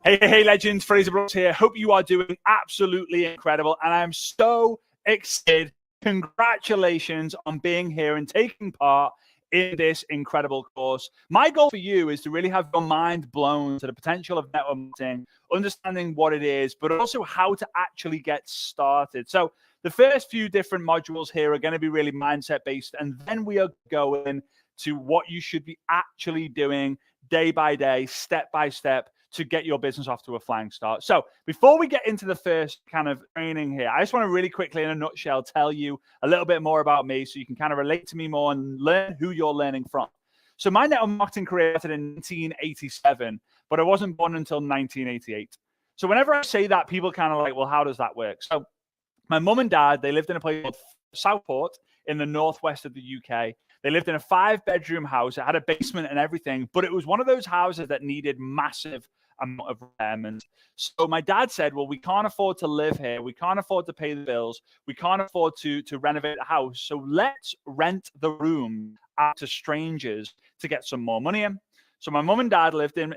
Hey, legends, Fraser Brooks here. Hope you are doing absolutely incredible, and I'm so excited. Congratulations on being here and taking part in this incredible course. My goal for you is to really have your mind blown to the potential of network marketing, understanding what it is, but also how to actually get started. So the first few different modules here are going to be really mindset based, and then we are going to what you should be actually doing day by day, step by step, to get your business off to a flying start. So before we get into the first kind of training here, I just want to really quickly, in a nutshell, tell you a little bit more about me so you can kind of relate to me more and learn who you're learning from. So my network marketing career started in 1987, but I wasn't born until 1988. So whenever I say that, people kind of like, well, how does that work? So my mum and dad, they lived in a place called Southport in the northwest of the UK. They lived in a 5-bedroom house. It had a basement and everything, but it was one of those houses that needed massive amount of repairs. So my dad said, well, we can't afford to live here. We can't afford to pay the bills. We can't afford to renovate the house. So let's rent the room out to strangers to get some more money in. So my mum and dad lived in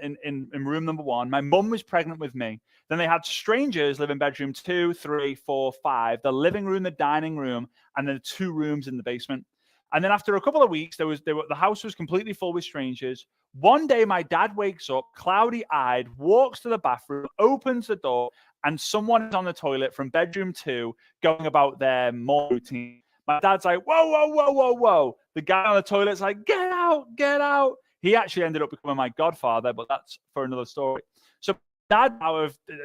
room number 1. My mum was pregnant with me. Then they had strangers live in bedroom 2, 3, 4, 5, the living room, the dining room, and then 2 rooms in the basement. And then after a couple of weeks, the house was completely full with strangers. One day, my dad wakes up, cloudy-eyed, walks to the bathroom, opens the door, and someone is on the toilet from bedroom 2 going about their morning routine. My dad's like, whoa, whoa, whoa, whoa, whoa. The guy on the toilet's like, get out, get out. He actually ended up becoming my godfather, but that's for another story. So dad,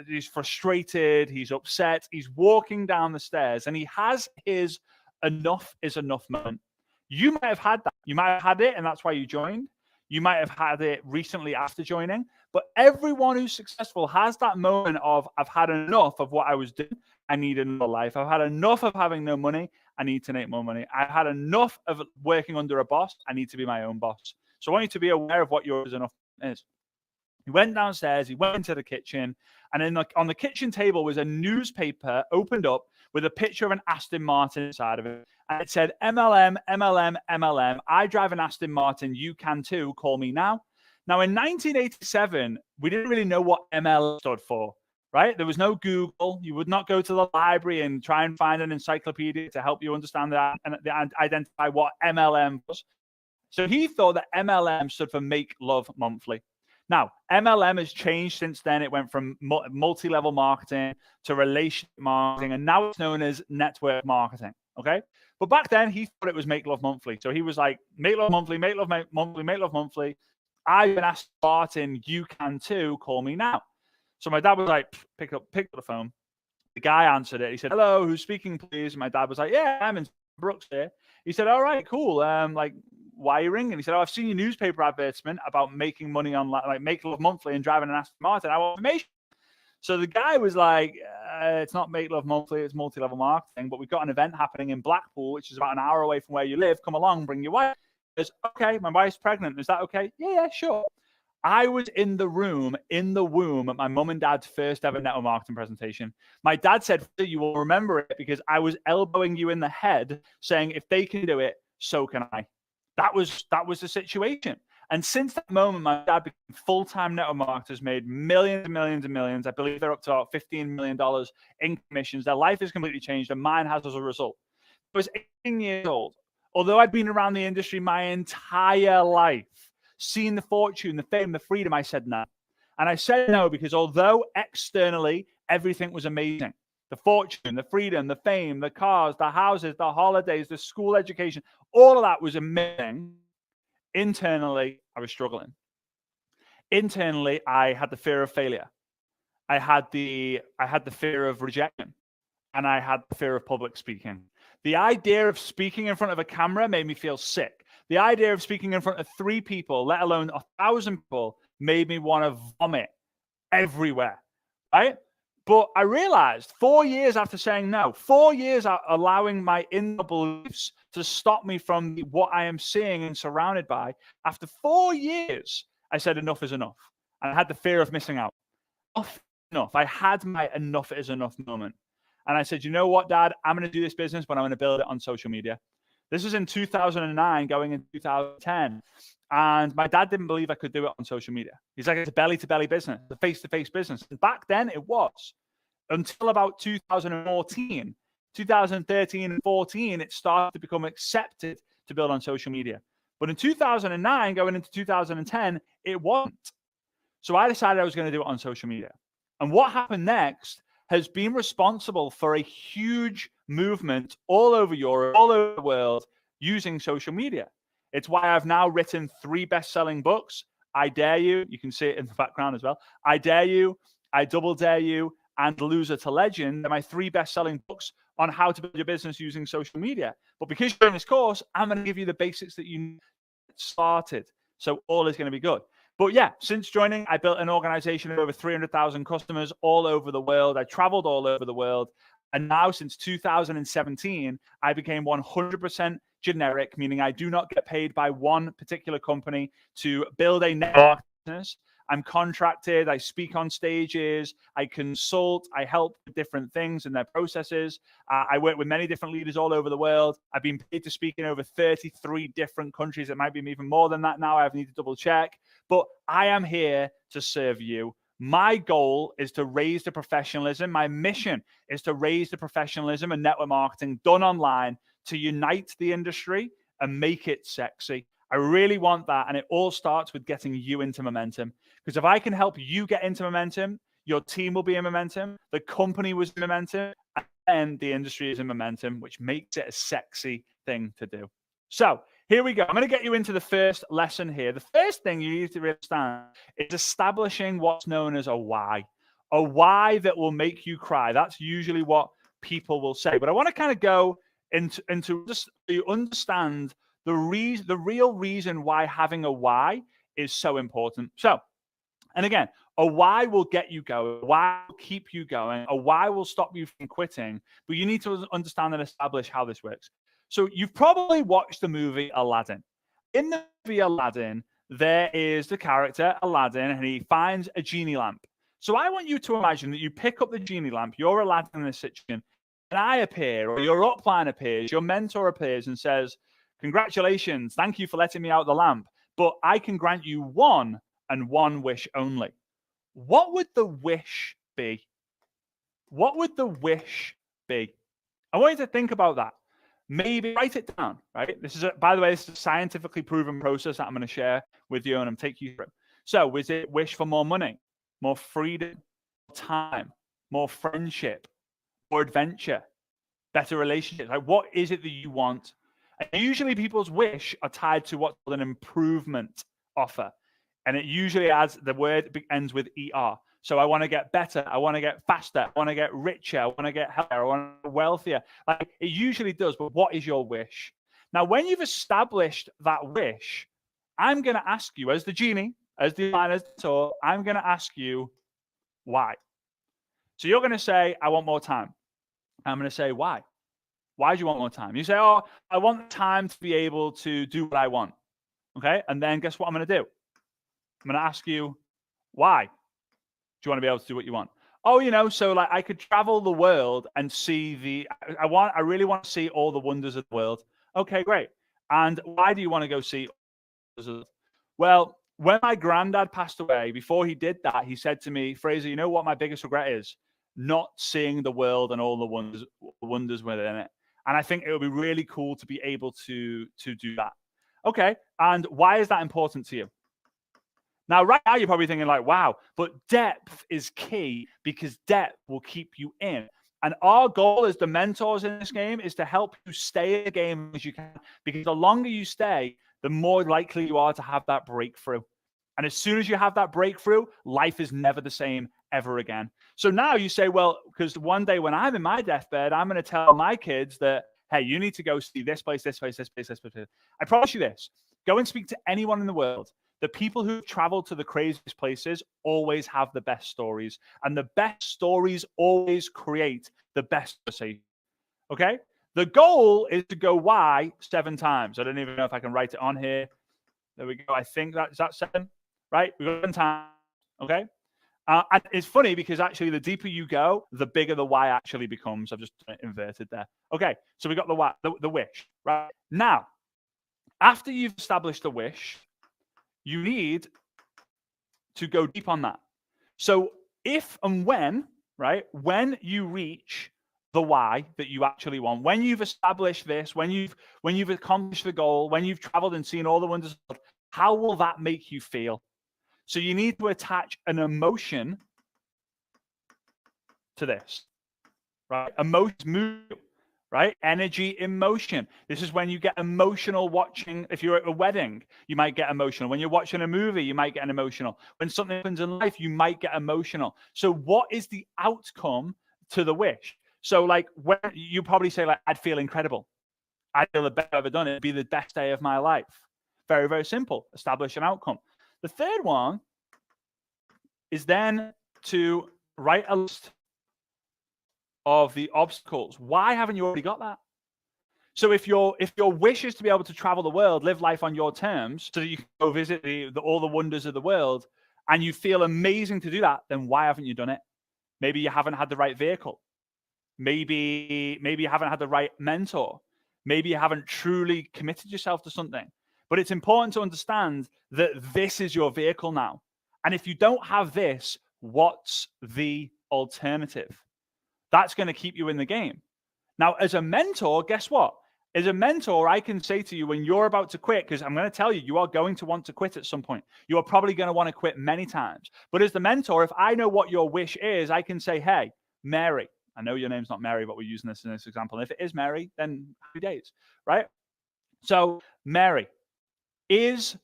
he's frustrated, he's upset, he's walking down the stairs, and he has his enough is enough moment. You might have had that. You might have had it, and that's why you joined. You might have had it recently after joining. But everyone who's successful has that moment of, I've had enough of what I was doing. I need another life. I've had enough of having no money. I need to make more money. I've had enough of working under a boss. I need to be my own boss. So I want you to be aware of what yours enough is. He went downstairs, he went into the kitchen, and on the kitchen table was a newspaper opened up with a picture of an Aston Martin inside of it. And it said, MLM, MLM, MLM. I drive an Aston Martin. You can too. Call me now. Now, in 1987, we didn't really know what MLM stood for, right? There was no Google. You would not go to the library and try and find an encyclopedia to help you understand that and identify what MLM was. So he thought that MLM stood for Make Love Monthly. Now, MLM has changed since then. It went from multi-level marketing to relationship marketing, and now it's known as network marketing, okay? But back then, he thought it was Make Love Monthly. So he was like, Make Love Monthly, Make Love Monthly, Make Love Monthly. I've been asked Martin, you can too, call me now. So my dad was like, pick up the phone. The guy answered it. He said, hello, who's speaking, please? And my dad was like, yeah, I'm in Brooks here. He said, all right, cool. Why are you ringing? He said, I've seen your newspaper advertisement about making money on like Make Love Monthly and driving an Aston Martin. I want information. So the guy was like, it's not Make Love Monthly, it's multi-level marketing, but we've got an event happening in Blackpool, which is about an hour away from where you live. Come along, bring your wife. He goes, okay, my wife's pregnant. Is that okay? Yeah, sure. I was in the room, in the womb, at my mum and dad's first ever network marketing presentation. My dad said, you will remember it because I was elbowing you in the head saying, if they can do it, so can I. That was the situation. And since that moment, my dad became full-time network marketers, made millions and millions and millions. I believe they're up to about $15 million in commissions. Their life has completely changed, and mine has as a result. I was 18 years old. Although I'd been around the industry my entire life, seen the fortune, the fame, the freedom, I said no. And I said no because although externally everything was amazing, the fortune, the freedom, the fame, the cars, the houses, the holidays, the school education, all of that was amazing. Internally, I was struggling. Internally, I had the fear of failure. I had the fear of rejection, and I had the fear of public speaking. The idea of speaking in front of a camera made me feel sick. The idea of speaking in front of 3 people, let alone 1,000 people, made me want to vomit everywhere, right? But I realized 4 years after saying no, 4 years allowing my inner beliefs to stop me from what I am seeing and surrounded by, after 4 years, I said enough is enough. And I had the fear of missing out. Enough. I had my enough is enough moment. And I said, you know what, Dad? I'm going to do this business, but I'm going to build it on social media. This was in 2009, going into 2010. And my dad didn't believe I could do it on social media. He's like, it's a belly-to-belly business, a face-to-face business. And back then it was. Until about 2014, 2013 and 14, it started to become accepted to build on social media. But in 2009, going into 2010, it wasn't. So I decided I was going to do it on social media. And what happened next has been responsible for a huge movement all over Europe, all over the world, using social media. It's why I've now written 3 best-selling books. I Dare You. You can see it in the background as well. I Dare You, I Double Dare You, and Loser to Legend are my 3 best-selling books on how to build your business using social media. But because you're in this course, I'm going to give you the basics that you started. So all is going to be good. But yeah, since joining, I built an organization of over 300,000 customers all over the world. I traveled all over the world. And now since 2017, I became 100% generic, meaning I do not get paid by one particular company to build a network business. I'm contracted. I speak on stages. I consult. I help with different things in their processes. I work with many different leaders all over the world. I've been paid to speak in over 33 different countries. It might be even more than that now. I need to double check. But I am here to serve you. My goal is to raise the professionalism. My mission is to raise the professionalism and network marketing done online to unite the industry and make it sexy. I really want that. And it all starts with getting you into momentum. Because if I can help you get into momentum, your team will be in momentum, the company was in momentum, and the industry is in momentum, which makes it a sexy thing to do. So here we go. I'm going to get you into the first lesson here. The first thing you need to understand is establishing what's known as a why that will make you cry. That's usually what people will say. But I want to kind of go into just so you understand the real reason why having a why is so important. So, and again, a why will get you going. A why will keep you going. A why will stop you from quitting. But you need to understand and establish how this works. So you've probably watched the movie Aladdin. In the movie Aladdin, there is the character Aladdin, and he finds a genie lamp. So I want you to imagine that you pick up the genie lamp, you're Aladdin in this situation, and I appear, or your upline appears, your mentor appears and says, congratulations, thank you for letting me out the lamp, but I can grant you one and one wish only. What would the wish be? What would the wish be? I want you to think about that. Maybe write it down, right? This is, by the way, this is a scientifically proven process that I'm going to share with you and I'm taking you through. So, was it wish for more money, more freedom, more time, more friendship, more adventure, better relationships? Like, what is it that you want? And usually people's wish are tied to what's called an improvement offer. And it usually adds, the word ends with ER. So I want to get better. I want to get faster. I want to get richer. I want to get healthier. I want to get wealthier. Like it usually does. But what is your wish? Now, when you've established that wish, I'm going to ask you, as the genie, as the mentor, I'm going to ask you why. So you're going to say, I want more time. I'm going to say, why? Why do you want more time? You say, oh, I want time to be able to do what I want. Okay. And then guess what I'm going to do? I'm going to ask you, why? Do you want to be able to do what you want? Oh, so like I could travel the world and see I really want to see all the wonders of the world. Okay, great. And why do you want to go see all the wonders of the world? Well, when my granddad passed away, before he did that, he said to me, Fraser, you know what my biggest regret is? Not seeing the world and all the wonders within it. And I think it would be really cool to be able to do that. Okay. And why is that important to you? Now, right now, you're probably thinking like, wow, but depth is key because depth will keep you in. And our goal as the mentors in this game is to help you stay in the game as you can, because the longer you stay, the more likely you are to have that breakthrough. And as soon as you have that breakthrough, life is never the same ever again. So now you say, well, because one day when I'm in my deathbed, I'm going to tell my kids that, hey, you need to go see this place, this place, this place, this place. I promise you this. Go and speak to anyone in the world. The people who travel to the craziest places always have the best stories. And the best stories always create the best conversation. Okay? The goal is to go why 7 times. I don't even know if I can write it on here. There we go. I think that's 7, right? We've got 7 times. Okay? And it's funny because actually the deeper you go, the bigger the why actually becomes. I've just inverted there. Okay, so we got the why, the wish, right? Now, after you've established the wish, you need to go deep on that. So if and when, right, when you reach the why that you actually want, when you've established this, when you've accomplished the goal, when you've traveled and seen all the wonders, how will that make you feel? So you need to attach an emotion to this, right? Emotions move, right? Energy, emotion. This is when you get emotional watching. If you're at a wedding, you might get emotional. When you're watching a movie, you might get emotional. When something happens in life, you might get emotional. So what is the outcome to the wish? So like when you probably say like, I'd feel incredible. I'd feel the best I've ever done. It'd be the best day of my life. Very, very simple. Establish an outcome. The third one is then to write a list of the obstacles. Why haven't you already got that? So if your wish is to be able to travel the world, live life on your terms, so that you can go visit all the wonders of the world, and you feel amazing to do that, then why haven't you done it? Maybe you haven't had the right vehicle. Maybe you haven't had the right mentor. Maybe you haven't truly committed yourself to something. But it's important to understand that this is your vehicle now. And if you don't have this, what's the alternative? That's going to keep you in the game. Now, as a mentor, guess what? As a mentor, I can say to you when you're about to quit, because I'm going to tell you, you are going to want to quit at some point. You are probably going to want to quit many times. But as the mentor, if I know what your wish is, I can say, hey, Mary, I know your name's not Mary, but we're using this in this example. And if it is Mary, then happy days, right? So, Mary, is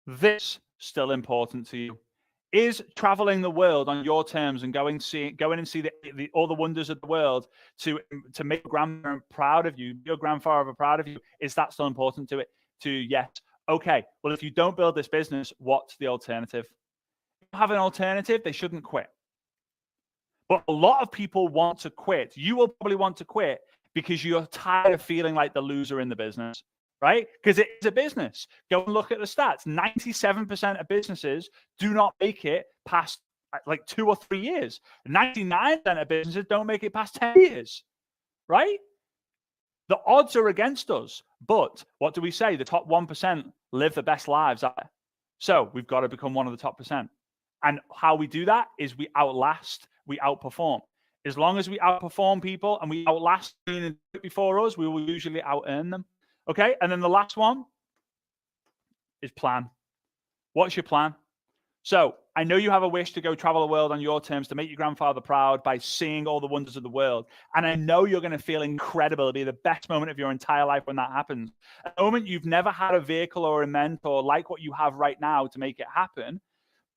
this still important to you? Is traveling the world on your terms and going and see all the wonders of the world to make your grandparent proud of you, your grandfather proud of you, is that still important to you? Yes. Okay. Well, if you don't build this business, what's the alternative? If you have an alternative, they shouldn't quit. But a lot of people want to quit. You will probably want to quit because you're tired of feeling like the loser in the business, right? Because it is a business. Go and look at the stats. 97% of businesses do not make it past like 2 or 3 years. 99% of businesses don't make it past 10 years, right? The odds are against us. But what do we say? The top 1% live the best lives. So we've got to become one of the top percent. And how we do that is we outlast, we outperform. As long as we outperform people and we outlast before us, we will usually out-earn them. Okay, and then the last one is plan. What's your plan? So I know you have a wish to go travel the world on your terms to make your grandfather proud by seeing all the wonders of the world. And I know you're going to feel incredible. It'll be the best moment of your entire life when that happens. At the moment, you've never had a vehicle or a mentor like what you have right now to make it happen.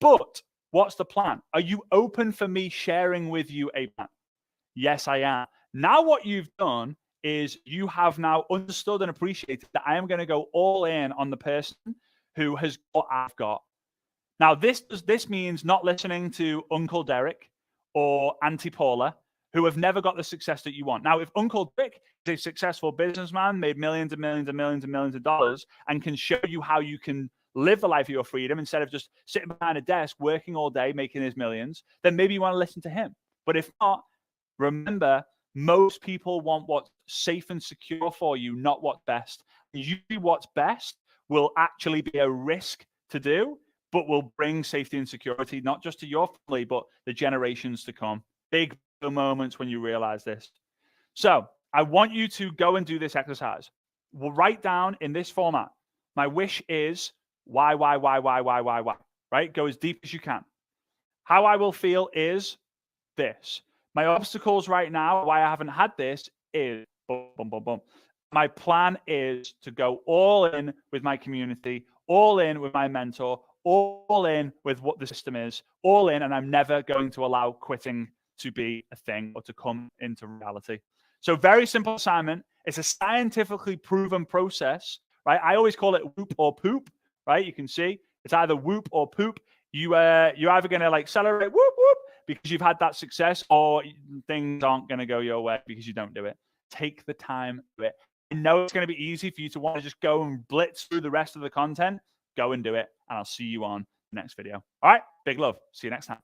But what's the plan? Are you open for me sharing with you a plan? Yes, I am. Now what you've done is you have now understood and appreciated that I am going to go all in on the person who has what I've got. Now, this means not listening to Uncle Derek or Auntie Paula, who have never got the success that you want. Now, if Uncle Derek is a successful businessman, made millions and millions and millions and millions of dollars, and can show you how you can live the life of your freedom instead of just sitting behind a desk, working all day, making his millions, then maybe you want to listen to him. But if not, remember, most people want what's safe and secure for you, not what's best. Usually what's best will actually be a risk to do, but will bring safety and security, not just to your family, but the generations to come. Big moments when you realize this. So I want you to go and do this exercise. We'll write down in this format. My wish is why, right? Go as deep as you can. How I will feel is this. My obstacles right now, why I haven't had this is boom, boom, boom, boom. My plan is to go all in with my community, all in with my mentor, all in with what the system is, all in, and I'm never going to allow quitting to be a thing or to come into reality. So very simple assignment. It's a scientifically proven process, right? I always call it whoop or poop, right? You can see it's either whoop or poop. You're either going to like celebrate whoop, whoop, because you've had that success, or things aren't going to go your way because you don't do it. Take the time to do it. I know it's going to be easy for you to want to just go and blitz through the rest of the content. Go and do it, and I'll see you on the next video. All right, big love. See you next time.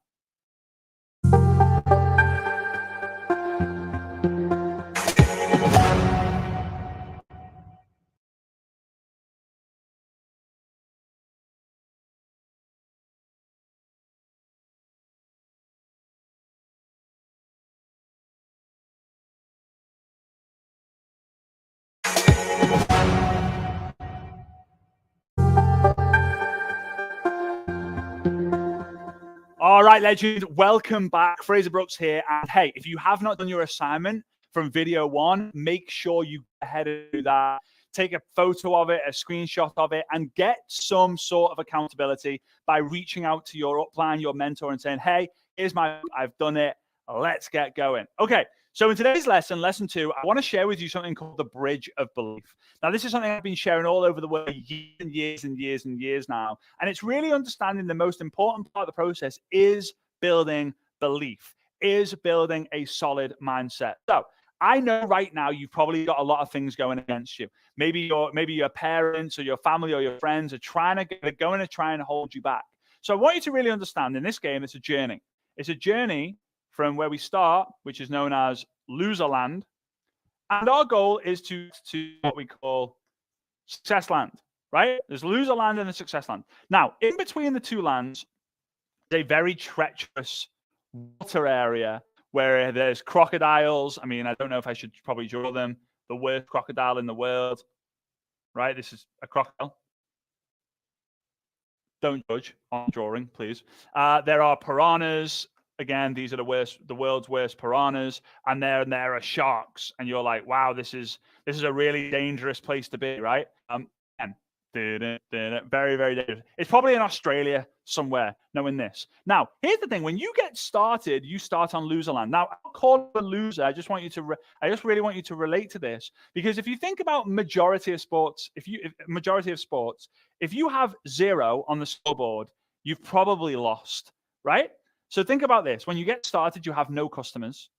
All right, legend, welcome back. Fraser Brooks here. And hey, if you have not done your assignment from video 1, make sure you go ahead and do that. Take a photo of it, a screenshot of it, and get some sort of accountability by reaching out to your upline, your mentor, and saying, hey, here's I've done it. Let's get going. Okay, so in today's lesson, lesson 2, I want to share with you something called the bridge of belief. Now, this is something I've been sharing all over the world years and years and years and years now. And it's really understanding the most important part of the process is building belief, is building a solid mindset. So I know right now you've probably got a lot of things going against you. Maybe your parents or your family or your friends are going to try and hold you back. So I want you to really understand in this game, it's a journey. It's a journey from where we start, which is known as loser land. And our goal is to what we call success land, right? There's loser land and the success land. Now, in between the two lands, there's a very treacherous water area where there's crocodiles. I mean, I don't know if I should probably draw them. The worst crocodile in the world, right? This is a crocodile. Don't judge on drawing, please. There are piranhas. Again, these are the world's worst piranhas, and there are sharks. And you're like, wow, this is a really dangerous place to be, right? Very, very dangerous. It's probably in Australia somewhere, knowing this. Now, here's the thing. When you get started, you start on loser land. Now, I'll call it a loser. I just really want you to relate to this, because if you think about majority of sports, if you have 0 on the scoreboard, you've probably lost, right? So think about this. When you get started, you have no customers,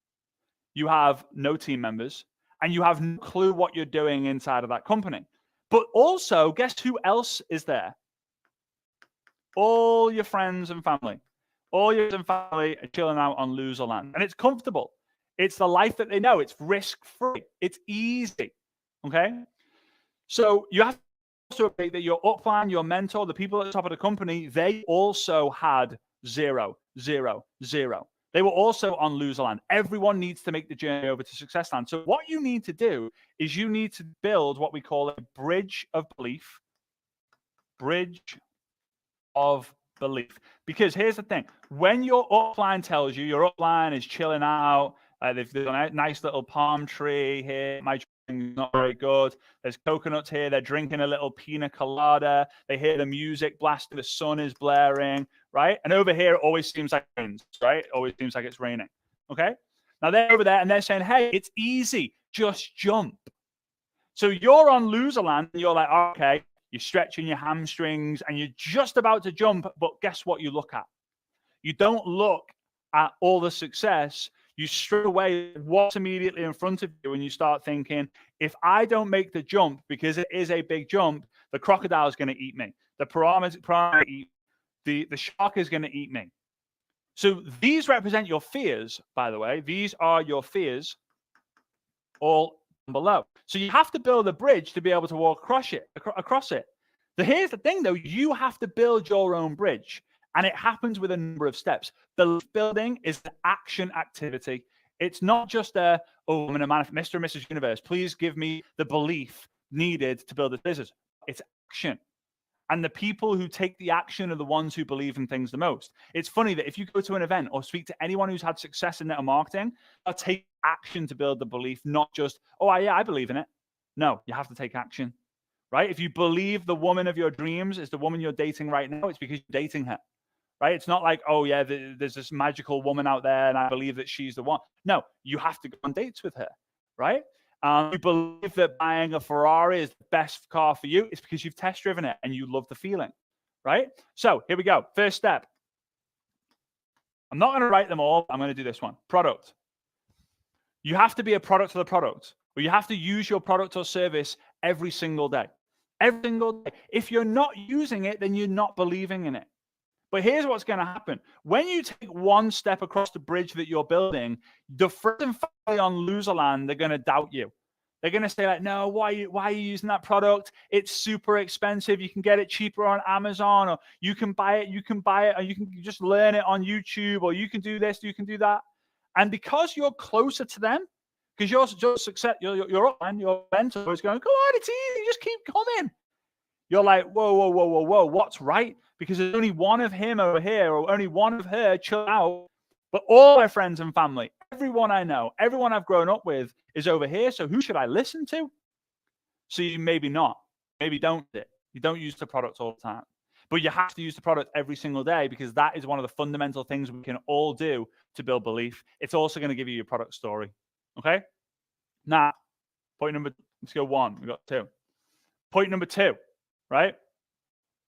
you have no team members, and you have no clue what you're doing inside of that company. But also, guess who else is there? All your friends and family. All your friends and family are chilling out on loser land. And it's comfortable. It's the life that they know. It's risk-free. It's easy. Okay? So you have to also appreciate that your upline, your mentor, the people at the top of the company, they also had 0, 0, 0. They were also on loser land. Everyone needs to make the journey over to success land. So what you need to do is you need to build what we call a bridge of belief. Bridge of belief. Because here's the thing. When your upline tells you, your upline is chilling out, they've got a nice little palm tree here, my drink's not very good, there's coconuts here, they're drinking a little pina colada, they hear the music blasting, the sun is blaring, right? And over here, it always seems like it rains, right? It always seems like it's raining, okay? Now they're over there and they're saying, hey, it's easy, just jump. So you're on loser land and you're like, okay, you're stretching your hamstrings and you're just about to jump, but guess what you look at? You don't look at all the success. You straight away what's immediately in front of you and you start thinking, if I don't make the jump, because it is a big jump, the crocodile is going to eat me. The piranha eat the shark is going to eat me. So these represent your fears, by the way. These are your fears all below. So you have to build a bridge to be able to walk across it. So here's the thing, though. You have to build your own bridge. And it happens with a number of steps. Belief building is an action activity. It's not just I'm going to manifest, Mr. and Mrs. Universe, please give me the belief needed to build this business. It's action. And the people who take the action are the ones who believe in things the most. It's funny that if you go to an event or speak to anyone who's had success in network marketing, they'll take action to build the belief, not just, oh, yeah, I believe in it. No, you have to take action, right? If you believe the woman of your dreams is the woman you're dating right now, it's because you're dating her. Right? It's not like, oh, yeah, there's this magical woman out there and I believe that she's the one. No, you have to go on dates with her, right? You believe that buying a Ferrari is the best car for you. It's because you've test driven it and you love the feeling, right? So here we go. First step. I'm not going to write them all. I'm going to do this one. Product. You have to be a product of the product, or you have to use your product or service every single day. Every single day. If you're not using it, then you're not believing in it. But here's what's going to happen. When you take one step across the bridge that you're building, the friends and family on loser land, they're going to doubt you. They're going to say like, no, why are you using that product? It's super expensive. You can get it cheaper on Amazon, or you can buy it, or you can just learn it on YouTube, or you can do this, you can do that. And because you're closer to them, because your success, your mentor is going, go on, it's easy, just keep coming. You're like, whoa, what's right? because there's only one of him over here or only one of her, chill out. But all my friends and family, everyone I know, everyone I've grown up with is over here. So who should I listen to? So you maybe not, maybe don't it. You don't use the product all the time, but you have to use the product every single day because that is one of the fundamental things we can all do to build belief. It's also going to give you your product story. Okay. Now, let's go one. We got two. Point number two, right?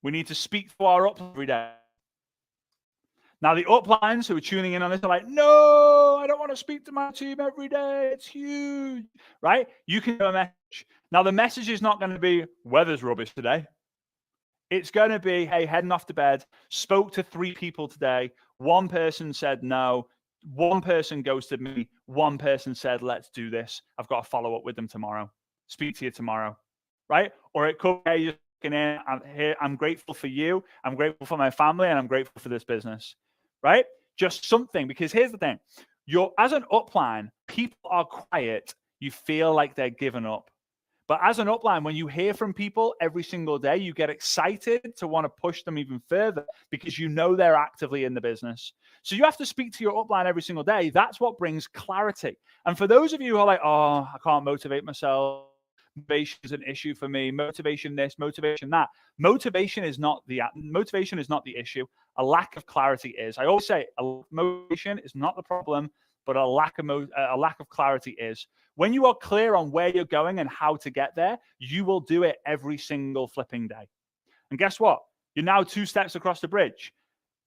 We need to speak to our upline every day. Now, the uplines who are tuning in on this are like, no, I don't want to speak to my team every day. It's huge, right? You can do a message. Now, the message is not going to be, weather's rubbish today. It's going to be, hey, heading off to bed, spoke to 3 people today. One person said no. One person ghosted me. One person said, let's do this. I've got to follow up with them tomorrow. Speak to you tomorrow, right? Or it could be, hey, you're in, I'm here. I'm grateful for you. I'm grateful for my family, and I'm grateful for this business, right? Just something, because here's the thing. As an upline, people are quiet. You feel like they're giving up. But as an upline, when you hear from people every single day, you get excited to want to push them even further because you know they're actively in the business. So you have to speak to your upline every single day. That's what brings clarity. And for those of you who are like, oh, I can't motivate myself. Motivation is an issue for me. Motivation this, motivation that. Motivation is not the issue. A lack of clarity is. I always say motivation is not the problem, but a lack of clarity is. When you are clear on where you're going and how to get there, you will do it every single flipping day. And guess what? You're now 2 steps across the bridge.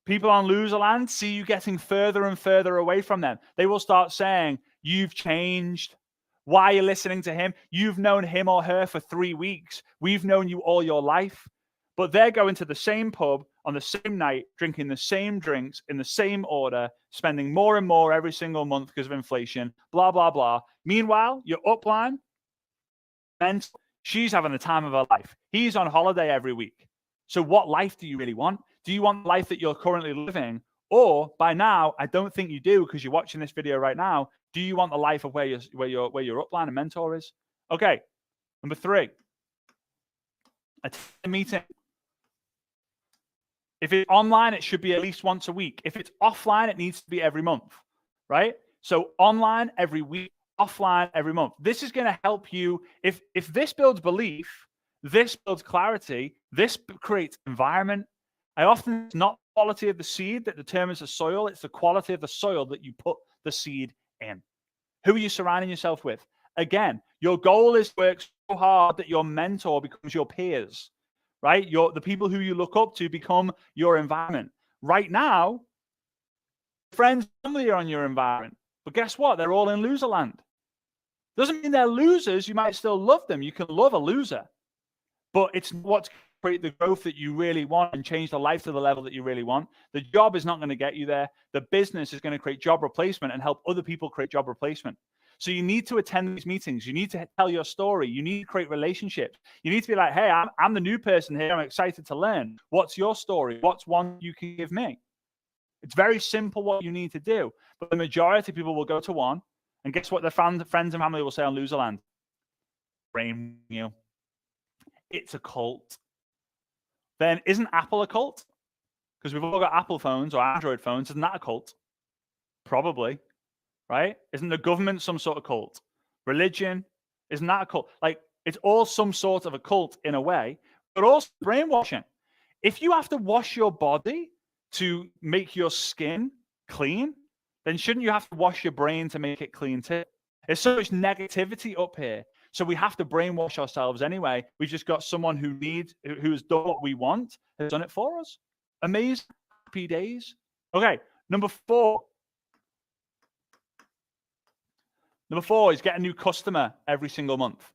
People on Loserland see you getting further and further away from them. They will start saying, you've changed. Why are you listening to him? You've known him or her for 3 weeks. We've known you all your life. But they're going to the same pub on the same night, drinking the same drinks in the same order, spending more and more every single month because of inflation, blah, blah, blah. Meanwhile, your upline, she's having the time of her life. He's on holiday every week. So what life do you really want? Do you want the life that you're currently living? Or by now, I don't think you do because you're watching this video right now. Do you want the life of where your upline and mentor is? Okay. Number 3, attend a meeting. If it's online, it should be at least once a week. If it's offline, it needs to be every month, right? So online every week, offline every month. This is going to help you. If this builds belief, this builds clarity, this creates environment. It's not the quality of the seed that determines the soil. It's the quality of the soil that you put the seed in. Who are you surrounding yourself with? Again, your goal is to work so hard that your mentor becomes your peers. Right? The people who you look up to become your environment. Right now, friends, family are on your environment. But guess what? They're all in loserland. Doesn't mean they're losers. You might still love them. You can love a loser. But it's what's create the growth that you really want and change the life to the level that you really want. The job is not going to get you there. The business is going to create job replacement and help other people create job replacement. So you need to attend these meetings. You need to tell your story. You need to create relationships. You need to be like, hey, I'm the new person here. I'm excited to learn. What's your story? What's one you can give me? It's very simple what you need to do. But the majority of people will go to one. And guess what? Their friends and family will say on Loserland? Brain you. It's a cult. Then isn't Apple a cult? Because we've all got Apple phones or Android phones. Isn't that a cult? Probably. Right? Isn't the government some sort of cult? Religion, isn't that a cult? Like, it's all some sort of a cult in a way, but also brainwashing. If you have to wash your body to make your skin clean, then shouldn't you have to wash your brain to make it clean too? There's so much negativity up here. So we have to brainwash ourselves anyway. We've just got someone who's done what we want, has done it for us. Amazing. Happy days. Okay, number 4. Number 4 is get a new customer every single month.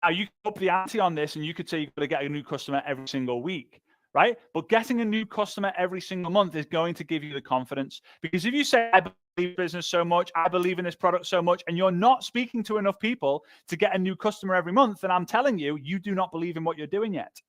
Now, you can up the ante on this and you could say you've got to get a new customer every single week, right? But getting a new customer every single month is going to give you the confidence. Because if you say, I believe in business so much, I believe in this product so much, and you're not speaking to enough people to get a new customer every month, then I'm telling you, you do not believe in what you're doing yet.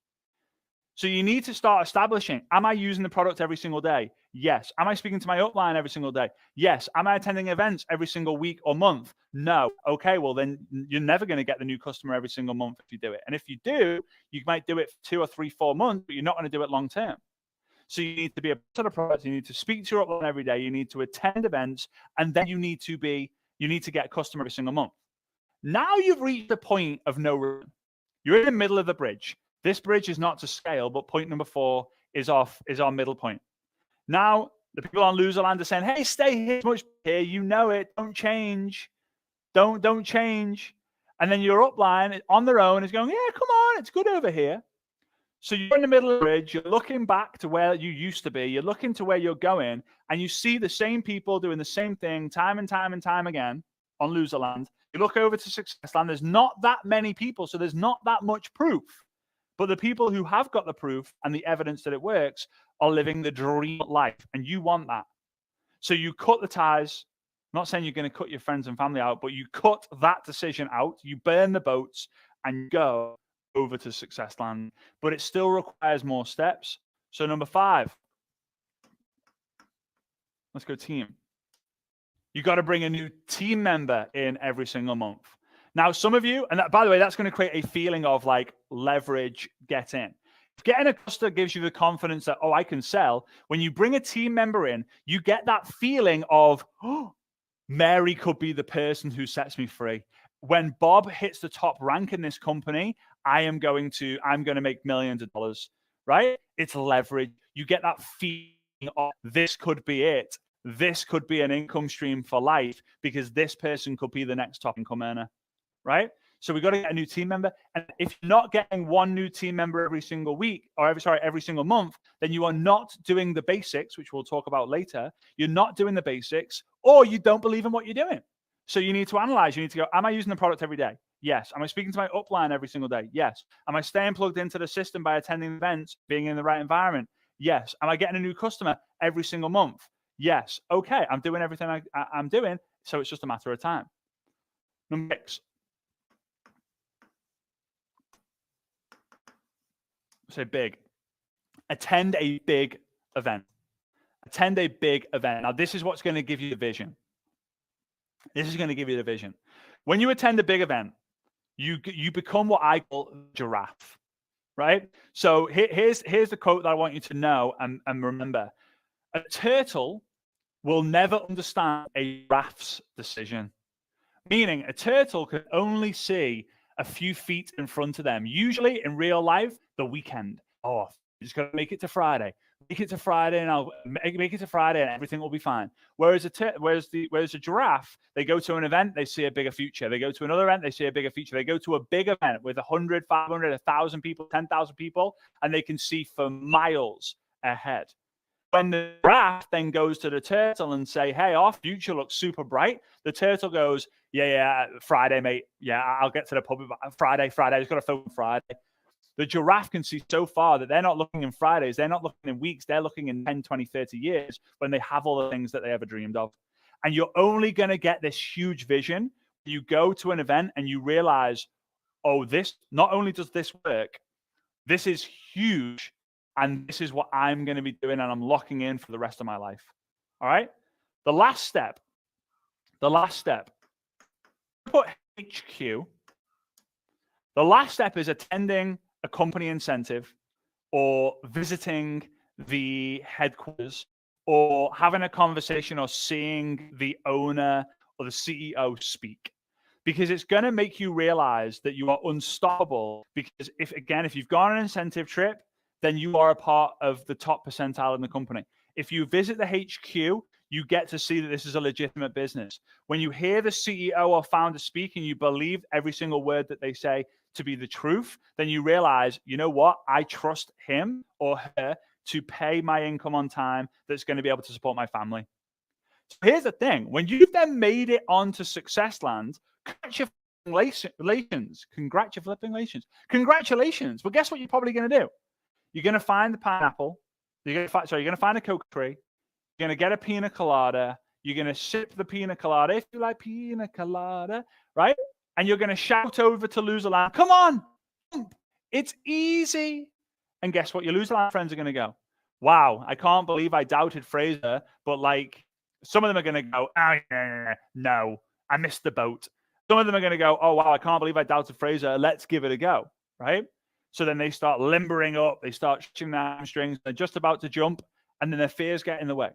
So you need to start establishing, am I using the product every single day? Yes. Am I speaking to my upline every single day? Yes. Am I attending events every single week or month? No. Okay, well then you're never going to get the new customer every single month if you do it. And if you do, you might do it for 2 or 3, 4 months, but you're not going to do it long term. So you need to be a part of the product. You need to speak to your upline every day. You need to attend events, and then you need to get a customer every single month. Now you've reached the point of no return. You're in the middle of the bridge. This bridge is not to scale, but point number 4 is our middle point. Now the people on Loserland are saying, "Hey, stay here, much here. You know it. Don't change. Don't change." And then your upline on their own is going, "Yeah, come on, it's good over here." So you're in the middle of the bridge. You're looking back to where you used to be. You're looking to where you're going, and you see the same people doing the same thing time and time and time again on Loserland. You look over to Successland. There's not that many people, so there's not that much proof. But the people who have got the proof and the evidence that it works are living the dream life, and you want that. So you cut the ties. I'm not saying you're going to cut your friends and family out, but you cut that decision out. You burn the boats and you go over to Successland. But it still requires more steps. So number 5, let's go team. You got to bring a new team member in every single month. Now, some of you, and by the way, that's going to create a feeling of like leverage, get in. Getting a customer gives you the confidence that, oh, I can sell. When you bring a team member in, you get that feeling of, oh, Mary could be the person who sets me free. When Bob hits the top rank in this company, I'm going to make millions of dollars, right? It's leverage. You get that feeling of this could be it. This could be an income stream for life because this person could be the next top income earner, right? So we got to get a new team member. And if you're not getting one new team member every single week, or every single month, then you are not doing the basics, which we'll talk about later. You're not doing the basics, or you don't believe in what you're doing. So you need to analyze. You need to go, am I using the product every day? Yes. Am I speaking to my upline every single day? Yes. Am I staying plugged into the system by attending events, being in the right environment? Yes. Am I getting a new customer every single month? Yes. Okay. I'm doing everything I'm doing. So it's just a matter of time. Number 6. Say big. Attend a big event. Attend a big event. Now, this is what's going to give you the vision. This is going to give you the vision. When you attend a big event, you become what I call giraffe, right? So here's the quote that I want you to know and remember. A turtle will never understand a giraffe's decision. Meaning a turtle can only see a few feet in front of them. Usually in real life, the weekend. Oh, just got to make it to Friday. Make it to Friday, and I'll make it to Friday, and everything will be fine. Whereas a giraffe, they go to an event, they see a bigger future. They go to another event, they see a bigger future. They go to a big event with 100, 500, 1,000 people, 10,000 people, and they can see for miles ahead. When the giraffe then goes to the turtle and say, "Hey, our future looks super bright," the turtle goes, "Yeah, Friday, mate. Yeah, I'll get to the pub Friday. I just got to focus on Friday." The giraffe can see so far that they're not looking in Fridays. They're not looking in weeks. They're looking in 10, 20, 30 years when they have all the things that they ever dreamed of. And you're only going to get this huge vision. You go to an event and you realize, oh, this, not only does this work, this is huge. And this is what I'm going to be doing. And I'm locking in for the rest of my life. All right. The last step, put HQ. The last step is attending a company incentive or visiting the headquarters or having a conversation or seeing the owner or the CEO speak, because it's going to make you realize that you are unstoppable. Because if you've gone on an incentive trip, then you are a part of the top percentile in the company. If you visit the HQ, you get to see that this is a legitimate business. When you hear the CEO or founder speak and you believe every single word that they say to be the truth, then you realize, you know what? I trust him or her to pay my income on time that's going to be able to support my family. So here's the thing. When you've then made it onto Successland, congratulations. But guess what you're probably going to do? You're going to find the pineapple. You're going to find a cocoa tree. You're going to get a pina colada. You're going to sip the pina colada if you like pina colada, right? And you're going to shout over to Loserland, "Come on, it's easy." And guess what? Your Loserland friends are going to go, "Wow, I can't believe I doubted Fraser." But like, some of them are going to go, "Oh, no, I missed the boat." Some of them are going to go, "Oh, wow, I can't believe I doubted Fraser. Let's give it a go," right? So then they start limbering up, they start stretching their hamstrings, they're just about to jump, and then their fears get in the way.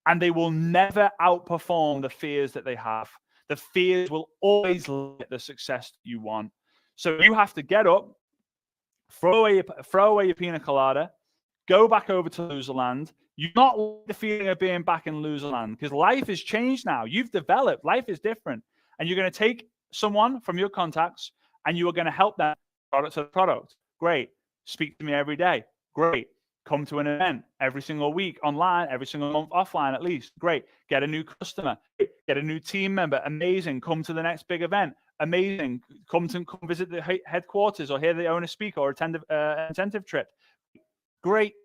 And they will never outperform the fears that they have. The fears will always limit the success that you want. So you have to get up, throw away your pina colada, go back over to Loserland. You not like the feeling of being back in Loserland because life has changed now. You've developed. Life is different. And you're going to take someone from your contacts and you are going to help them product to product. Great. Speak to me every day. Great. Come to an event every single week online, every single month offline at least. Great. Get a new customer. Get a new team member. Amazing. Come to the next big event. Amazing. Come visit the headquarters or hear the owner speak or attend an incentive trip. Great.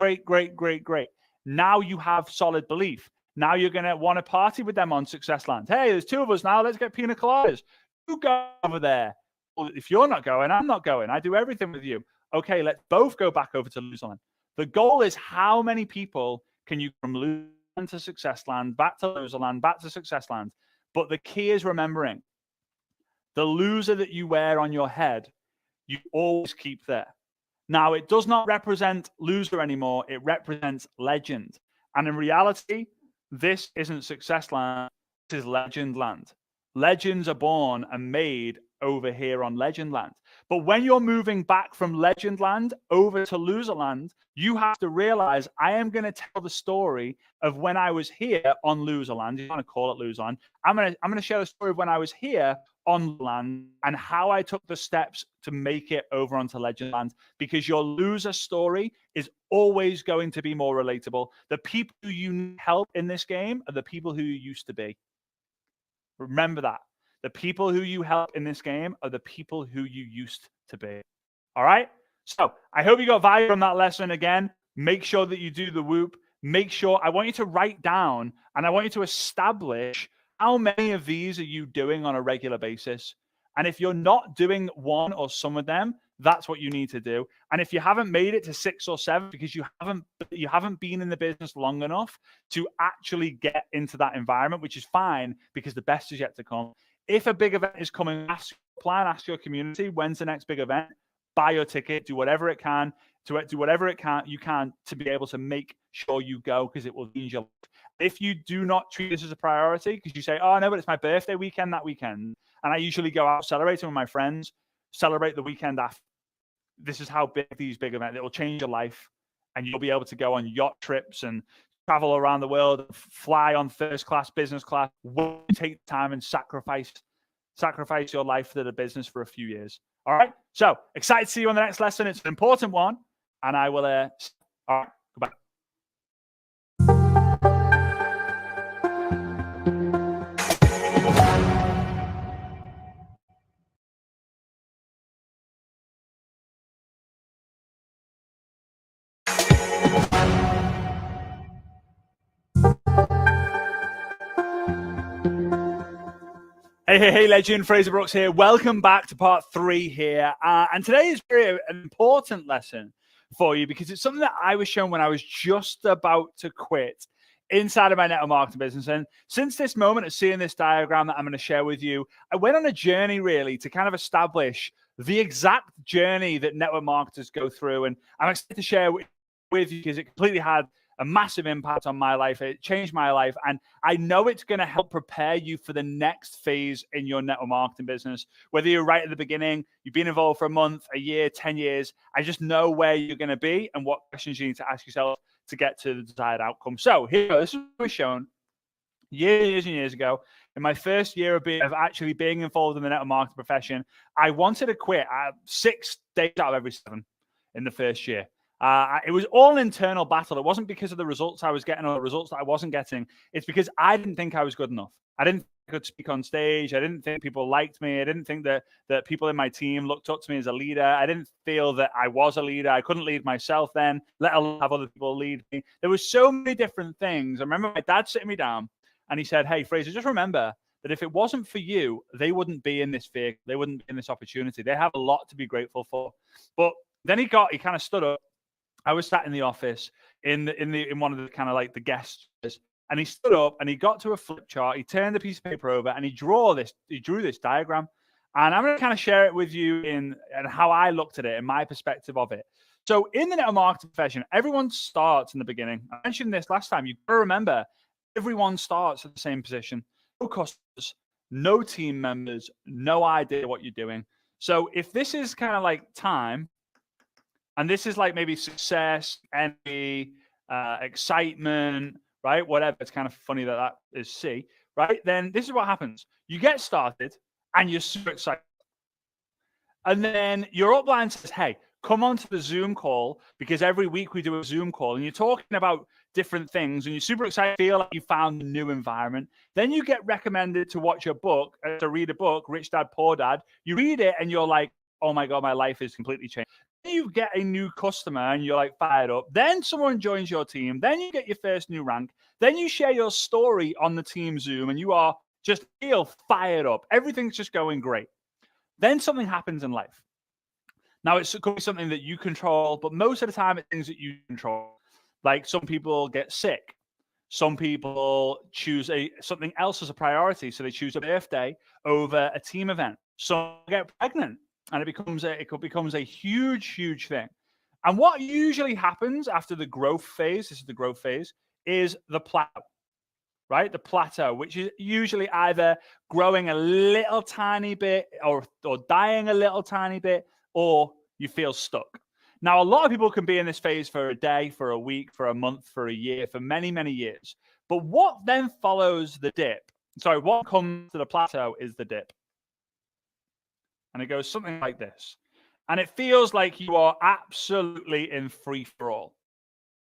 Now you have solid belief. Now you're going to want to party with them on Successland. Hey, there's 2 of us now. Let's get pina coladas. You go over there. Well, if you're not going, I'm not going. I do everything with you. Okay, let's both go back over to Loserland. The goal is how many people can you from Loserland to Successland, back to Loserland, back to Successland. But the key is remembering the loser that you wear on your head, you always keep there. Now, it does not represent loser anymore. It represents legend. And in reality, this isn't Successland. This is Legendland. Legends are born and made over here on Legendland. But when you're moving back from Legendland over to Loserland, you have to realize I am going to tell the story of when I was here on Loserland. You want to call it Loserland. I'm going to share the story of when I was here on land and how I took the steps to make it over onto Legendland, because your loser story is always going to be more relatable. The people who you need help in this game are the people who you used to be. Remember that. The people who you help in this game are the people who you used to be. All right? So I hope you got value from that lesson. Again, make sure that you do the whoop. Make sure, I want you to write down and I want you to establish how many of these are you doing on a regular basis. And if you're not doing one or some of them, that's what you need to do. And if you haven't made it to 6 or 7 because you haven't been in the business long enough to actually get into that environment, which is fine because the best is yet to come. If a big event is coming, ask your community, when's the next big event? Buy your ticket, do whatever it can to be able to make sure you go, because it will change your life. If you do not treat this as a priority, because you say, oh, no, but it's my birthday weekend that weekend, and I usually go out celebrating with my friends, celebrate the weekend after. This is how big these big events, it will change your life, and you'll be able to go on yacht trips and travel around the world, fly on first class, business class, take time and sacrifice your life to the business for a few years. All right. So excited to see you on the next lesson. It's an important one. And I will, all right, goodbye. Hey, legend. Fraser Brooks here. Welcome back to part 3 here. And today is very an important lesson for you because it's something that I was shown when I was just about to quit inside of my network marketing business. And since this moment of seeing this diagram that I'm going to share with you, I went on a journey really to kind of establish the exact journey that network marketers go through. And I'm excited to share with you because it completely had a massive impact on my life. It changed my life. And I know it's going to help prepare you for the next phase in your network marketing business. Whether you're right at the beginning, you've been involved for a month, a year, 10 years, I just know where you're going to be and what questions you need to ask yourself to get to the desired outcome. So here, this was shown years and years ago. In my first year of actually being involved in the network marketing profession, I wanted to quit 6 days out of every 7 in the first year. It was all an internal battle. It wasn't because of the results I was getting or the results that I wasn't getting. It's because I didn't think I was good enough. I didn't think I could speak on stage. I didn't think people liked me. I didn't think that people in my team looked up to me as a leader. I didn't feel that I was a leader. I couldn't lead myself then, let alone have other people lead me. There was so many different things. I remember my dad sitting me down and he said, hey, Fraser, just remember that if it wasn't for you, they wouldn't be in this vehicle. They wouldn't be in this opportunity. They have a lot to be grateful for. But then he kind of stood up. I was sat in the office in one of the kind of like the guests, and he stood up and he got to a flip chart. He turned the piece of paper over and he drew this diagram. And I'm going to kind of share it with you and how I looked at it and my perspective of it. So in the network marketing profession, everyone starts in the beginning. I mentioned this last time. You've got to remember, everyone starts at the same position. No customers, no team members, no idea what you're doing. So if this is kind of like time, and this is like maybe success, energy, excitement, right? Whatever. It's kind of funny that is C, right? Then this is what happens. You get started and you're super excited. And then your upline says, hey, come on to the Zoom call, because every week we do a Zoom call and you're talking about different things and you're super excited, feel like you found a new environment. Then you get recommended to watch a book, to read a book, Rich Dad, Poor Dad. You read it and you're like, oh my God, my life is completely changed. Then you get a new customer and you're like fired up. Then someone joins your team. Then you get your first new rank. Then you share your story on the team Zoom and you are just feel fired up. Everything's just going great. Then something happens in life. Now, it could be something that you control, but most of the time it's things that you control. Like some people get sick. Some people choose something else as a priority. So they choose a birthday over a team event. Some get pregnant and it becomes a huge, huge thing. And what usually happens after the growth phase, this is the growth phase, is the plateau. Right? The plateau, which is usually either growing a little tiny bit or dying a little tiny bit, or you feel stuck. Now, a lot of people can be in this phase for a day, for a week, for a month, for a year, for many, many years. But what then follows the dip? Sorry, what comes to the plateau is the dip. And it goes something like this. And it feels like you are absolutely in free for all.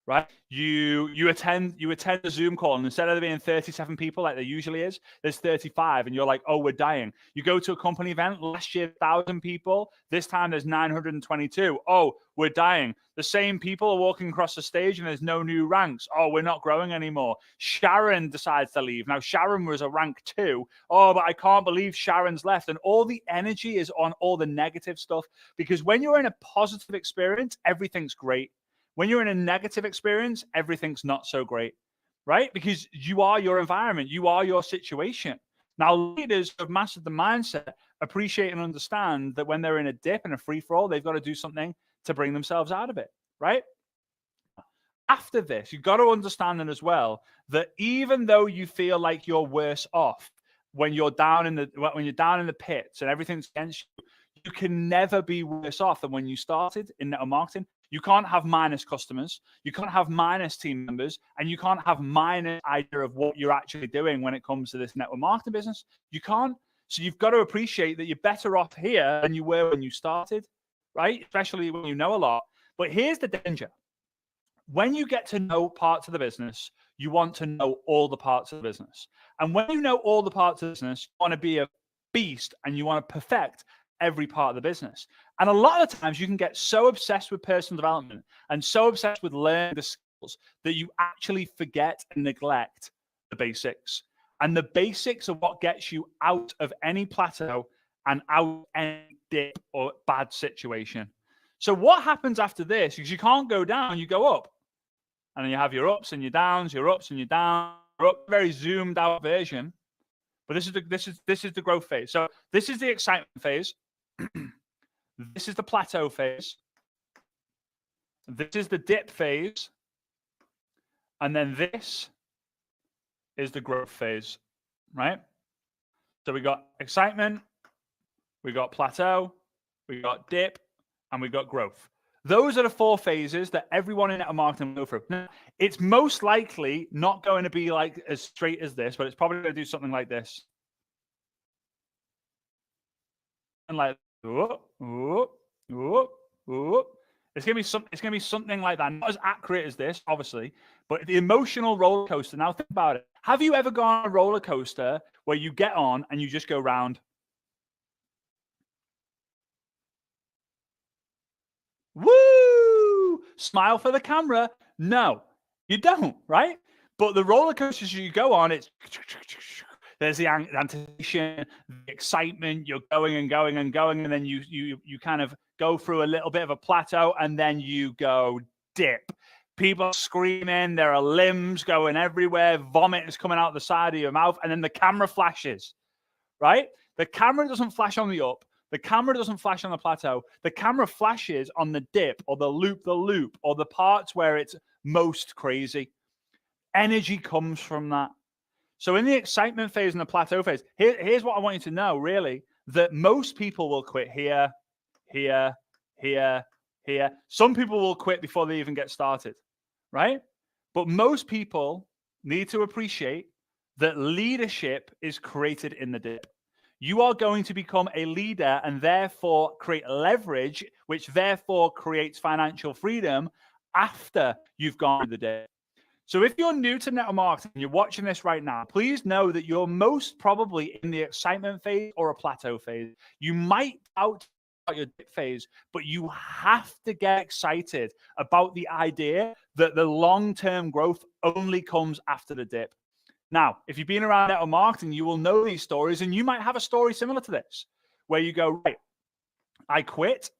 Right? You attend a Zoom call, and instead of there being 37 people like there usually is, there's 35, and you're like, oh, we're dying. You go to a company event, last year 1,000 people, this time there's 922. Oh, we're dying. The same people are walking across the stage and there's no new ranks. Oh, we're not growing anymore. Sharon decides to leave. Now, Sharon was a rank 2. Oh, but I can't believe Sharon's left. And all the energy is on all the negative stuff, because when you're in a positive experience, everything's great. When you're in a negative experience, everything's not so great, right? Because you are your environment. You are your situation. Now, leaders who have mastered the mindset appreciate and understand that when they're in a dip and a free-for-all, they've got to do something to bring themselves out of it, right? After this, you've got to understand as well that even though you feel like you're worse off when you're down in the pits and everything's against you, you can never be worse off than when you started in network marketing. You can't have minus customers, you can't have minus team members, and you can't have minus idea of what you're actually doing when it comes to this network marketing business. You can't. So you've got to appreciate that you're better off here than you were when you started, right? Especially when you know a lot. But here's the danger. When you get to know parts of the business, you want to know all the parts of the business. And when you know all the parts of the business, you want to be a beast and you want to perfect every part of the business. And a lot of times you can get so obsessed with personal development and so obsessed with learning the skills that you actually forget and neglect the basics. And the basics are what gets you out of any plateau and out of any dip or bad situation. So what happens after this? Because you can't go down, you go up. And then you have your ups and your downs, your ups and your downs, very zoomed out version. But this is the growth phase. So this is the excitement phase. This is the plateau phase. This is the dip phase. And then this is the growth phase, right? So we got excitement, we got plateau, we got dip, and we got growth. Those are the 4 phases that everyone in network marketing will go through. Now, it's most likely not going to be like as straight as this, but it's probably going to do something like this. And like, whoop, whoop, whoop, whoop. It's gonna be something like that. Not as accurate as this, obviously, but the emotional roller coaster. Now think about it. Have you ever gone on a roller coaster where you get on and you just go round? Woo! Smile for the camera. No, you don't, right? But the roller coasters you go on, there's the anticipation, the excitement. You're going and going and going, and then you kind of go through a little bit of a plateau, and then you go dip. People screaming, there are limbs going everywhere, vomit is coming out the side of your mouth, and then the camera flashes, right? The camera doesn't flash on the up. The camera doesn't flash on the plateau. The camera flashes on the dip or the loop, or the parts where it's most crazy. Energy comes from that. So in the excitement phase and the plateau phase, here's what I want you to know, really, that most people will quit here, here, here, here. Some people will quit before they even get started, right? But most people need to appreciate that leadership is created in the dip. You are going to become a leader and therefore create leverage, which therefore creates financial freedom after you've gone through the dip. So if you're new to network marketing and you're watching this right now, please know that you're most probably in the excitement phase or a plateau phase. You might out your dip phase, but you have to get excited about the idea that the long-term growth only comes after the dip. Now, if you've been around network marketing, you will know these stories, and you might have a story similar to this, where you go, right, I quit,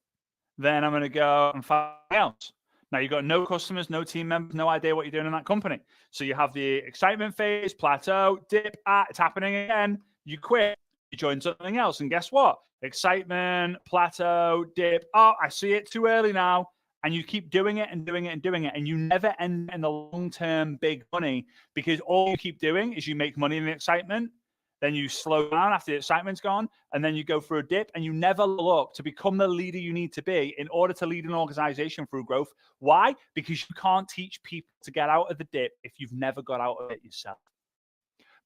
then I'm going to go and find something else. Now, you've got no customers, no team members, no idea what you're doing in that company. So you have the excitement phase, plateau, dip, it's happening again. You quit, you join something else. And guess what? Excitement, plateau, dip. Oh, I see it too early now. And you keep doing it and doing it and doing it. And you never end in the long-term big money, because all you keep doing is you make money in the excitement. Then you slow down after the excitement's gone, and then you go through a dip, and you never look to become the leader you need to be in order to lead an organization through growth. Why? Because you can't teach people to get out of the dip if you've never got out of it yourself.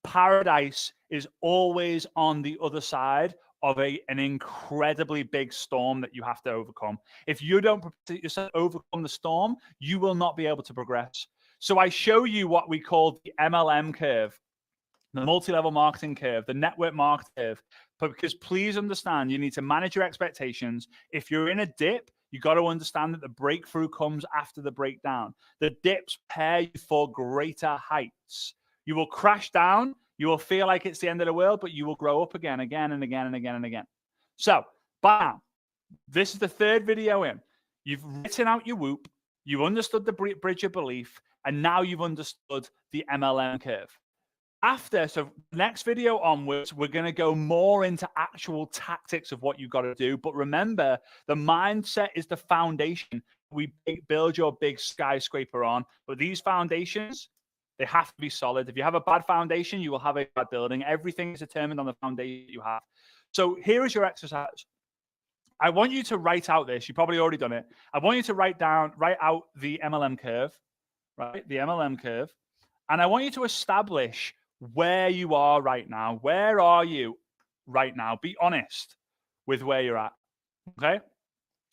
Paradise is always on the other side of an incredibly big storm that you have to overcome. If you don't prepare yourself to overcome the storm, you will not be able to progress. So I show you what we call the MLM curve. The multi-level marketing curve, the network marketing curve. But because please understand, you need to manage your expectations. If you're in a dip, you got to understand that the breakthrough comes after the breakdown. The dips prepare you for greater heights. You will crash down. You will feel like it's the end of the world, but you will grow up again and again and again and again. So, bam, this is the third video in. You've written out your whoop. You've understood the bridge of belief. And now you've understood the MLM curve. After, so next video onwards, we're going to go more into actual tactics of what you've got to do. But remember, the mindset is the foundation we build your big skyscraper on. But these foundations, they have to be solid. If you have a bad foundation, you will have a bad building. Everything is determined on the foundation you have. So here is your exercise. I want you to write out this. You've probably already done it. I want you to write out the MLM curve, right? The MLM curve. And I want you to establish where you are right now. Where are you right now? Be honest with where you're at, okay?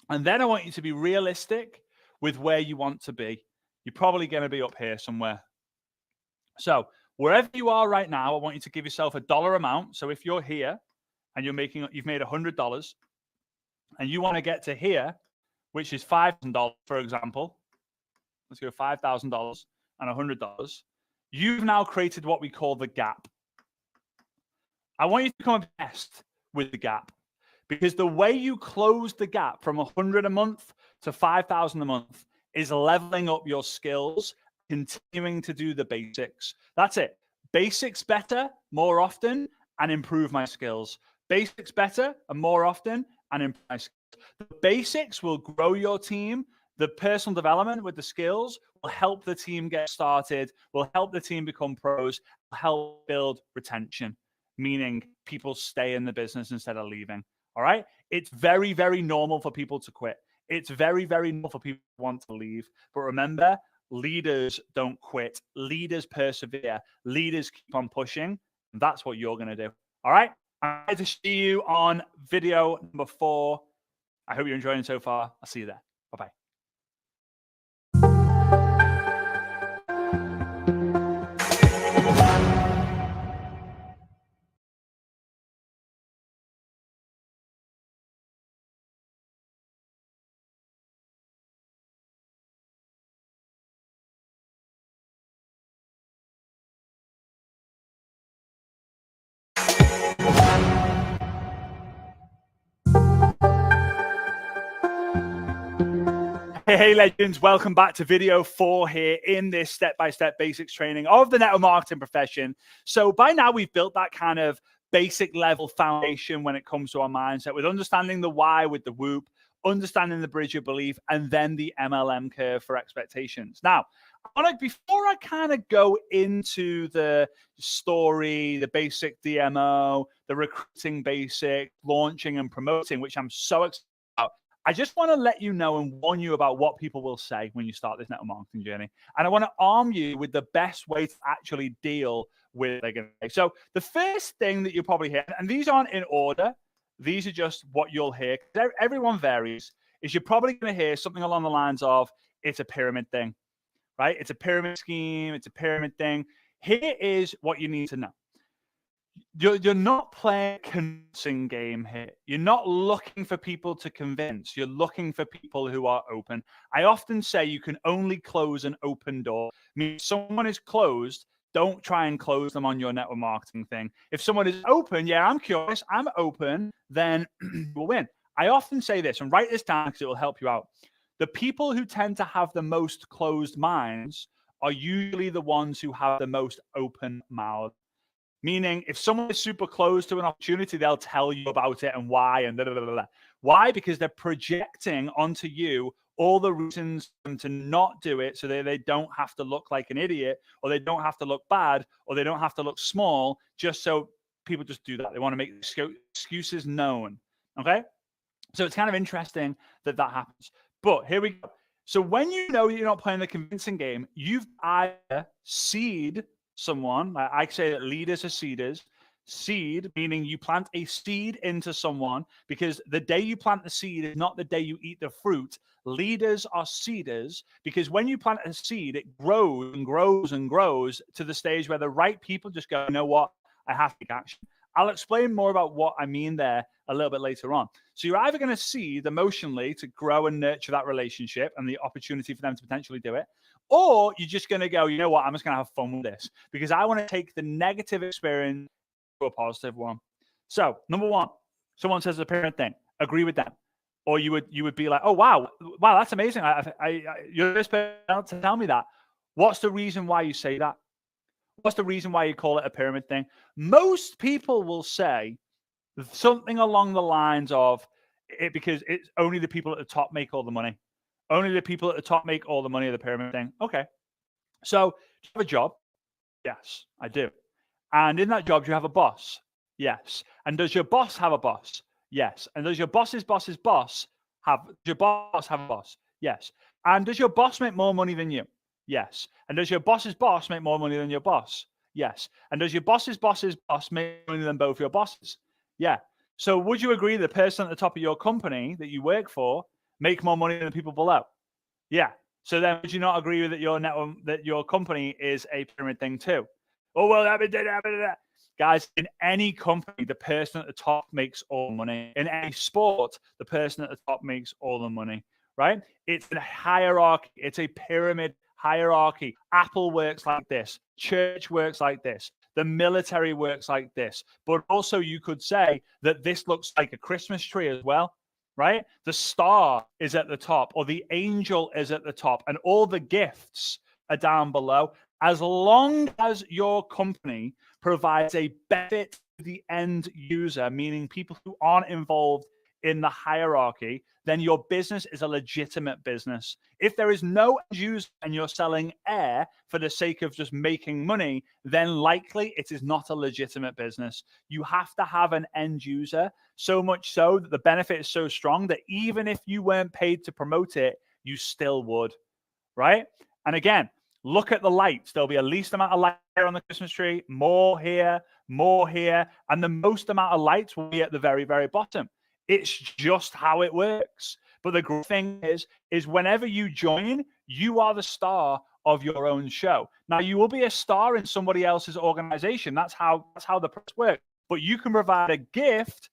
And then I want you to be realistic with where you want to be. You're probably going to be up here somewhere. So wherever you are right now, I want you to give yourself a dollar amount. So if you're here and you've made $100 and you want to get to here, which is $5,000, for example, let's go $5,000 and $100. You've now created what we call the gap. I want you to become obsessed with the gap, because the way you close the gap from 100 a month to 5,000 a month is leveling up your skills, continuing to do the basics. That's it. Basics better, more often, and improve my skills. Basics better and more often, and improve my skills. The basics will grow your team. The personal development with the skills will help the team get started, will help the team become pros, will help build retention, meaning people stay in the business instead of leaving. All right? It's very, very normal for people to quit. It's very, very normal for people to want to leave. But remember, leaders don't quit. Leaders persevere. Leaders keep on pushing. And that's what you're going to do. All right? I'm glad to see you on video number 4. I hope you're enjoying it so far. I'll see you there. Bye-bye. Hey, legends, welcome back to video 4 here in this step-by-step basics training of the network marketing profession. So by now we've built that kind of basic level foundation when it comes to our mindset, with understanding the why with the whoop, understanding the bridge of belief, and then the MLM curve for expectations. Now, before I kind of go into the story, the basic DMO, the recruiting basic, launching and promoting, which I'm so excited about, I just want to let you know and warn you about what people will say when you start this network marketing journey. And I want to arm you with the best way to actually deal with it. So the first thing that you'll probably hear, and these aren't in order, these are just what you'll hear, because everyone varies, is you're probably going to hear something along the lines of, it's a pyramid thing, right? It's a pyramid scheme. It's a pyramid thing. Here is what you need to know. You're not playing a convincing game here. You're not looking for people to convince. You're looking for people who are open. I often say you can only close an open door. I mean, if someone is closed, don't try and close them on your network marketing thing. If someone is open, yeah, I'm curious, I'm open, then we'll win. I often say this, and write this down because it will help you out. The people who tend to have the most closed minds are usually the ones who have the most open mouths. Meaning, if someone is super close to an opportunity, they'll tell you about it and why and blah, blah, blah, blah. Why? Because they're projecting onto you all the reasons for them to not do it, so they don't have to look like an idiot, or they don't have to look bad, or they don't have to look small, just so people just do that. They want to make excuses known. Okay? So it's kind of interesting that happens. But here we go. So when you know you're not playing the convincing game, you've either seed someone. I say that leaders are seeders. Seed, meaning you plant a seed into someone, because the day you plant the seed is not the day you eat the fruit. Leaders are seeders, because when you plant a seed, it grows and grows and grows to the stage where the right people just go, you know what, I have to take action. I'll explain more about what I mean there a little bit later on. So you're either going to seed emotionally to grow and nurture that relationship and the opportunity for them to potentially do it, or you're just going to go, you know what, I'm just going to have fun with this because I want to take the negative experience to a positive one. So number one, someone says a parent thing, agree with them. Or you would be like, oh, wow, that's amazing. You're this person to tell me that. What's the reason why you say that? What's the reason why you call it a pyramid thing? Most people will say something along the lines of it because it's only the people at the top make all the money. Only the people at the top make all the money of the pyramid thing. Okay. So do you have a job? Yes, I do. And in that job, do you have a boss? Yes. And does your boss have a boss? Yes. And does your boss's boss have a boss? Yes. And does your boss make more money than you? Yes. And does your boss's boss make more money than your boss? Yes. And does your boss's boss make more money than both your bosses? Yeah. So would you agree the person at the top of your company that you work for make more money than the people below? Yeah. So then would you not agree with that your company is a pyramid thing too? Oh, well, guys, in any company, the person at the top makes all the money. In any sport, the person at the top makes all the money, right? It's a hierarchy. It's a pyramid hierarchy. Apple works like this. Church works like this. The military works like this. But also you could say that this looks like a Christmas tree as well, right? The star is at the top, or the angel is at the top, and all the gifts are down below. As long as your company provides a benefit to the end user, meaning people who aren't involved in the hierarchy, then your business is a legitimate business. If there is no end user and you're selling air for the sake of just making money, then likely it is not a legitimate business. You have to have an end user, so much so that the benefit is so strong that even if you weren't paid to promote it, you still would, right? And again, look at the lights. There'll be a least amount of light here on the Christmas tree, more here, and the most amount of lights will be at the very, very bottom. It's just how it works. But the great thing is whenever you join, you are the star of your own show. Now, you will be a star in somebody else's organization. That's how the press works. But you can provide a gift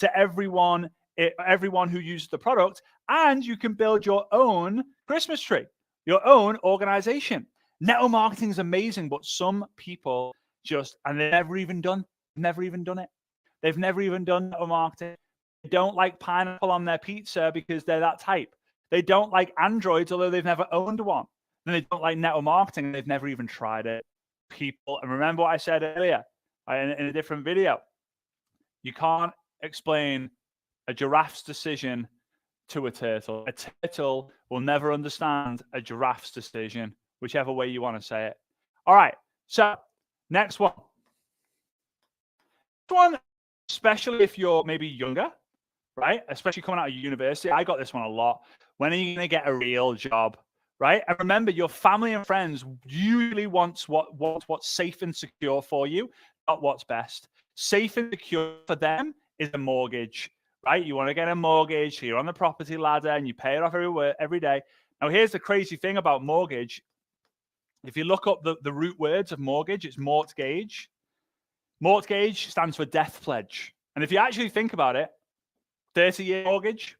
to everyone who uses the product, and you can build your own Christmas tree, your own organization. Network marketing is amazing, but some people and they've never even done it. They've never even done network marketing. They don't like pineapple on their pizza because they're that type. They don't like Androids, although they've never owned one. Then they don't like network marketing. They've never even tried it. People, and remember what I said earlier in a different video. You can't explain a giraffe's decision to a turtle. A turtle will never understand a giraffe's decision, whichever way you want to say it. All right. So next one. This one, especially if you're maybe younger, right? Especially coming out of university. I got this one a lot. When are you going to get a real job? Right? And remember, your family and friends usually want what's safe and secure for you, not what's best. Safe and secure for them is a mortgage, right? You want to get a mortgage, so you're on the property ladder and you pay it off every day. Now, here's the crazy thing about mortgage. If you look up the root words of mortgage, it's mortgage. Mortgage stands for death pledge. And if you actually think about it, 30-year mortgage,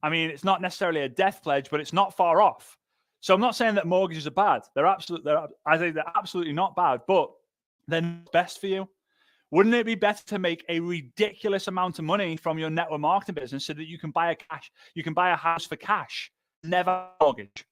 I mean, it's not necessarily a death pledge, but it's not far off. So I'm not saying that mortgages are bad. I think they're absolutely not bad, but they're not best for you. Wouldn't it be better to make a ridiculous amount of money from your network marketing business so that you can buy a house for cash, never mortgage,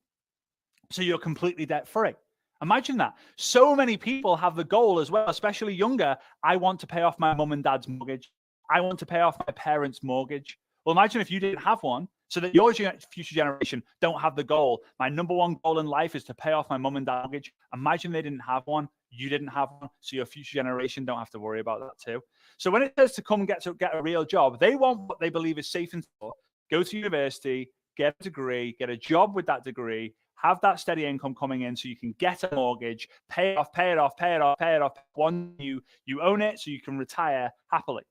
so you're completely debt free? Imagine that. So many people have the goal as well, especially younger. I want to pay off my mum and dad's mortgage. I want to pay off my parents' mortgage. Well, imagine if you didn't have one, so that your future generation don't have the goal. My number one goal in life is to pay off my mum and dad mortgage. Imagine they didn't have one. You didn't have one, so your future generation don't have to worry about that too. So when it says to come get a real job, they want what they believe is safe and secure. Go to university, get a degree, get a job with that degree, have that steady income coming in so you can get a mortgage, pay it off. One, you own it so you can retire happily.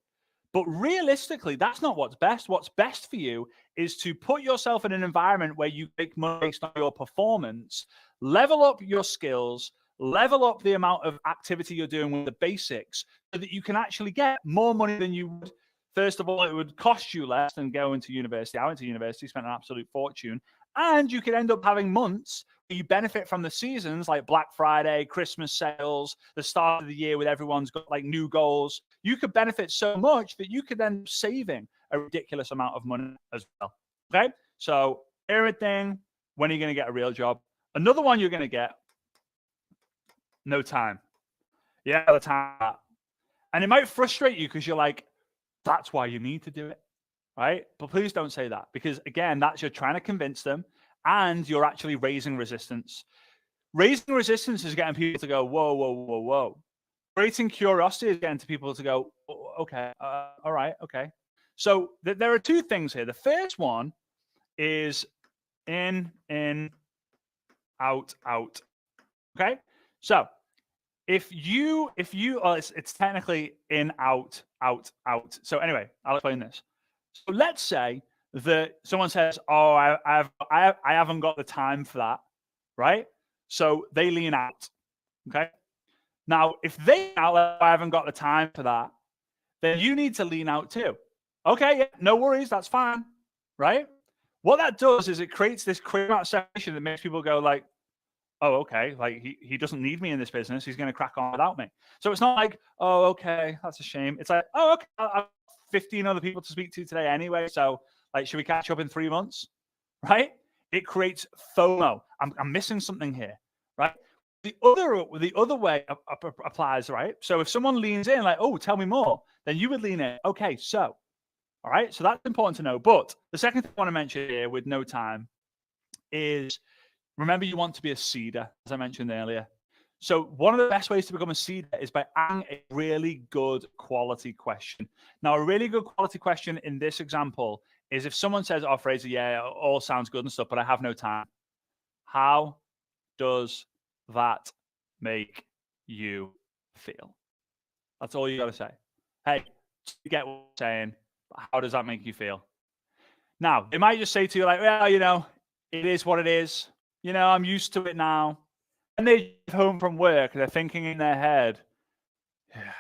But realistically, that's not what's best. What's best for you is to put yourself in an environment where you make money based on your performance, level up your skills, level up the amount of activity you're doing with the basics so that you can actually get more money than you would. First of all, it would cost you less than going to university. I went to university, spent an absolute fortune. And you could end up having months where you benefit from the seasons like Black Friday, Christmas sales, the start of the year with everyone's got like new goals. You could benefit so much that you could end up saving a ridiculous amount of money as well. Okay. So everything, when are you going to get a real job? Another one you're going to get, no time. Yeah, the time. And it might frustrate you because you're like, that's why you need to do it. Right? But please don't say that, because again, that's you're trying to convince them and you're actually raising resistance. Raising resistance is getting people to go, whoa, whoa, whoa, whoa. Creating curiosity is getting to people to go, oh, okay, all right, okay. So there are two things here. The first one is in, out. Okay. So if you, it's technically in, out. So anyway, I'll explain this. So let's say that someone says, "Oh, I haven't got the time for that," right? So they lean out. Okay. Now, if they out, I haven't got the time for that, then you need to lean out too. Okay, yeah, no worries, that's fine, right? What that does is it creates this clear amount of separation that makes people go like, "Oh, okay, like he doesn't need me in this business. He's going to crack on without me." So it's not like, "Oh, okay, that's a shame." It's like, "Oh, okay, I've 15 other people to speak to today anyway. So, like, should we catch up in 3 months?" Right? It creates FOMO. I'm missing something here, right? The other way applies, right? So if someone leans in, like, "Oh, tell me more," then you would lean in. Okay, so, all right. So that's important to know. But the second thing I want to mention here with no time is, remember, you want to be a seeder, as I mentioned earlier. So one of the best ways to become a seeder is by asking a really good quality question. Now, a really good quality question in this example is if someone says, "Oh, Fraser, yeah, it all sounds good and stuff, but I have no time." How does that make you feel? That's all you got to say. Hey, you get what I'm saying, but how does that make you feel? Now, they might just say to you like, "Well, it is what it is. I'm used to it now." And they get home from work, they're thinking in their head, "Yeah,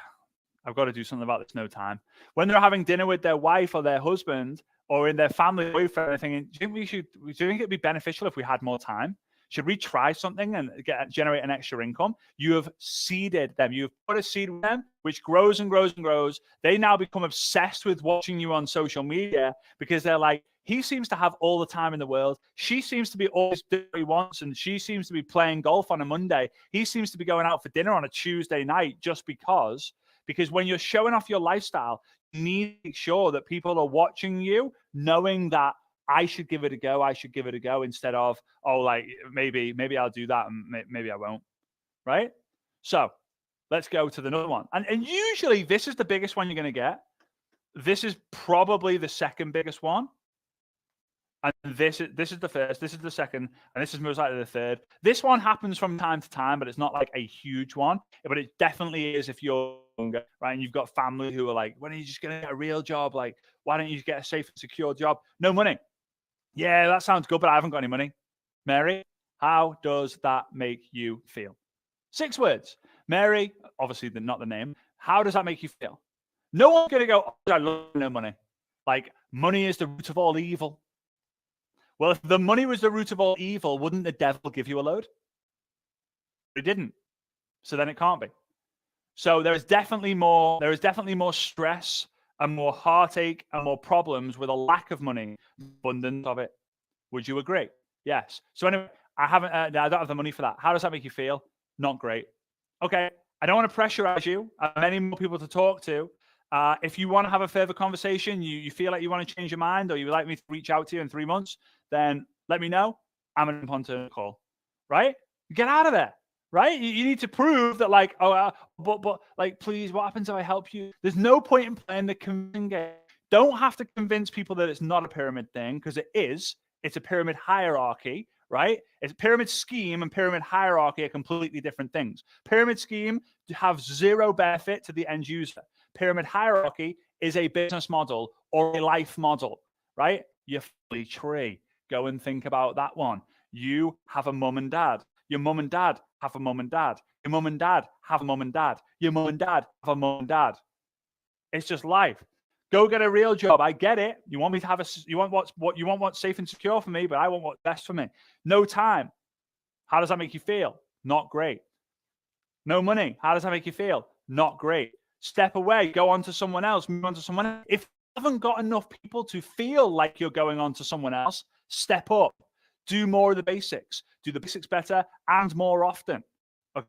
I've got to do something about this no time." When they're having dinner with their wife or their husband or in their family boyfriend, they're thinking, do you think it'd be beneficial if we had more time? Should we try something and generate an extra income? You have seeded them. You've put a seed with them, which grows and grows and grows. They now become obsessed with watching you on social media because they're like, "He seems to have all the time in the world. She seems to be always doing what he wants, and she seems to be playing golf on a Monday. He seems to be going out for dinner on a Tuesday night just because when you're showing off your lifestyle, You need to make sure that people are watching you, knowing that I should give it a go. I should give it a go instead of, oh, like maybe I'll do that and maybe I won't. Right? So let's go to the another one. And usually this is the biggest one you're going to get. This is probably the second biggest one. And this is the first, this is the second, and this is most likely the third. This one happens from time to time, but it's not like a huge one. But it definitely is if you're younger, right? And you've got family who are like, when are you just going to get a real job? Like, why don't you get a safe and secure job? No money. Yeah, that sounds good, but I haven't got any money. Mary, how does that make you feel? 6 words. Mary, obviously not the name. How does that make you feel? No one's going to go, oh, I love no money. Like, money is the root of all evil. Well, if the money was the root of all evil, wouldn't the devil give you a load? It didn't. So then it can't be. So there is definitely more stress and more heartache and more problems with a lack of money, abundance of it. Would you agree? Yes. So anyway, I don't have the money for that. How does that make you feel? Not great. Okay. I don't want to pressurize you. I have many more people to talk to. If you want to have a further conversation, you feel like you want to change your mind, or you would like me to reach out to you in 3 months, then let me know. I'm going to jump onto a call, right? Get out of there, right? You need to prove that, like, but like, please, what happens if I help you? There's no point in playing the convincing game. Don't have to convince people that it's not a pyramid thing, because it is. It's a pyramid hierarchy, right? It's pyramid scheme and pyramid hierarchy are completely different things. Pyramid scheme have zero benefit to the end user. Pyramid hierarchy is a business model or a life model, right? Your family tree. Go and think about that one. You have a mum and dad. Your mum and dad have a mum and dad. Your mum and dad have a mum and dad. Your mum and dad have a mum and dad. It's just life. Go get a real job. I get it. You want me to have you want what's safe and secure for me, but I want what's best for me. No time. How does that make you feel? Not great. No money. How does that make you feel? Not great. Step away. Go on to someone else. Move on to someone else. If you haven't got enough people to feel like you're going on to someone else, step up. Do more of the basics. Do the basics better and more often. Okay.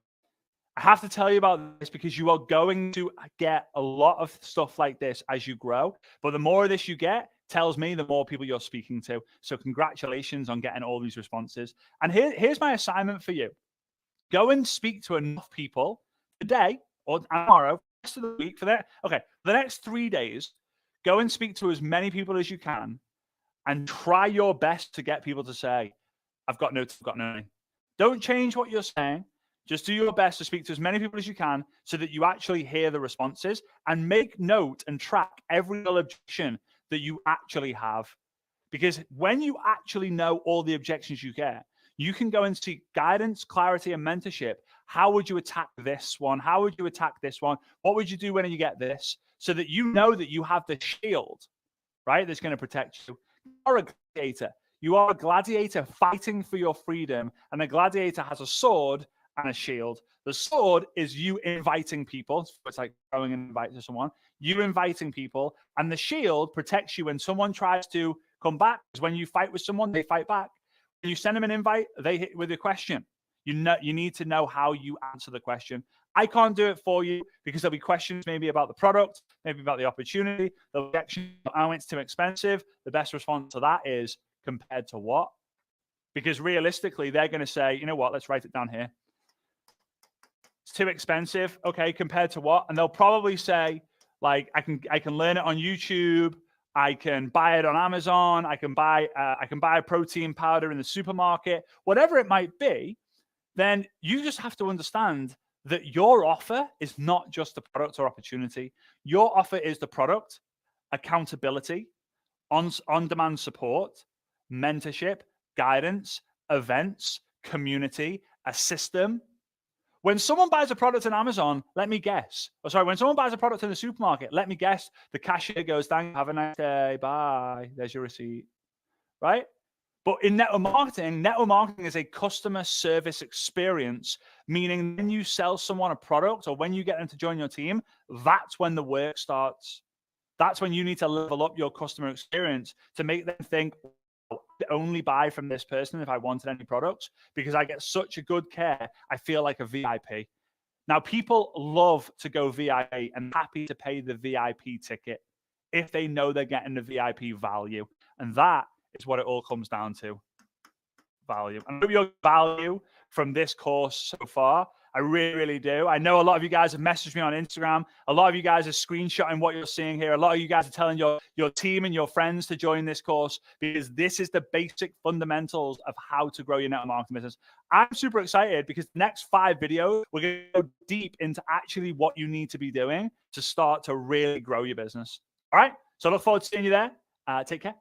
I have to tell you about this because you are going to get a lot of stuff like this as you grow. But the more of this you get, tells me the more people you're speaking to. So congratulations on getting all these responses. And here's my assignment for you. Go and speak to enough people today or tomorrow, rest of the week for that. Okay, the next 3 days, go and speak to as many people as you can and try your best to get people to say, I've got no money. Don't change what you're saying. Just do your best to speak to as many people as you can so that you actually hear the responses and make note and track every objection that you actually have. Because when you actually know all the objections you get, you can go and seek guidance, clarity, and mentorship. How would you attack this one? How would you attack this one? What would you do when you get this? So that you know that you have the shield, right, that's going to protect you. You are a gladiator. You are a gladiator fighting for your freedom. And a gladiator has a sword and a shield. The sword is you inviting people. It's like going and invite to someone. You inviting people. And the shield protects you when someone tries to come back. Because when you fight with someone, they fight back. When you send them an invite, they hit with a question. You need to know how you answer the question. I can't do it for you because there'll be questions maybe about the product, maybe about the opportunity. There'll be questions, oh, it's too expensive. The best response to that is compared to what? Because realistically, they're going to say, you know what, let's write it down here. It's too expensive. Okay, compared to what? And they'll probably say, like, I can learn it on YouTube. I can buy it on Amazon. I can buy a protein powder in the supermarket, whatever it might be. Then you just have to understand that your offer is not just the product or opportunity. Your offer is the product, accountability, on-demand support, mentorship, guidance, events, community, a system. When someone buys a product on Amazon, let me guess. When someone buys a product in the supermarket, let me guess, the cashier goes, thank you, have a nice day, bye, there's your receipt, right? But in network marketing is a customer service experience, meaning when you sell someone a product or when you get them to join your team, that's when the work starts. That's when you need to level up your customer experience to make them think, I'd only buy from this person if I wanted any products because I get such a good care. I feel like a VIP. Now, people love to go VIP and happy to pay the VIP ticket. if they know they're getting the VIP value. And that is what it all comes down to. Value. And I hope you get value from this course so far. I really, really do. I know a lot of you guys have messaged me on Instagram. A lot of you guys are screenshotting what you're seeing here. A lot of you guys are telling your team and your friends to join this course, because this is the basic fundamentals of how to grow your network marketing business. I'm super excited because the next 5 videos, we're going to go deep into actually what you need to be doing to start to really grow your business. All right. So I look forward to seeing you there. Take care.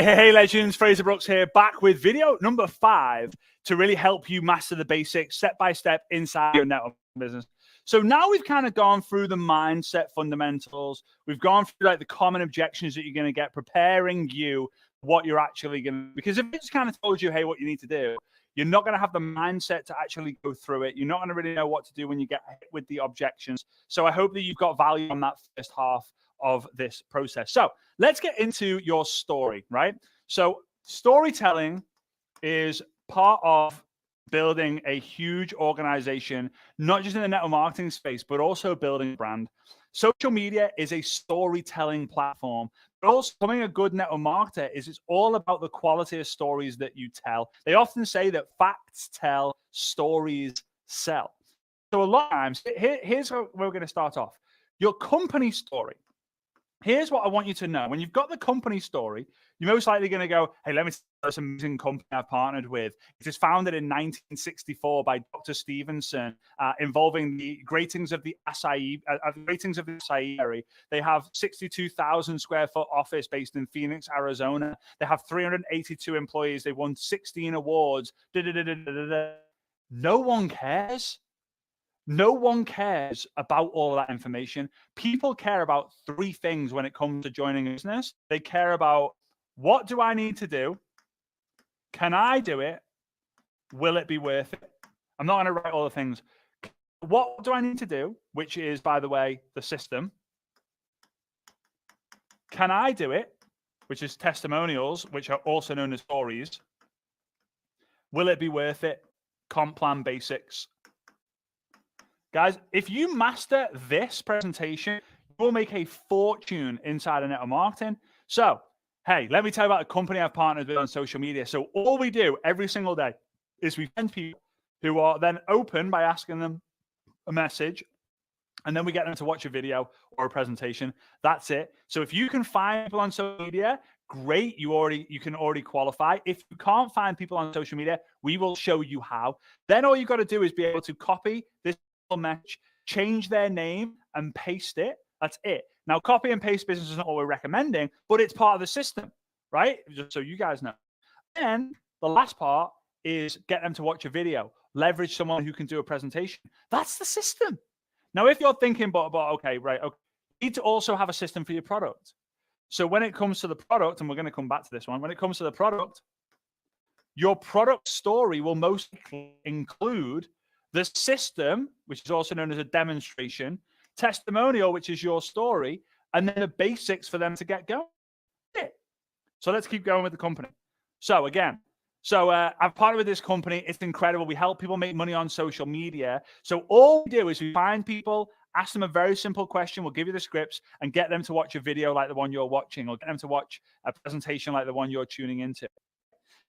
Hey, legends. Fraser Brooks here, back with video number 5 to really help you master the basics step by step inside your network business. So now we've kind of gone through the mindset fundamentals. We've gone through like the common objections that you're going to get, preparing you what you're actually going to, because if it just kind of told you, hey, what you need to do, you're not going to have the mindset to actually go through it. You're not going to really know what to do when you get hit with the objections. So I hope that you've got value on that first half of this process. So let's get into your story, right? So storytelling is part of building a huge organization, not just in the network marketing space, but also building a brand. Social media is a storytelling platform, but also becoming a good network marketer is it's all about the quality of stories that you tell. They often say that facts tell, stories sell. So a lot of times, here's where we're going to start off. Your company story. Here's what I want you to know. When you've got the company story, you're most likely going to go, hey, let me tell you this amazing company I've partnered with. It was founded in 1964 by Dr. Stevenson, involving the gratings of the acai area. They have 62,000 square foot office based in Phoenix, Arizona. They have 382 employees. They won 16 awards. No one cares. No one cares about all of that information. People care about 3 things when it comes to joining a business. They care about, what do I need to do? Can I do it? Will it be worth it? I'm not going to write all the things. What do I need to do? Which is, by the way, the system. Can I do it? Which is testimonials, which are also known as stories. Will it be worth it? Comp plan basics. Guys, if you master this presentation, you will make a fortune inside of network marketing. So, hey, let me tell you about a company I've partnered with on social media. So all we do every single day is we find people who are then open by asking them a message, and then we get them to watch a video or a presentation. That's it. So if you can find people on social media, great, you can already qualify. If you can't find people on social media, we will show you how. Then all you've got to do is be able to copy this message, change their name and paste it. That's it. Now, copy and paste business is not what we're recommending, but it's part of the system, right? Just so you guys know. And the last part is get them to watch a video, leverage someone who can do a presentation. That's the system. Now, if you're thinking, but okay, right, okay, you need to also have a system for your product. So when it comes to the product, and we're going to come back to this one, when it comes to the product, your product story will most include the system, which is also known as a demonstration, testimonial, which is your story, and then the basics for them to get going. So let's keep going with the company. So again, I've partnered with this company. It's incredible. We help people make money on social media. So all we do is we find people, ask them a very simple question. We'll give you the scripts and get them to watch a video like the one you're watching, or get them to watch a presentation like the one you're tuning into.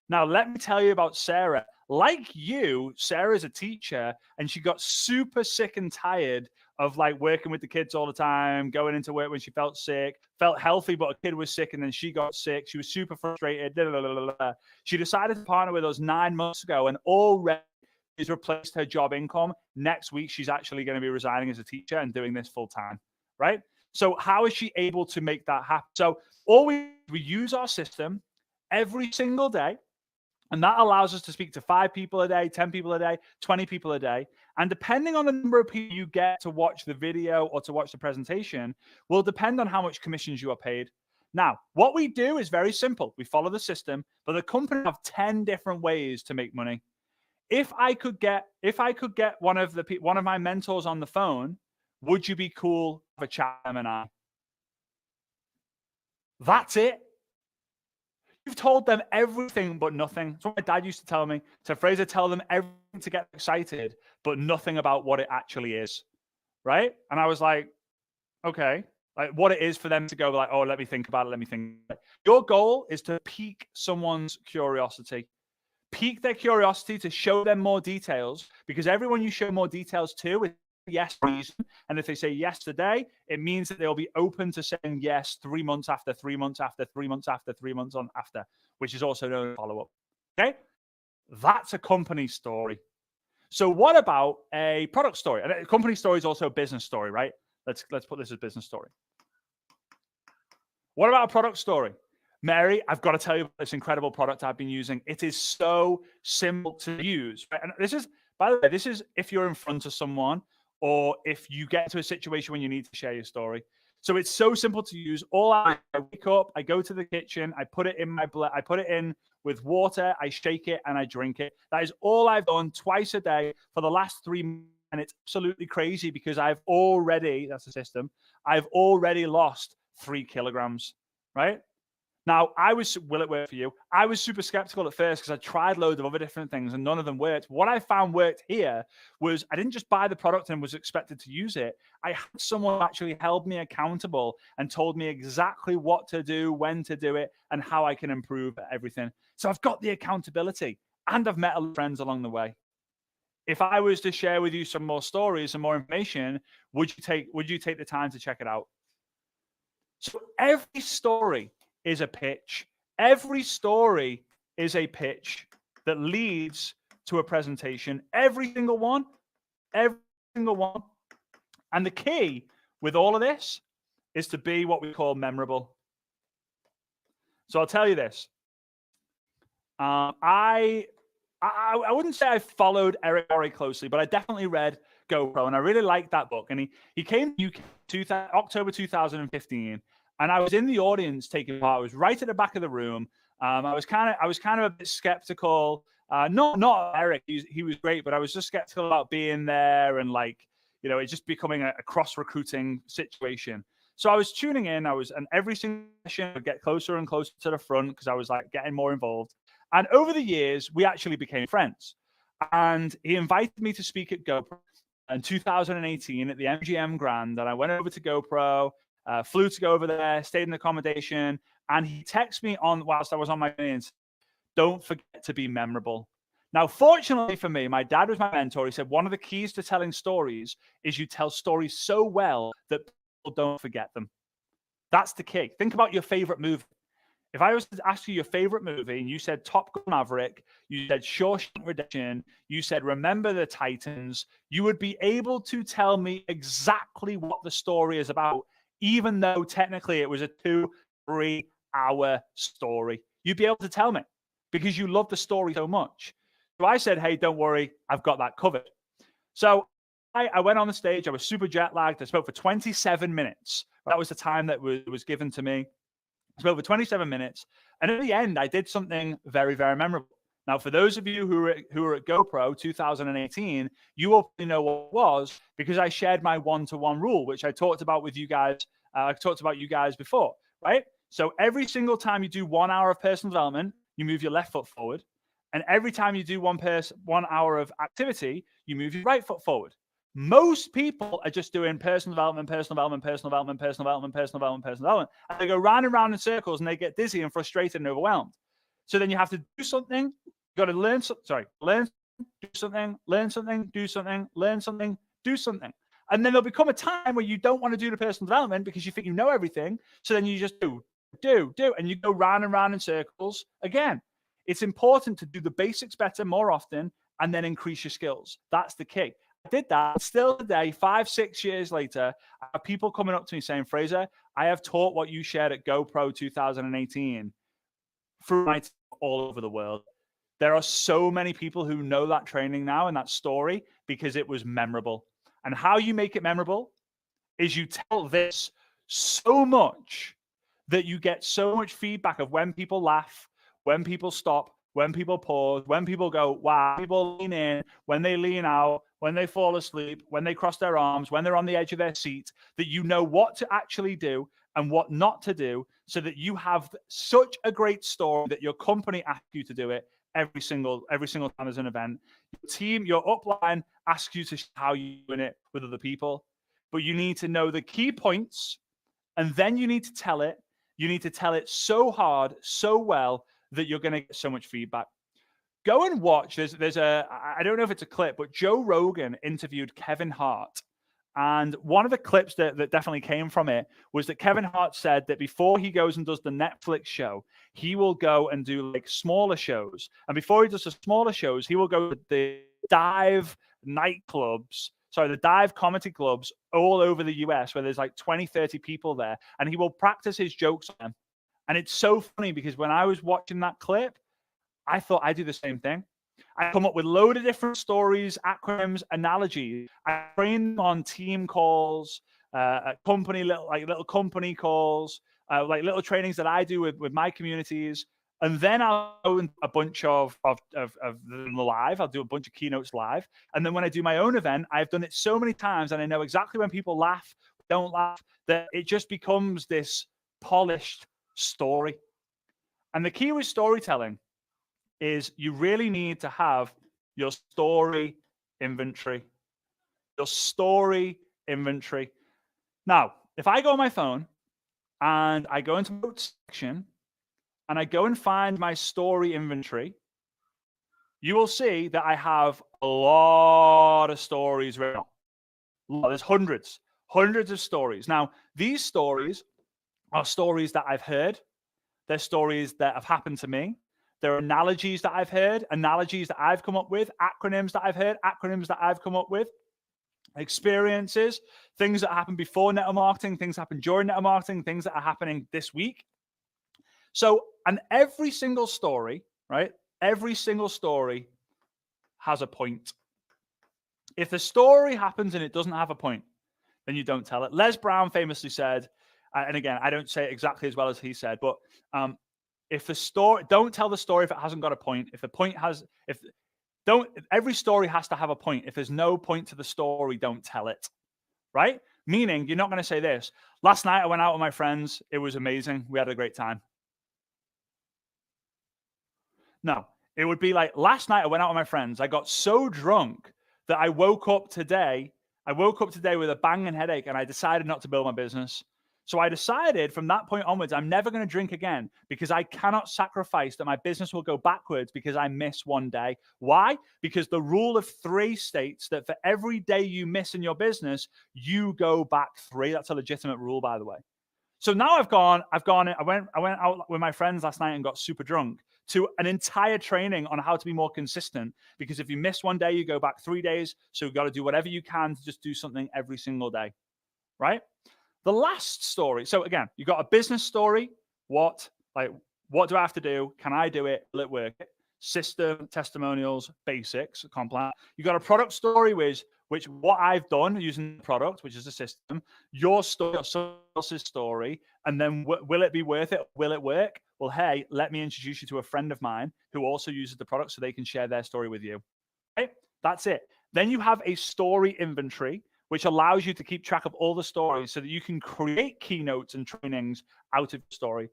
Now, let me tell you about Sarah. Like you, Sarah's a teacher, and she got super sick and tired of like working with the kids all the time, going into work when she felt sick, felt healthy, but a kid was sick, and then she got sick. She was super frustrated. She decided to partner with us 9 months ago, and already she's replaced her job income. Next week, she's actually going to be resigning as a teacher and doing this full time, right? So how is she able to make that happen? So we use our system every single day. And that allows us to speak to 5 people a day, 10 people a day, 20 people a day. And depending on the number of people you get to watch the video or to watch the presentation will depend on how much commissions you are paid. Now, what we do is very simple. We follow the system, but the company have 10 different ways to make money. If I could get one of my mentors on the phone, would you be cool to have a chat with them? That's it. You've told them everything but nothing. That's what my dad used to tell me. So Fraser, tell them everything to get excited, but nothing about what it actually is, right? And I was like, okay, like what it is for them to go like, oh, let me think about it. Let me think. Your goal is to pique someone's curiosity. Pique their curiosity to show them more details, because everyone you show more details to is yes reason. And if they say yes today, it means that they'll be open to saying yes 3 months after, 3 months after, 3 months after, 3 months on after, which is also known as follow-up. Okay? That's a company story. So what about a product story? And a company story is also a business story, right? Let's put this as a business story. What about a product story? Mary, I've got to tell you about this incredible product I've been using. It is so simple to use. Right? And this is, by the way, this is if you're in front of someone or if you get into a situation when you need to share your story. So it's so simple to use. I wake up, I go to the kitchen, I put it in I put it in with water, I shake it and I drink it. That is all I've done twice a day for the last 3 months. And it's absolutely crazy because that's the system, I've already lost 3 kilograms, right? Now, will it work for you? I was super skeptical at first because I tried loads of other different things and none of them worked. What I found worked here was I didn't just buy the product and was expected to use it. I had someone who actually held me accountable and told me exactly what to do, when to do it, and how I can improve everything. So I've got the accountability and I've met a lot of friends along the way. If I was to share with you some more stories and more information, would you take the time to check it out? So every story is a pitch. Every story is a pitch that leads to a presentation. Every single one. And the key with all of this is to be what we call memorable. So I'll tell you this. I wouldn't say I followed Eric Worre closely, but I definitely read GoPro, and I really liked that book. And he came to UK October 2015. And I was in the audience taking part. I was right at the back of the room. I was kind of a bit skeptical. Not Eric. He was great, but I was just skeptical about being there and it's just becoming a cross recruiting situation. So I was tuning in. And every single session would get closer and closer to the front because I was getting more involved. And over the years, we actually became friends. And he invited me to speak at GoPro in 2018 at the MGM Grand. And I went over to GoPro. Flew to go over there, stayed in accommodation, and he texted me whilst I was on my journey, don't forget to be memorable. Now, fortunately for me, my dad was my mentor. He said one of the keys to telling stories is you tell stories so well that people don't forget them. That's the key. Think about your favorite movie. If I was to ask you your favorite movie and you said Top Gun Maverick, you said Shawshank Redemption, you said Remember the Titans, you would be able to tell me exactly what the story is about, even though technically it was a 2-3 hour story. You'd be able to tell me because you love the story so much. So I said, hey, don't worry, I've got that covered. So I went on the stage. I was super jet lagged. I spoke for 27 minutes. That was the time that was given to me. I spoke for 27 minutes. And at the end, I did something very, very memorable. Now, for those of you who were at GoPro 2018, you will know what it was because I shared my 1-to-1 rule, which I talked about with you guys. I talked about you guys before, right? So every single time you do 1 hour of personal development, you move your left foot forward. And every time you do 1 hour of activity, you move your right foot forward. Most people are just doing personal development, and they go round and round in circles and they get dizzy and frustrated and overwhelmed. So then you have to do something. You got to learn, do something, learn something, do something, learn something, do something. And then there'll become a time where you don't want to do the personal development because you think you know everything. So then you just do, and you go round and round in circles again. It's important to do the basics better more often and then increase your skills. That's the key. I did that. Still today, 5-6 years later, I have people coming up to me saying, Fraser, I have taught what you shared at GoPro 2018 through my team all over the world. There are so many people who know that training now and that story because it was memorable. And how you make it memorable is you tell this so much that you get so much feedback of when people laugh, when people stop, when people pause, when people go, wow, people lean in, when they lean out, when they fall asleep, when they cross their arms, when they're on the edge of their seat, that you know what to actually do and what not to do so that you have such a great story that your company asks you to do it every single time there's an event. Your team, your upline asks you to show how you're doing it with other people. But you need to know the key points and then you need to tell it. You need to tell it so hard, so well that you're going to get so much feedback. Go and watch. There's I don't know if it's a clip, but Joe Rogan interviewed Kevin Hart. And one of the clips that definitely came from it was that Kevin Hart said that before he goes and does the Netflix show, he will go and do like smaller shows. And before he does the smaller shows, he will go to the dive nightclubs, the dive comedy clubs all over the US where there's like 20, 30 people there. And he will practice his jokes on them. And it's so funny because when I was watching that clip, I thought I do the same thing. I come up with a load of different stories, acronyms, analogies. I train them on team calls, company little company calls, like little trainings that I do with my communities. And then I'll go in a bunch of them live. I'll do a bunch of keynotes live. And then when I do my own event, I've done it so many times and I know exactly when people laugh, don't laugh, that it just becomes this polished story. And the key with storytelling is you really need to have your story inventory. Your story inventory. Now, if I go on my phone and I go into notes section and I go and find my story inventory, you will see that I have a lot of stories written. There's hundreds of stories. Now, these stories are stories that I've heard. They're stories that have happened to me. There are analogies that I've heard, analogies that I've come up with, acronyms that I've heard, acronyms that I've come up with, experiences, things that happened before network marketing, things that happened during network marketing, things that are happening this week. So, and every single story, right? Every single story has a point. If the story happens and it doesn't have a point, then you don't tell it. Les Brown famously said, and again, I don't say it exactly as well as he said, but if the story, don't tell the story if it hasn't got a point. If the point has, every story has to have a point. If there's no point to the story, don't tell it, right? Meaning you're not going to say this. Last night I went out with my friends. It was amazing. We had a great time. No, it would be like last night I went out with my friends. I got so drunk that I woke up today with a banging headache and I decided not to build my business. So I decided from that point onwards, I'm never going to drink again because I cannot sacrifice that my business will go backwards because I miss one day. Why? Because the rule of 3 states that for every day you miss in your business, you go back 3. That's a legitimate rule, by the way. So now I went out with my friends last night and got super drunk to an entire training on how to be more consistent. Because if you miss one day, you go back 3 days. So you've got to do whatever you can to just do something every single day, right? The last story. So again, you got a business story. What do I have to do? Can I do it? Will it work? System, testimonials, basics, compliant. You got a product story, which what I've done using the product, which is a system, your story, someone else's story, and then will it be worth it? Will it work? Well, hey, let me introduce you to a friend of mine who also uses the product so they can share their story with you. Okay? That's it. Then you have a story inventory, which allows you to keep track of all the stories so that you can create keynotes and trainings out of the story.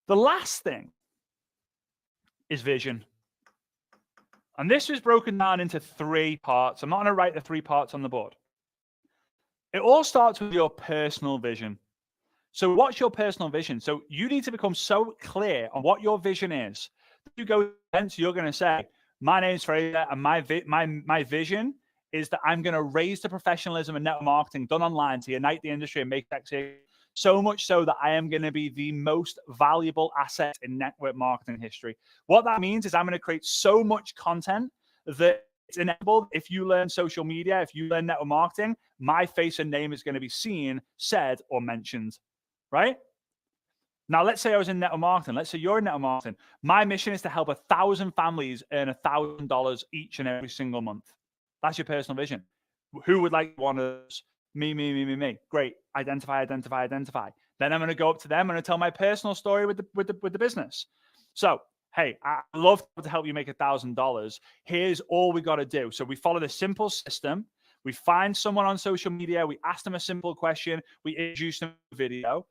The last thing is vision. And this is broken down into 3 parts. I'm not going to write the 3 parts on the board. It all starts with your personal vision. So what's your personal vision? So you need to become so clear on what your vision is. You go and you're going to say, my name's Fraser and my vision is that I'm going to raise the professionalism and network marketing done online to unite the industry and make it sexy. So much so that I am going to be the most valuable asset in network marketing history. What that means is I'm going to create so much content that it's inevitable. If you learn social media, if you learn network marketing, my face and name is going to be seen, said, or mentioned, right? Now, let's say I was in network marketing. Let's say you're in network marketing. My mission is to help 1,000 families earn $1,000 each and every single month. That's your personal vision. Who would like one of those? Me. Great. Identify. Then I'm going to go up to them and I'm going to tell my personal story with the business. So, hey, I'd love to help you make $1,000. Here's all we got to do. So we follow the simple system. We find someone on social media. We ask them a simple question. We introduce them to a video.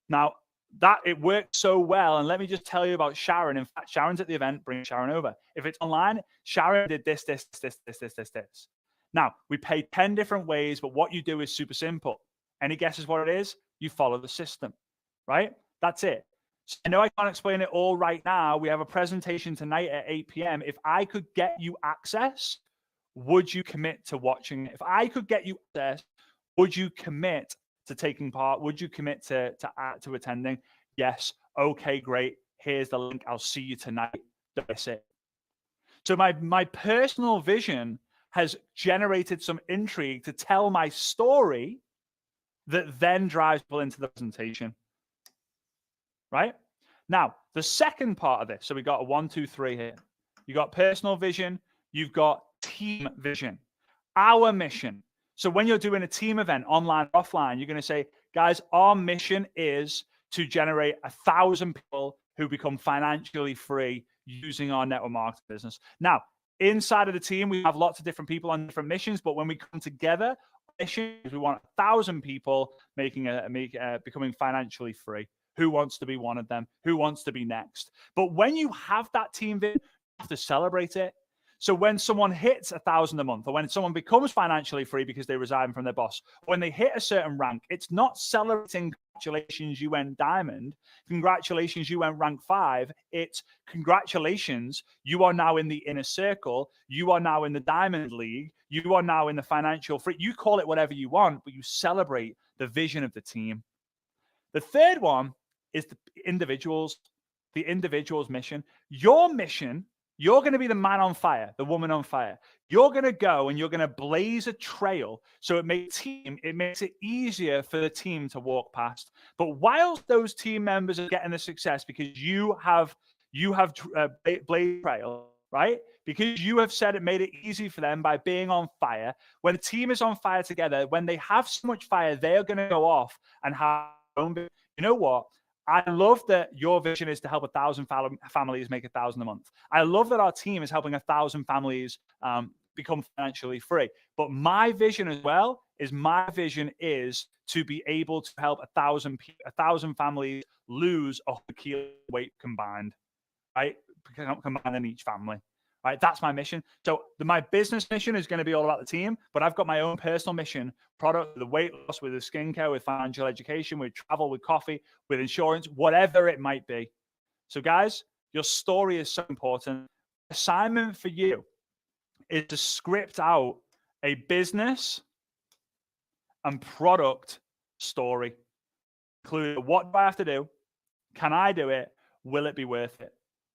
Now, that it worked so well. And let me just tell you about Sharon. In fact, Sharon's at the event. Bring Sharon over. If it's online, Sharon did this. Now, we pay 10 different ways, but what you do is super simple. Any guesses what it is? You follow the system, right? That's it. So I know I can't explain it all right now. We have a presentation tonight at 8 p.m. If I could get you access, would you commit to watching it? If I could get you access, would you commit to taking part? Would you commit to attending? Yes. Okay, great. Here's the link. I'll see you tonight. That's it. So my personal vision has generated some intrigue to tell my story that then drives people into the presentation, right? Now, the second part of this, so we got a 1, 2, 3 here. You got personal vision, you've got team vision. Our mission. So when you're doing a team event, online, offline, you're going to say, guys, our mission is to generate 1,000 people who become financially free using our network marketing business. Now, inside of the team, we have lots of different people on different missions, but when we come together, mission is we want 1,000 people becoming financially free. Who wants to be one of them? Who wants to be next? But when you have that team vision, you have to celebrate it. So when someone hits 1,000 a month, or when someone becomes financially free because they resign from their boss, when they hit a certain rank, it's not celebrating, congratulations, you went diamond. Congratulations, you went rank 5. It's congratulations, you are now in the inner circle. You are now in the diamond league. You are now in the financial free. You call it whatever you want, but you celebrate the vision of the team. The third one is the individual's mission. Your mission, you're going to be the man on fire, the woman on fire. You're going to go and you're going to blaze a trail. So it makes it easier for the team to walk past. But whilst those team members are getting the success because you have blazed trail, right? Because you have said it, made it easy for them by being on fire. When the team is on fire together, when they have so much fire, they are going to go off and have their own. You know what? I love that your vision is to help 1,000 families make 1,000 a month. I love that our team is helping 1,000 families become financially free. But my vision as well is to be able to help 1,000 families lose 100 kilo weight combined, right? Combined in each family. Right, that's my mission. So my business mission is going to be all about the team, but I've got my own personal mission, product, the weight loss, with the skincare, with financial education, with travel, with coffee, with insurance, whatever it might be. So guys, your story is so important. Assignment for you is to script out a business and product story. Include what do I have to do? Can I do it? Will it be worth it?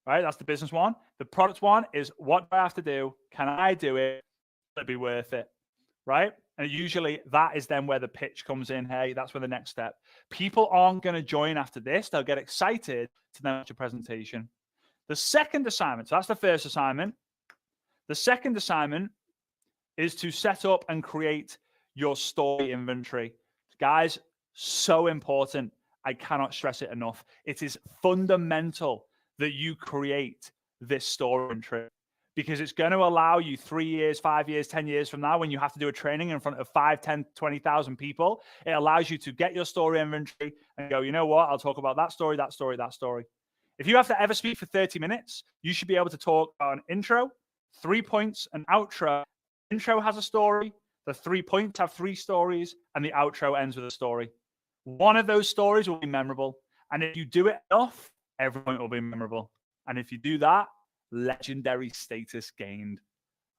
Right, that's the business one. The product one is what do I have to do? Can I do it? Will it be worth it? Right? And usually that is then where the pitch comes in. Hey, that's where the next step. People aren't going to join after this. They'll get excited to then watch a presentation. The second assignment, so that's the first assignment. The second assignment is to set up and create your story inventory. Guys, so important. I cannot stress it enough. It is fundamental that you create this story inventory, because it's going to allow you 3 years, 5 years, 10 years from now, when you have to do a training in front of 5, 10, 20,000 people, it allows you to get your story inventory and go, you know what? I'll talk about that story, that story, that story. If you have to ever speak for 30 minutes, you should be able to talk about an intro, 3 points, an outro. Intro has a story, the 3 points have 3 stories, and the outro ends with a story. One of those stories will be memorable. And if you do it enough, every point will be memorable. And if you do that, legendary status gained.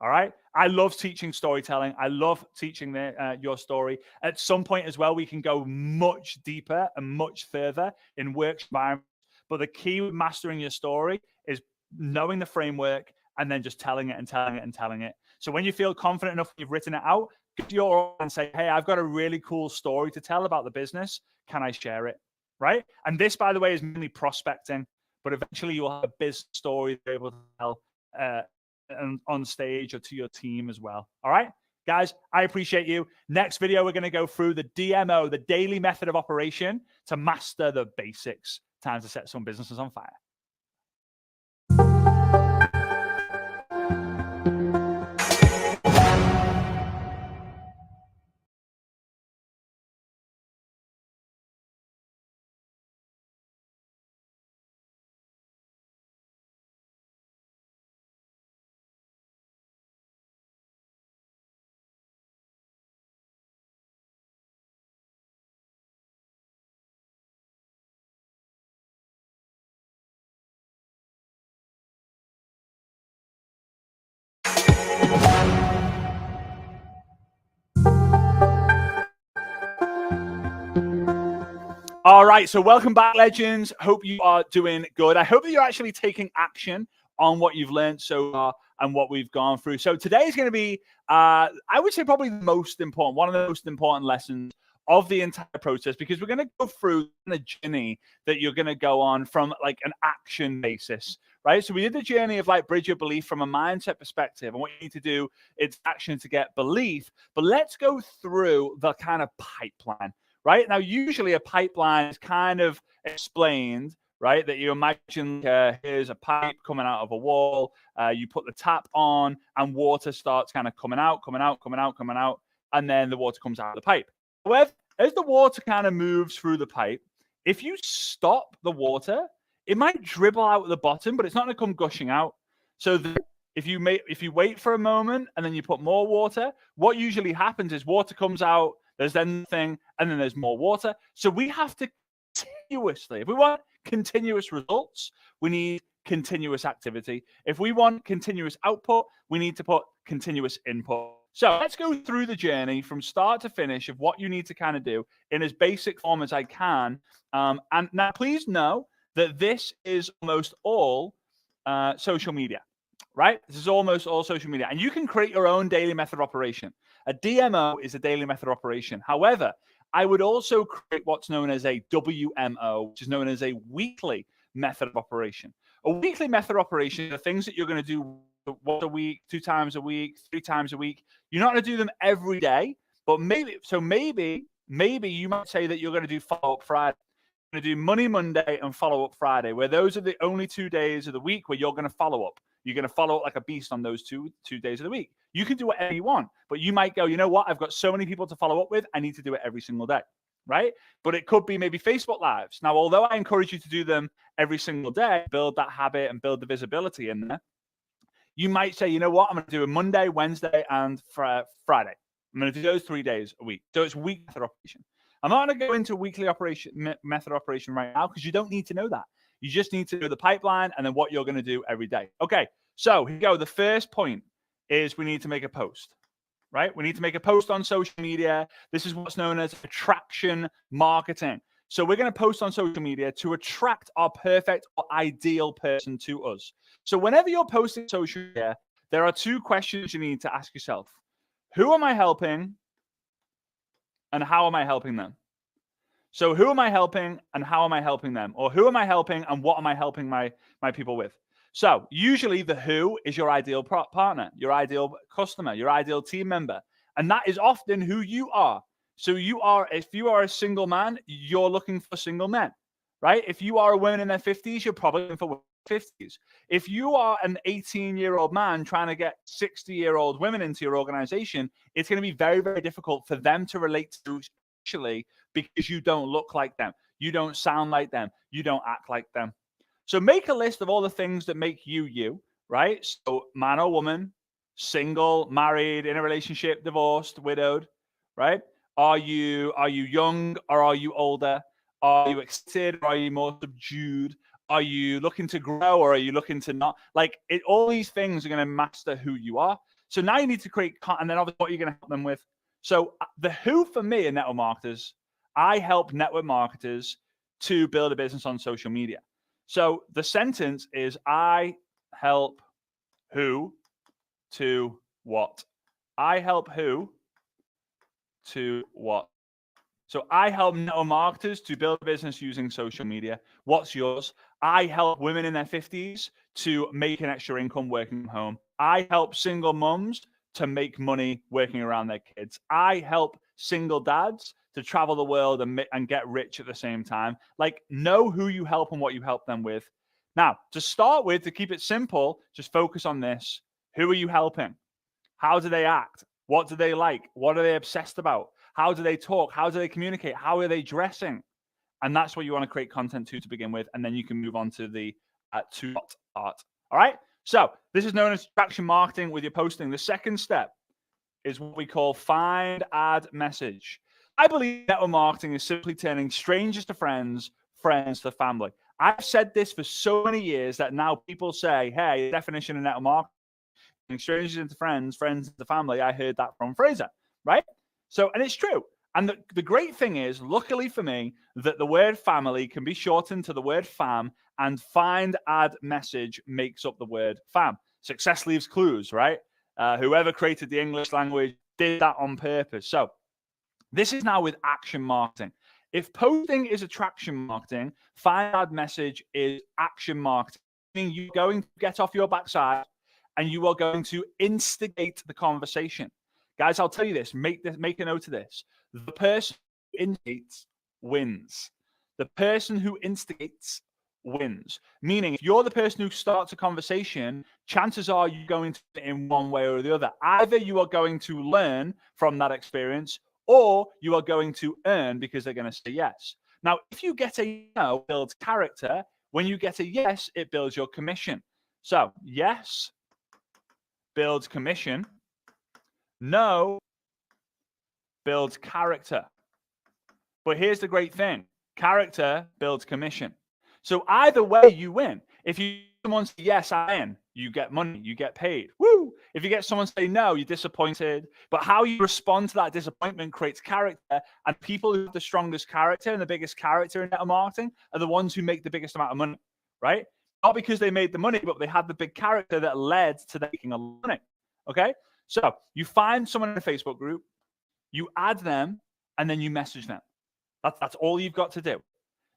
All right. I love teaching storytelling. I love teaching your story. At some point as well, we can go much deeper and much further in work environments. But the key with mastering your story is knowing the framework and then just telling it and telling it and telling it. So when you feel confident enough, you've written it out, go to your and say, hey, I've got a really cool story to tell about the business. Can I share it? Right? And this, by the way, is mainly prospecting, but eventually you'll have a business story to be able to tell on stage or to your team as well. All right, guys, I appreciate you. Next video, we're going to go through the DMO, the daily method of operation, to master the basics. Time to set some businesses on fire. All right, so welcome back, legends. Hope you are doing good. I hope that you're actually taking action on what you've learned so far and what we've gone through. So today is going to be, I would say, probably the most important, one of the most important lessons of the entire process, because we're going to go through the journey that you're going to go on from like an action basis, right? So we did the journey of like bridge your belief from a mindset perspective, and what you need to do is action to get belief. But let's go through the kind of pipeline, right? Now, usually a pipeline is kind of explained, right? That you imagine here's a pipe coming out of a wall. You put the tap on, and water starts kind of coming out, and then the water comes out of the pipe. However, as the water kind of moves through the pipe, if you stop the water, it might dribble out at the bottom, but it's not going to come gushing out. So if you wait for a moment and then you put more water, what usually happens is water comes out, there's then nothing, and then there's more water. So we have to continuously, if we want continuous results, we need continuous activity. If we want continuous output, we need to put continuous input. So let's go through the journey from start to finish of what you need to kind of do in as basic form as I can. And now please know that this is almost all social media, right? This is almost all social media. And you can create your own daily method operation. A DMO is a daily method operation. However, I would also create what's known as a WMO, which is known as a weekly method of operation. A weekly method operation are things that you're going to do once a week, 2 times a week, 3 times a week. You're not going to do them every day, but maybe you might say that you're going to do follow-up Friday. You're going to do Money Monday and follow-up Friday, where those are the only 2 days of the week where you're going to follow up. You're going to follow up like a beast on those two days of the week. You can do whatever you want, but you might go, you know what? I've got so many people to follow up with. I need to do it every single day, right? But it could be maybe Facebook Lives. Now, although I encourage you to do them every single day, build that habit and build the visibility in there, you might say, you know what? I'm going to do a Monday, Wednesday, and Friday. I'm going to do those 3 days a week. So it's week method operation. I'm not going to go into weekly method operation right now because you don't need to know that. You just need to know the pipeline and then what you're going to do every day. Okay, so here we go. The first point is we need to make a post, right? We need to make a post on social media. This is what's known as attraction marketing. So we're going to post on social media to attract our perfect or ideal person to us. So whenever you're posting social media, there are 2 questions you need to ask yourself. Who am I helping? And how am I helping them? So who am I helping and how am I helping them? Or who am I helping and what am I helping my people with? So usually the who is your ideal partner, your ideal customer, your ideal team member. And that is often who you are. So if you are a single man, you're looking for single men, right? If you are a woman in their 50s, you're probably looking for women in their 50s. If you are an 18-year-old man trying to get 60-year-old women into your organization, it's going to be very, very difficult for them to relate to actually because you don't look like them. You don't sound like them. You don't act like them. So make a list of all the things that make you, you, right? So man or woman, single, married, in a relationship, divorced, widowed, right? Are you young or are you older? Are you excited or are you more subdued? Are you looking to grow or are you looking to not? Like all these things are going to master who you are. So now you need to create, and then obviously what you're going to help them with. So the who for me in network marketers, I help network marketers to build a business on social media. So the sentence is I help who to what? I help who to what? So I help network marketers to build a business using social media. What's yours? I help women in their 50s to make an extra income working from home. I help single mums to make money working around their kids. I help single dads to travel the world and get rich at the same time. Like, know who you help and what you help them with. Now, to start with, to keep it simple, just focus on this. Who are you helping? How do they act? What do they like? What are they obsessed about? How do they talk? How do they communicate? How are they dressing? And that's what you want to create content to begin with. And then you can move on to the to art. All right. So this is known as attraction marketing with your posting. The second step is what we call find, add, message. I believe network marketing is simply turning strangers to friends, friends to family. I've said this for so many years that now people say, hey, the definition of network marketing, strangers into friends, friends into family. I heard that from Fraser, right? So, and it's true. And the great thing is, luckily for me, that the word family can be shortened to the word fam, and find, add, message makes up the word fam. Success leaves clues, right? Whoever created the English language did that on purpose. So This is now with action marketing. If posting is attraction marketing, find ad message is action marketing, meaning you're going to get off your backside and you are going to instigate the conversation. Guys, I'll tell you this, make a note of this. The person who instigates wins. The person who instigates wins. Meaning, if you're the person who starts a conversation, chances are you're going to in one way or the other. Either you are going to learn from that experience, or you are going to earn because they're going to say yes. Now, if you get a no, it builds character. When you get a yes, it builds your commission. So, yes builds commission. No builds character. But here's the great thing. Character builds commission. So either way, you win. If someone say, yes, I'm in, you get money, you get paid. Woo! If you get someone say no, you're disappointed. But how you respond to that disappointment creates character. And people who have the strongest character and the biggest character in network marketing are the ones who make the biggest amount of money, right? Not because they made the money, but they had the big character that led to them making a lot of money. Okay? So you find someone in a Facebook group, you add them, and then you message them. That's all you've got to do.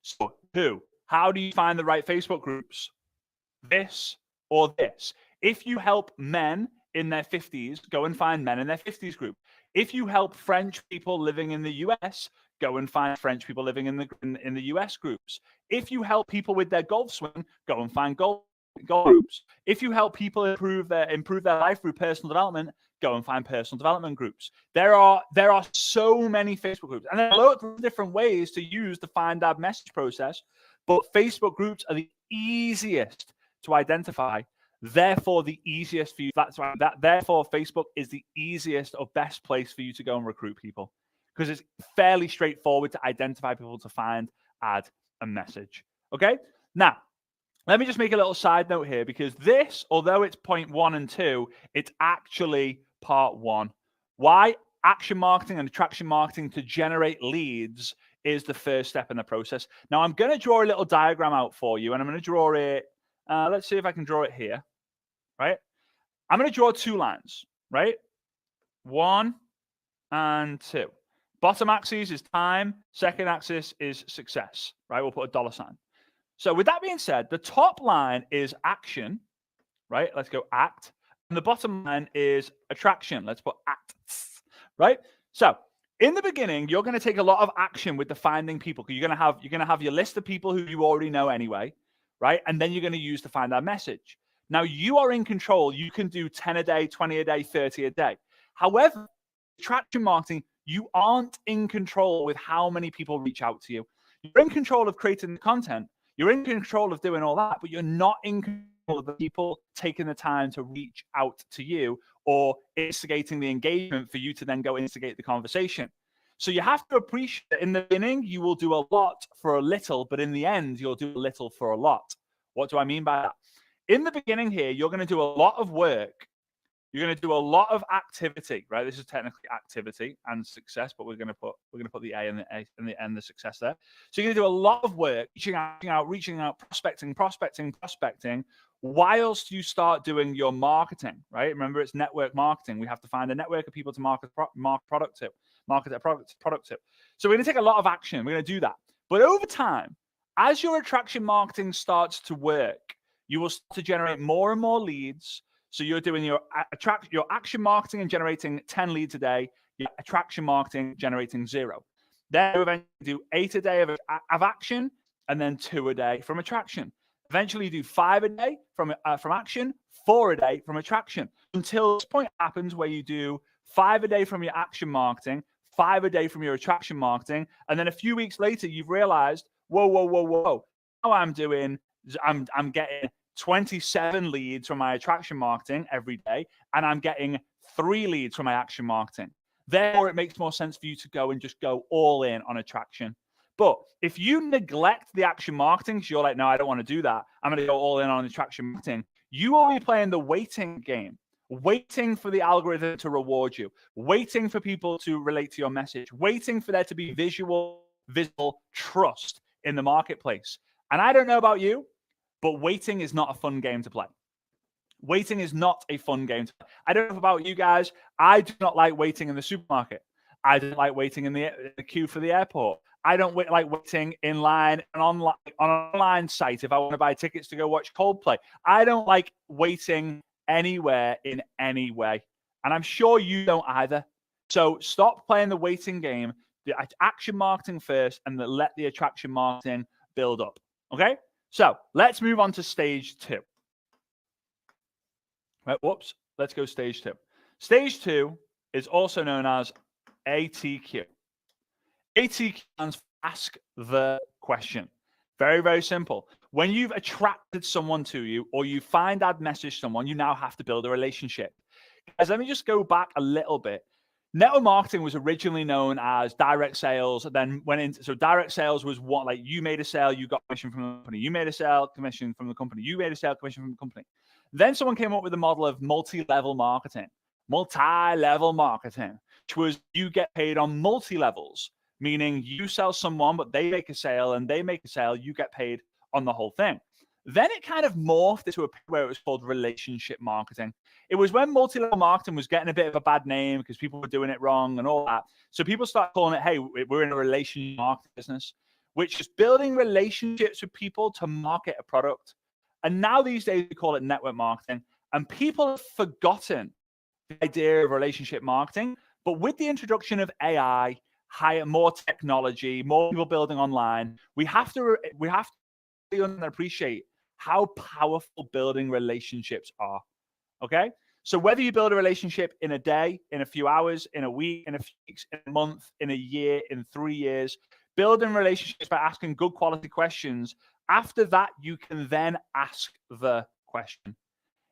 So who? How do you find the right Facebook groups? This or this. If you help men in their 50s, go and find men in their 50s group. If you help French people living in the US, go and find French people living in the US groups. If you help people with their golf swing, go and find golf groups. If you help people improve their life through personal development, go and find personal development groups. There are so many Facebook groups, and there are lots of different ways to use the find ad message process. But Facebook groups are the easiest to identify, therefore the easiest for you. Therefore Facebook is the easiest or best place for you to go and recruit people, because it's fairly straightforward to identify people to find, add, and message. Okay, now let me just make a little side note here, because this, although it's point 1 and 2, it's actually part 1. Why action marketing and attraction marketing to generate leads is the first step in the process. Now, I'm going to draw a little diagram out for you, and I'm going to draw it. Let's see if I can draw it here, right? I'm going to draw 2 lines, right? 1 and 2. Bottom axis is time. Second axis is success, right? We'll put a dollar sign. So with that being said, the top line is action, right? Let's go act. And the bottom line is attraction. Let's put acts, right? So in the beginning, you're going to take a lot of action with the finding people. You're going to have your list of people who you already know anyway, right? And then you're going to use to find that message. Now you are in control. You can do 10 a day, 20 a day, 30 a day. However, attraction marketing, you aren't in control with how many people reach out to you. You're in control of creating the content. You're in control of doing all that, but you're not in control of the people taking the time to reach out to you or instigating the engagement for you to then go instigate the conversation. So you have to appreciate that in the beginning, you will do a lot for a little, but in the end, you'll do a little for a lot. What do I mean by that? In the beginning here, you're going to do a lot of work. You're going to do a lot of activity, right? This is technically activity and success, but we're going to put the A in the end, the success there. So you're going to do a lot of work, reaching out, prospecting, whilst you start doing your marketing, right? Remember, it's network marketing. We have to find a network of people to market product to. So we're going to take a lot of action. We're going to do that. But over time, as your attraction marketing starts to work, you will start to generate more and more leads. So you're doing your action marketing and generating 10 leads a day, your attraction marketing generating 0. Then you eventually do 8 a day of action, and then 2 a day from attraction. Eventually you do 5 a day from action, 4 a day from attraction, until this point happens where you do 5 a day from your action marketing, 5 a day from your attraction marketing, and then a few weeks later you've realized, whoa. Now I'm getting 27 leads from my attraction marketing every day, and I'm getting 3 leads from my action marketing. Therefore, it makes more sense for you to go and just go all in on attraction. But if you neglect the action marketing, because you're like, no, I don't want to do that, I'm going to go all in on attraction marketing, you will be playing the waiting game, waiting for the algorithm to reward you, waiting for people to relate to your message, waiting for there to be visible trust in the marketplace. And I don't know about you, but waiting is not a fun game to play. Waiting is not a fun game to play. I don't know about you guys. I do not like waiting in the supermarket. I don't like waiting in the queue for the airport. I don't like waiting in line on an online site if I want to buy tickets to go watch Coldplay. I don't like waiting anywhere in any way. And I'm sure you don't either. So stop playing the waiting game. The action marketing first, and let the attraction marketing build up. Okay? So let's move on to stage 2. Right, whoops. Let's go stage 2. Stage 2 is also known as ATQ. ATQ stands for ask the question. Very, very simple. When you've attracted someone to you, or you find ad message someone, you now have to build a relationship. Guys, let me just go back a little bit. Network marketing was originally known as direct sales. Then went into, so direct sales was what, like, you made a sale, you got commission from the company. You made a sale, commission from the company. You made a sale, commission from the company. Then someone came up with the model of multi-level marketing, which was you get paid on multi-levels, meaning you sell someone, but they make a sale, and they make a sale, you get paid on the whole thing. Then it kind of morphed into a where it was called relationship marketing. It was when multi-level marketing was getting a bit of a bad name because people were doing it wrong and all that. So people start calling it, hey, we're in a relationship marketing business, which is building relationships with people to market a product. And now these days we call it network marketing. And people have forgotten the idea of relationship marketing. But with the introduction of AI, more technology, more people building online, we have to appreciate how powerful building relationships are. Okay? So whether you build a relationship in a day, in a few hours, in a week, in a few weeks, in a month, in a year, in 3 years, building relationships by asking good quality questions. After that, you can then ask the question.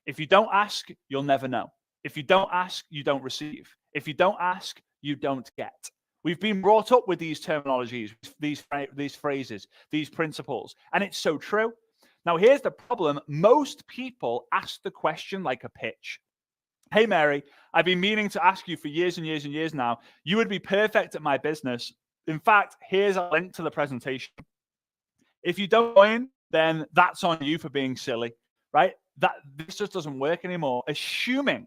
If you don't ask, you'll never know. If you don't ask, you don't receive. If you don't ask, you don't get. We've been brought up with these terminologies, these phrases, these principles, and it's so true. Now, here's the problem. Most people ask the question like a pitch. Hey, Mary, I've been meaning to ask you for years and years and years now. You would be perfect at my business. In fact, here's a link to the presentation. If you don't join, then that's on you for being silly, right? This just doesn't work anymore. Assuming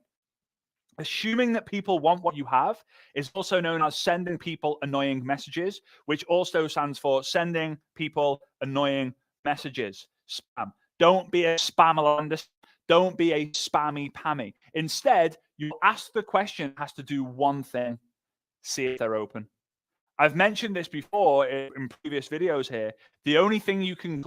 that people want what you have is also known as sending people annoying messages, which also stands for sending people annoying messages. Spam. Don't be a spammer. Don't be a spammy pammy. Instead, you ask the question has to do one thing: see if they're open. I've mentioned this before in previous videos here. The only thing you can,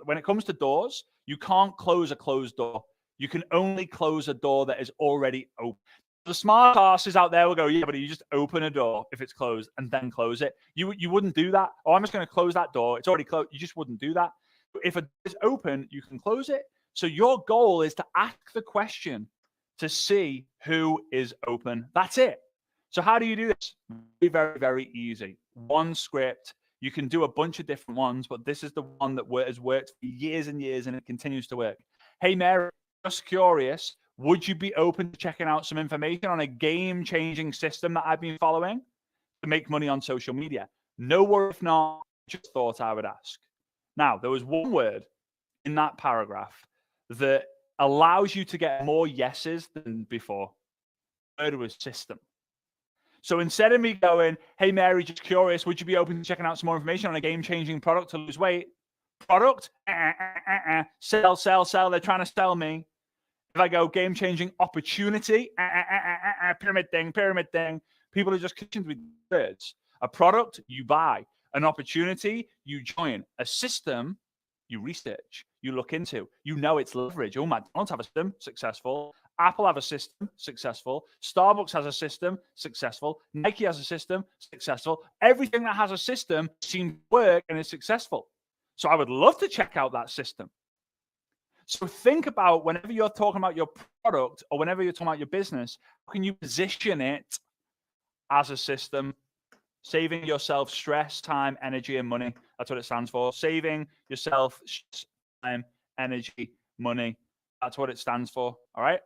when it comes to doors, you can't close a closed door. You can only close a door that is already open. The smart asses out there will go, yeah, but you just open a door if it's closed and then close it. You wouldn't do that. Oh, I'm just going to close that door. It's already closed. You just wouldn't do that. If it is open, you can close it. So your goal is to ask the question to see who is open. That's it. So how do you do this? Very, very, very easy. One script. You can do a bunch of different ones, but this is the one that has worked for years and years, and it continues to work. Hey, Mary, just curious, would you be open to checking out some information on a game-changing system that I've been following to make money on social media? No word if not, just thought I would ask. Now, there was one word in that paragraph that allows you to get more yeses than before. The word was system. So instead of me going, hey, Mary, just curious, would you be open to checking out some more information on a game-changing product to lose weight? Product? Sell, sell, sell. They're trying to sell me. If I go game-changing opportunity, pyramid thing, people are just conditioned with words. A product, you buy. An opportunity, you join. A system, you research, you look into. You know it's leverage. Oh, McDonald's have a system, successful. Apple have a system, successful. Starbucks has a system, successful. Nike has a system, successful. Everything that has a system seems to work and is successful. So I would love to check out that system. So think about whenever you're talking about your product or whenever you're talking about your business, how can you position it as a system? Saving yourself stress, time, energy, and money. That's what it stands for. Saving yourself time, energy, money. That's what it stands for. All right.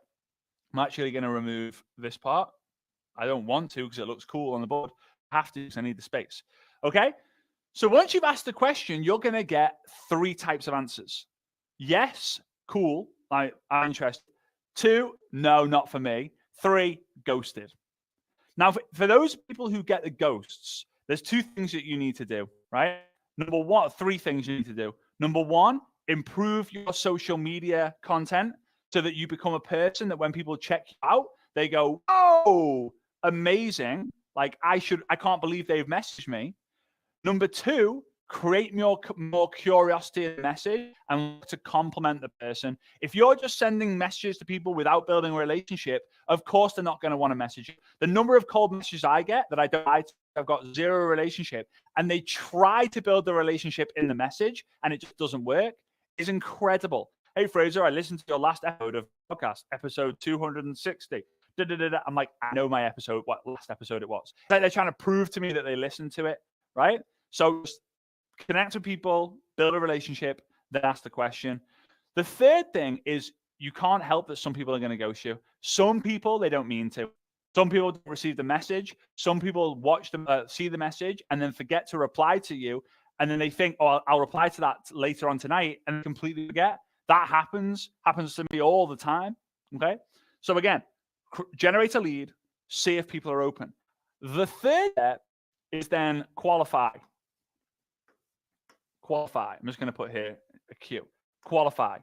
I'm actually going to remove this part. I don't want to because it looks cool on the board. I have to because I need the space. Okay. So once you've asked the question, you're going to get 3 types of answers. Yes, cool, I'm interested. 2, no, not for me. 3, ghosted. Now, for those people who get the ghosts, there's two things that you need to do, right? Three things you need to do. Number one, improve your social media content so that you become a person that when people check you out, they go, oh, amazing. Like I can't believe they've messaged me. Number two, create more curiosity in the message and look to compliment the person. If you're just sending messages to people without building a relationship, of course they're not going to want to message you. The number of cold messages I get that I don't like, I've got zero relationship, and they try to build the relationship in the message and it just doesn't work, is incredible. Hey, Fraser, I listened to your last episode of podcast, episode 260. I'm like, I know my episode, what last episode it was. Like they're trying to prove to me that they listened to it, right? So connect with people, build a relationship, then ask the question. The third thing is you can't help that some people are going to ghost you. Some people, they don't mean to. Some people don't receive the message. Some people watch them, see the message and then forget to reply to you. And then they think, oh, I'll reply to that later on tonight and completely forget. That happens to me all the time. Okay. So again, generate a lead, see if people are open. The third step is then qualify. Qualify. I'm just going to put here a Q. Qualify.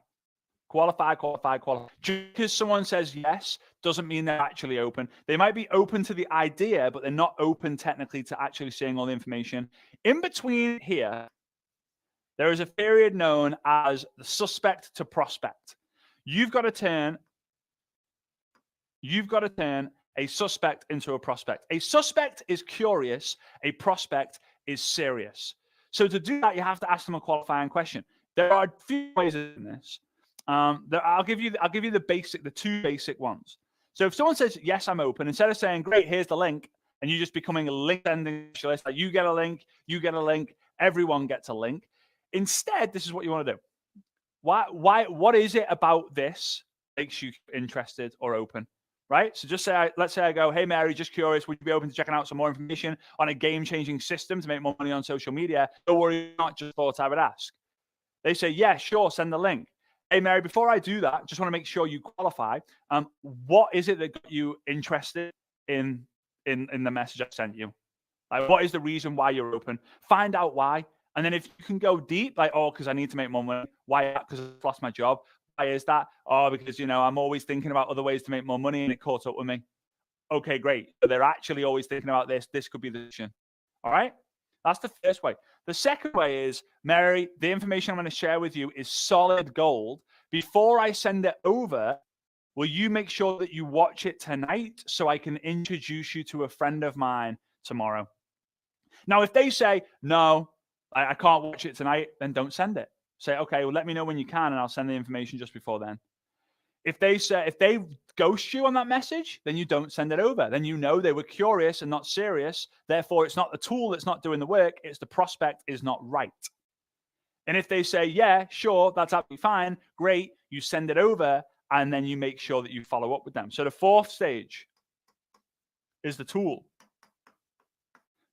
Just because someone says yes doesn't mean they're actually open. They might be open to the idea, but they're not open technically to actually seeing all the information. In between here, there is a period known as the suspect to prospect. You've got to turn a suspect into a prospect. A suspect is curious. A prospect is serious. So to do that, you have to ask them a qualifying question. There are a few ways in this. I'll give you the two basic ones. So if someone says, yes, I'm open, instead of saying, great, here's the link, and you just becoming a link sending specialist, like you get a link, everyone gets a link. Instead, this is what you want to do. What is it about this makes you interested or open? Right? So just let's say I go, hey, Mary, just curious, would you be open to checking out some more information on a game-changing system to make more money on social media? Don't worry, not just thought I would ask. They say, yeah, sure, send the link. Hey, Mary, before I do that, just want to make sure you qualify. What is it that got you interested in the message I sent you? Like, what is the reason why you're open? Find out why. And then if you can go deep, like, oh, because I need to make more money. Why? Because I've lost my job. Why is that? Oh, because, I'm always thinking about other ways to make more money and it caught up with me. Okay, great. So they're actually always thinking about this. This could be the solution. All right? That's the first way. The second way is, Mary, the information I'm going to share with you is solid gold. Before I send it over, will you make sure that you watch it tonight so I can introduce you to a friend of mine tomorrow? Now, if they say, no, I can't watch it tonight, then don't send it. Say, okay, well, let me know when you can, and I'll send the information just before then. If they ghost you on that message, then you don't send it over. Then they were curious and not serious. Therefore, it's not the tool that's not doing the work. It's the prospect is not right. And if they say, yeah, sure, that's absolutely fine, great, you send it over, and then you make sure that you follow up with them. So the fourth stage is the tool.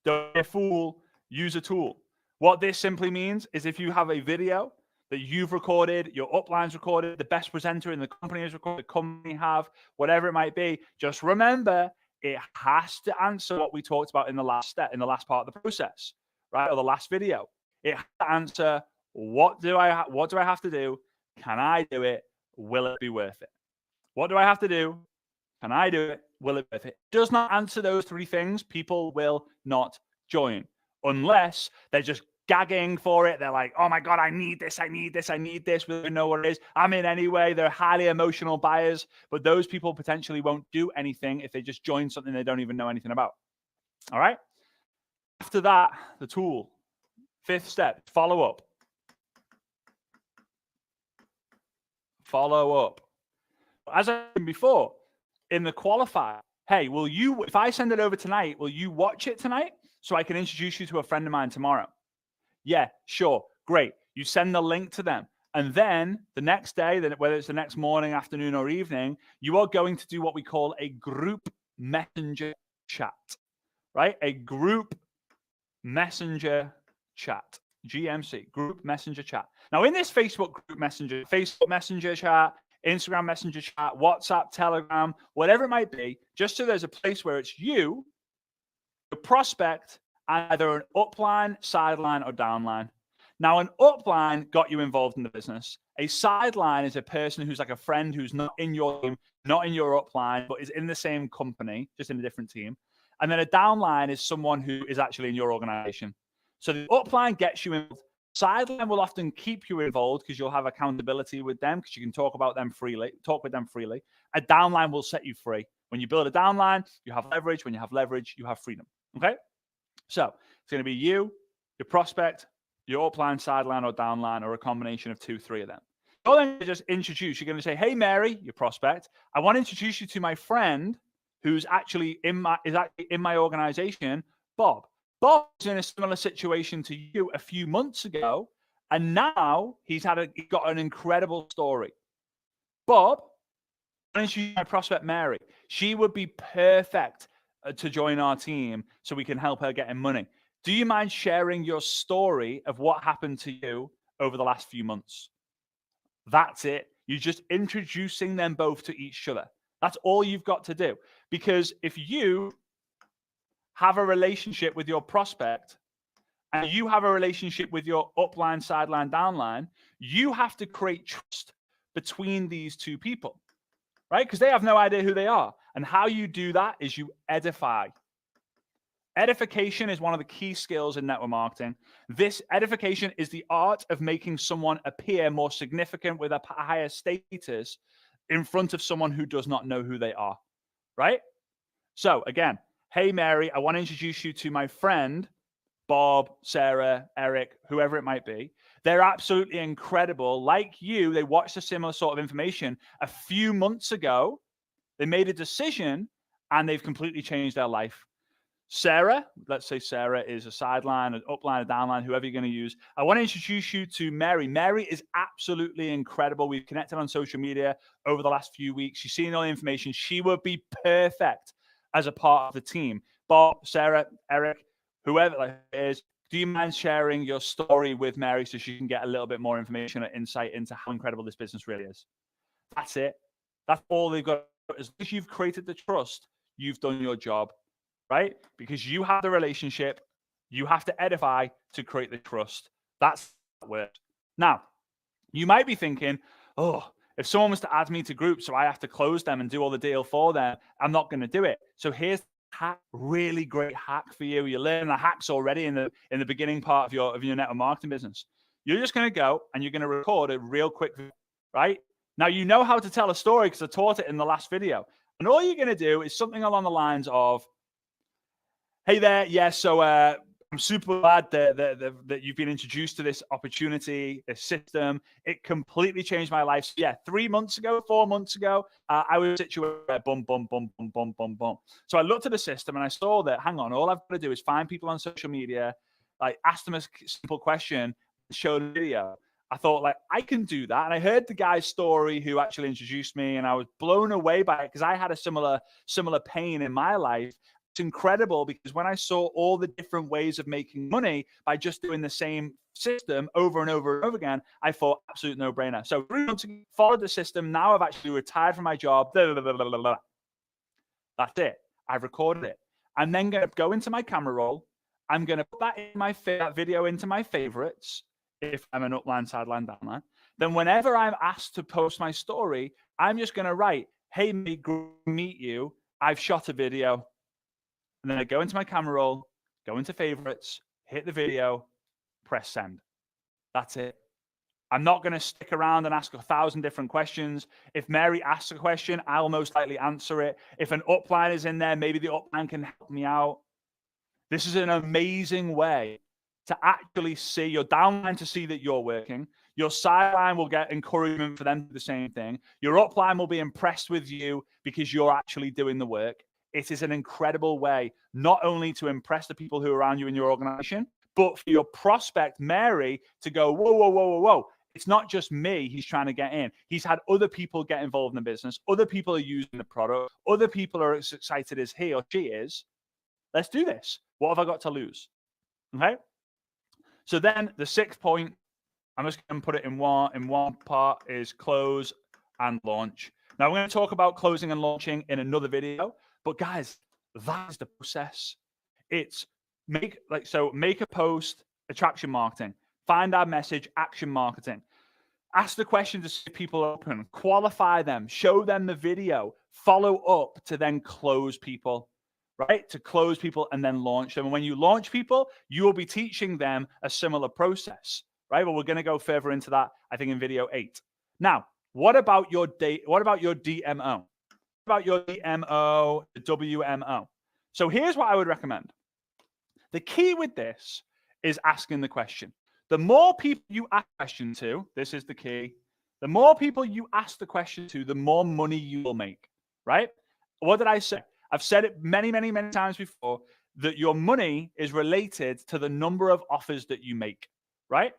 Don't be a fool, use a tool. What this simply means is if you have a video that you've recorded, your upline's recorded, the best presenter in the company is recorded, the company have, whatever it might be, just remember it has to answer what we talked about in the last step, in the last part of the process, right? Or the last video. It has to answer, what do I have to do? Can I do it? Will it be worth it? What do I have to do? Can I do it? Will it be worth it? Does not answer those three things, people will not join. Unless they're just gagging for it. They're like, oh my God, I need this. We don't know what it is. I'm in anyway. They're highly emotional buyers, but those people potentially won't do anything if they just join something they don't even know anything about. All right. After that, the tool. Fifth step, follow up. Follow up. As I said before, in the qualifier, hey, if I send it over tonight, will you watch it tonight so I can introduce you to a friend of mine tomorrow? Yeah, sure. Great. You send the link to them. And then the next day, whether it's the next morning, afternoon, or evening, you are going to do what we call a group messenger chat, right? A group messenger chat, GMC, group messenger chat. Now, in this Facebook messenger chat, Instagram messenger chat, WhatsApp, Telegram, whatever it might be, just so there's a place where it's you The prospect, either an upline, sideline, or downline. Now, an upline got you involved in the business. A sideline is a person who's like a friend who's not in your team, not in your upline, but is in the same company, just in a different team. And then a downline is someone who is actually in your organization. So the upline gets you involved. Sideline will often keep you involved because you'll have accountability with them because you can talk with them freely. A downline will set you free. When you build a downline, you have leverage. When you have leverage, you have freedom. Okay? So it's going to be you, your prospect, your upline, sideline, or downline, or a combination of 2, 3 of them. You're then going to just introduce. You're going to say, "Hey, Mary, your prospect, I want to introduce you to my friend who's actually in my organization, Bob. Bob is in a similar situation to you a few months ago, and now he's got an incredible story. Bob, I want to introduce my prospect, Mary. She would be perfect to join our team so we can help her getting money. Do you mind sharing your story of what happened to you over the last few months?" That's it. You're just introducing them both to each other. That's all you've got to do. Because if you have a relationship with your prospect and you have a relationship with your upline, sideline, downline, you have to create trust between these two people, right? Because they have no idea who they are. And how you do that is you edify. Edification is one of the key skills in network marketing. This edification is the art of making someone appear more significant with a higher status in front of someone who does not know who they are, right? So again, "Hey, Mary, I want to introduce you to my friend, Bob, Sarah, Eric, whoever it might be. They're absolutely incredible. Like you, they watched a similar sort of information a few months ago. They made a decision and they've completely changed their life. Sarah, let's say Sarah is a sideline, an upline, a downline, whoever you're going to use. I want to introduce you to Mary. Mary is absolutely incredible. We've connected on social media over the last few weeks. She's seen all the information. She would be perfect as a part of the team. Bob, Sarah, Eric, whoever it is, do you mind sharing your story with Mary so she can get a little bit more information or insight into how incredible this business really is?" That's it. That's all they've got. As long as you've created the trust, you've done your job, right? Because you have the relationship, you have to edify to create the trust. That's the word. Now, you might be thinking, "Oh, if someone was to add me to groups, so I have to close them and do all the deal for them, I'm not going to do it." So here's a really great hack for you. You're learning the hacks already in the beginning part of your network marketing business. You're just going to go and you're going to record a real quick, right? Now, you know how to tell a story because I taught it in the last video. And all you're going to do is something along the lines of, "Hey there, yeah, so I'm super glad that you've been introduced to this opportunity, this system. It completely changed my life. So yeah, 3 months ago, 4 months ago, I was situated where boom, boom, boom, boom, boom, boom, boom. So I looked at the system and I saw that, hang on, all I've got to do is find people on social media, like ask them a simple question, show the video. I thought, like, I can do that. And I heard the guy's story who actually introduced me, and I was blown away by it because I had a similar pain in my life. It's incredible because when I saw all the different ways of making money by just doing the same system over and over and over again, I thought, absolute no-brainer. So 3 months ago, followed the system. Now I've actually retired from my job. That's it. I've recorded it. I'm then going to go into my camera roll. I'm going to put that video into my favorites if I'm an upline, sideline, downline. Then whenever I'm asked to post my story, I'm just going to write, "Hey, me, meet you. I've shot a video." And then I go into my camera roll, go into favorites, hit the video, press send. That's it. I'm not going to stick around and ask 1,000 different questions. If Mary asks a question, I'll most likely answer it. If an upline is in there, maybe the upline can help me out. This is an amazing way to actually see your downline, to see that you're working. Your sideline will get encouragement for them to do the same thing. Your upline will be impressed with you because you're actually doing the work. It is an incredible way, not only to impress the people who are around you in your organization, but for your prospect, Mary, to go, "Whoa, whoa, whoa, whoa, whoa. It's not just me he's trying to get in. He's had other people get involved in the business. Other people are using the product. Other people are as excited as he or she is. Let's do this. What have I got to lose?" Okay? So then the 6th point, I'm just going to put it in one part, is close and launch. Now, we're going to talk about closing and launching in another video. But guys, that is the process. It's make a post, attraction marketing, find our message, action marketing. Ask the question to see people open, qualify them, show them the video, follow up to then close people, right? To close people and then launch them. And when you launch people, you will be teaching them a similar process, right? But we're going to go further into that, I think, in video 8. Now, what about your DMO? What about your DMO, the WMO? So here's what I would recommend. The key with this is asking the question. The more people you ask the question to, this is the key. The more people you ask the question to, the more money you will make, right? What did I say? I've said it many, many, many times before that your money is related to the number of offers that you make, right?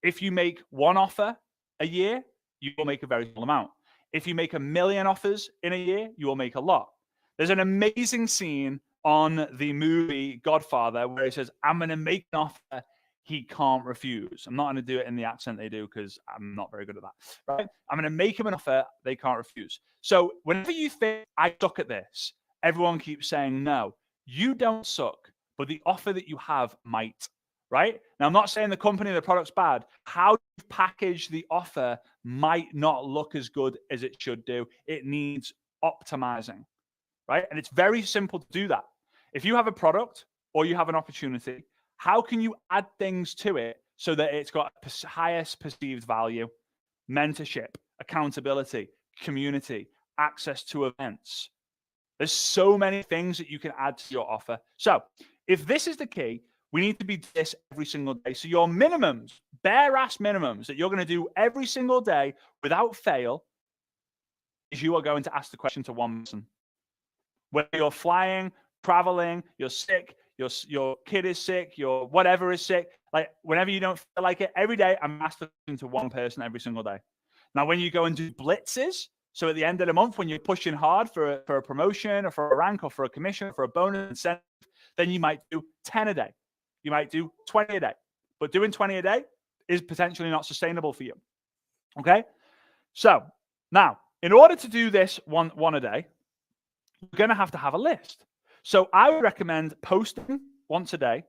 If you make one offer a year, you will make a very small amount. If you make 1 million offers in a year, you will make a lot. There's an amazing scene on the movie Godfather where he says, I'm going to make an offer he can't refuse. I'm not going to do it in the accent they do because I'm not very good at that, right? I'm going to make him an offer they can't refuse. So whenever you think I suck at this, everyone keeps saying no. You don't suck, but the offer that you have might, right? Now, I'm not saying the company or the product's bad. How you package the offer might not look as good as it should do. It needs optimizing, right? And it's very simple to do that. If you have a product or you have an opportunity, how can you add things to it so that it's got highest perceived value? Mentorship, accountability, community, access to events. There's so many things that you can add to your offer. So if this is the key, we need to be this every single day. So your minimums, bare ass minimums that you're going to do every single day without fail is you are going to ask the question to one person. Whether you're flying, traveling, you're sick, your kid is sick, your whatever is sick, like whenever you don't feel like it, every day I'm asking to one person every single day. Now, when you go and do blitzes, so at the end of the month, when you're pushing hard for a promotion or for a rank or for a commission or for a bonus incentive, then you might do 10 a day. You might do 20 a day. But doing 20 a day is potentially not sustainable for you. Okay? So now, in order to do this one a day, you're going to have a list. So I would recommend posting once a day,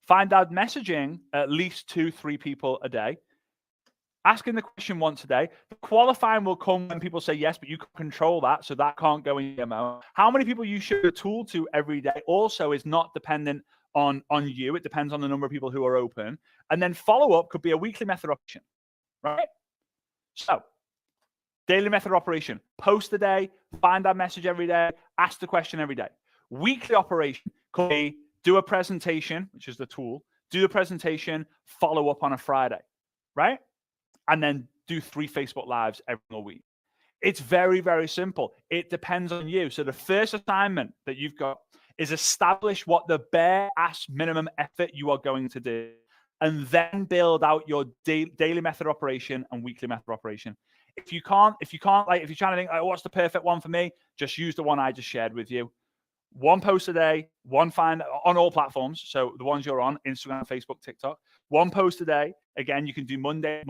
find out messaging at least 2-3 people a day, asking the question once a day. The qualifying will come when people say yes, but you can control that, so that can't go in your MO. How many people you show a tool to every day also is not dependent on you. It depends on the number of people who are open. And then follow-up could be a weekly method operation, right? So daily method operation, post a day, find that message every day, ask the question every day. Weekly operation could be do a presentation, which is the tool, do the presentation, follow up on a Friday, right? And then do 3 Facebook Lives every single week. It's very, very simple. It depends on you. So the first assignment that you've got is establish what the bare ass minimum effort you are going to do, and then build out your daily method operation and weekly method operation. If you can't, if you're trying to think, like, what's the perfect one for me? Just use the one I just shared with you. 1 post a day, 1 find on all platforms. So the ones you're on, Instagram, Facebook, TikTok. 1 post a day. Again, you can do Monday,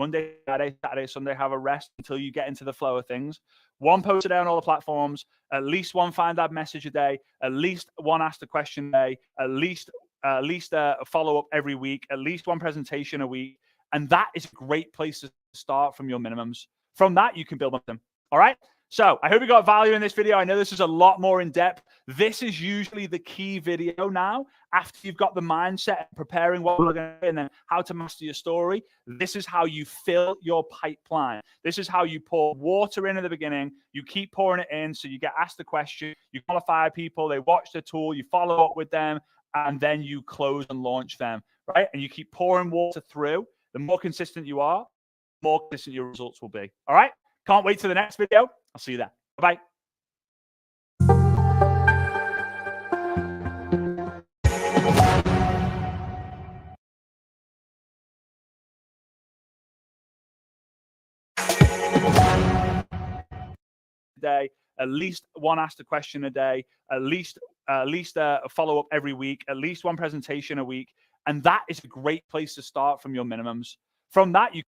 Saturday, Sunday, have a rest until you get into the flow of things. 1 post a day on all the platforms, at least 1 find that message a day, at least 1 ask the question a day, at least a follow-up every week, at least 1 presentation a week. And that is a great place to start from your minimums. From that, you can build up them. All right? So I hope you got value in this video. I know this is a lot more in depth. This is usually the key video now. After you've got the mindset, preparing what we're going to do, and then how to master your story, this is how you fill your pipeline. This is how you pour water in at the beginning. You keep pouring it in. So you get asked the question, you qualify people, they watch the tool, you follow up with them, and then you close and launch them, right? And you keep pouring water through. The more consistent you are, the more consistent your results will be. All right? Can't wait to the next video. I'll see you there. Bye-bye. Day, at least 1 ask the question a day, at least a follow-up every week, at least 1 presentation a week. And that is a great place to start from your minimums. From that, you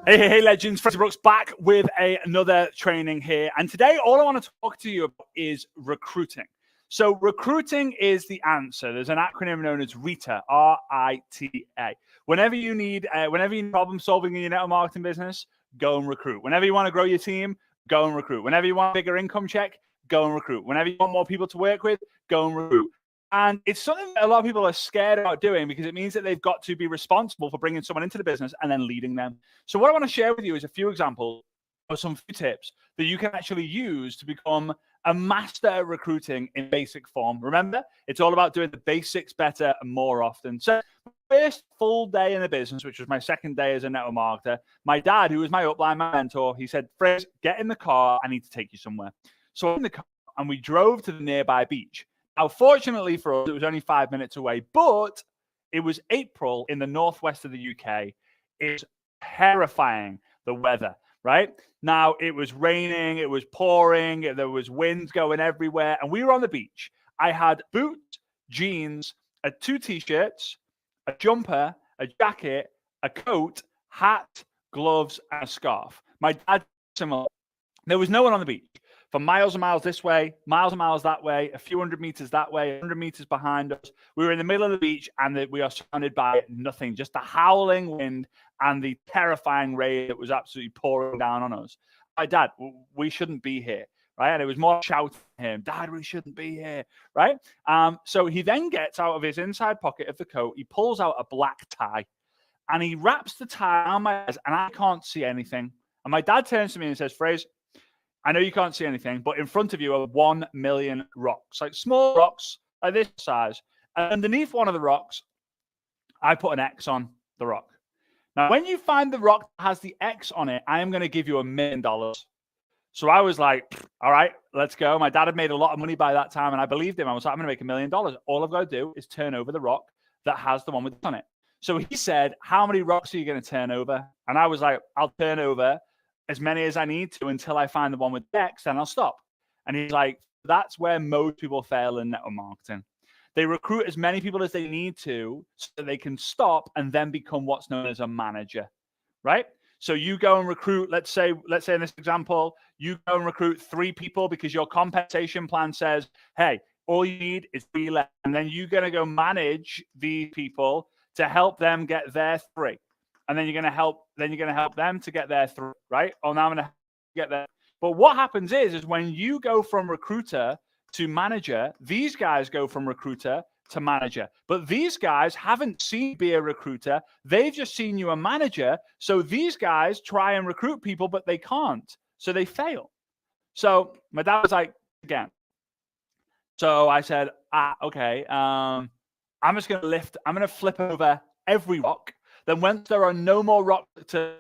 Hey, legends. Fraser Brooks back with another training here. And today, all I want to talk to you about is recruiting. So recruiting is the answer. There's an acronym known as RITA, R-I-T-A. Whenever you need problem solving in your network marketing business, go and recruit. Whenever you want to grow your team, go and recruit. Whenever you want a bigger income check, go and recruit. Whenever you want more people to work with, go and recruit. And it's something that a lot of people are scared about doing because it means that they've got to be responsible for bringing someone into the business and then leading them. So what I want to share with you is a few examples or some few tips that you can actually use to become a master at recruiting in basic form. Remember, it's all about doing the basics better and more often. So first full day in the business, which was my second day as a network marketer, my dad, who was my upline, my mentor, he said, Fraser, get in the car. I need to take you somewhere. So I'm in the car and we drove to the nearby beach. Now, fortunately for us, it was only 5 minutes away, but it was April in the northwest of the UK. It's terrifying, the weather, right? Now, it was raining, it was pouring, there was winds going everywhere, and we were on the beach. I had boots, jeans, 2 T-shirts, a jumper, a jacket, a coat, hat, gloves, and a scarf. My dad, similar. There was no one on the beach. For miles and miles this way, miles and miles that way, a few hundred meters that way, 100 meters behind us. We were in the middle of the beach and we are surrounded by nothing, just the howling wind and the terrifying rain that was absolutely pouring down on us. My dad, we shouldn't be here, right? And it was more shouting at him, Dad, we shouldn't be here, right? So he then gets out of his inside pocket of the coat, he pulls out a black tie and he wraps the tie on my head and I can't see anything. And my dad turns to me and says, Fraser, I know you can't see anything, but in front of you are 1 million rocks, like small rocks, like this size. And underneath one of the rocks, I put an X on the rock. Now, when you find the rock that has the X on it, I am going to give you $1 million. So I was like, all right, let's go. My dad had made a lot of money by that time, and I believed him. I was like, I'm going to make $1 million. All I've got to do is turn over the rock that has the one with on it. So he said, how many rocks are you going to turn over? And I was like, I'll turn over as many as I need to until I find the one with X, then I'll stop. And he's like, that's where most people fail in network marketing. They recruit as many people as they need to so that they can stop and then become what's known as a manager, right? So you go and recruit, let's say in this example, you go and recruit 3 people because your compensation plan says, hey, all you need is 3 left. And then you're going to go manage these people to help them get their 3. And then you're going to help them to get their 3, right? Oh, now I'm going to get there. But what happens is when you go from recruiter to manager, these guys go from recruiter to manager. But these guys haven't seen you be a recruiter. They've just seen you a manager. So these guys try and recruit people, but they can't. So they fail. So my dad was like, again. So I said, okay, I'm going to flip over every rock. Then once there are no more rocks to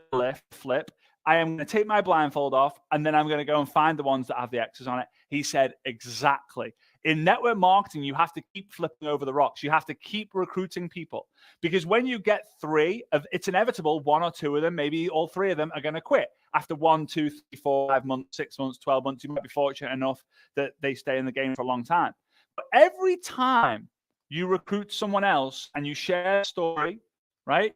flip, I am going to take my blindfold off and then I'm going to go and find the ones that have the X's on it. He said, exactly. In network marketing, you have to keep flipping over the rocks. You have to keep recruiting people because when you get 3, it's inevitable 1 or 2 of them, maybe all 3 of them are going to quit after 1, 2, 3, 4, 5 months, 6 months, 12 months. You might be fortunate enough that they stay in the game for a long time. But every time you recruit someone else and you share a story, right?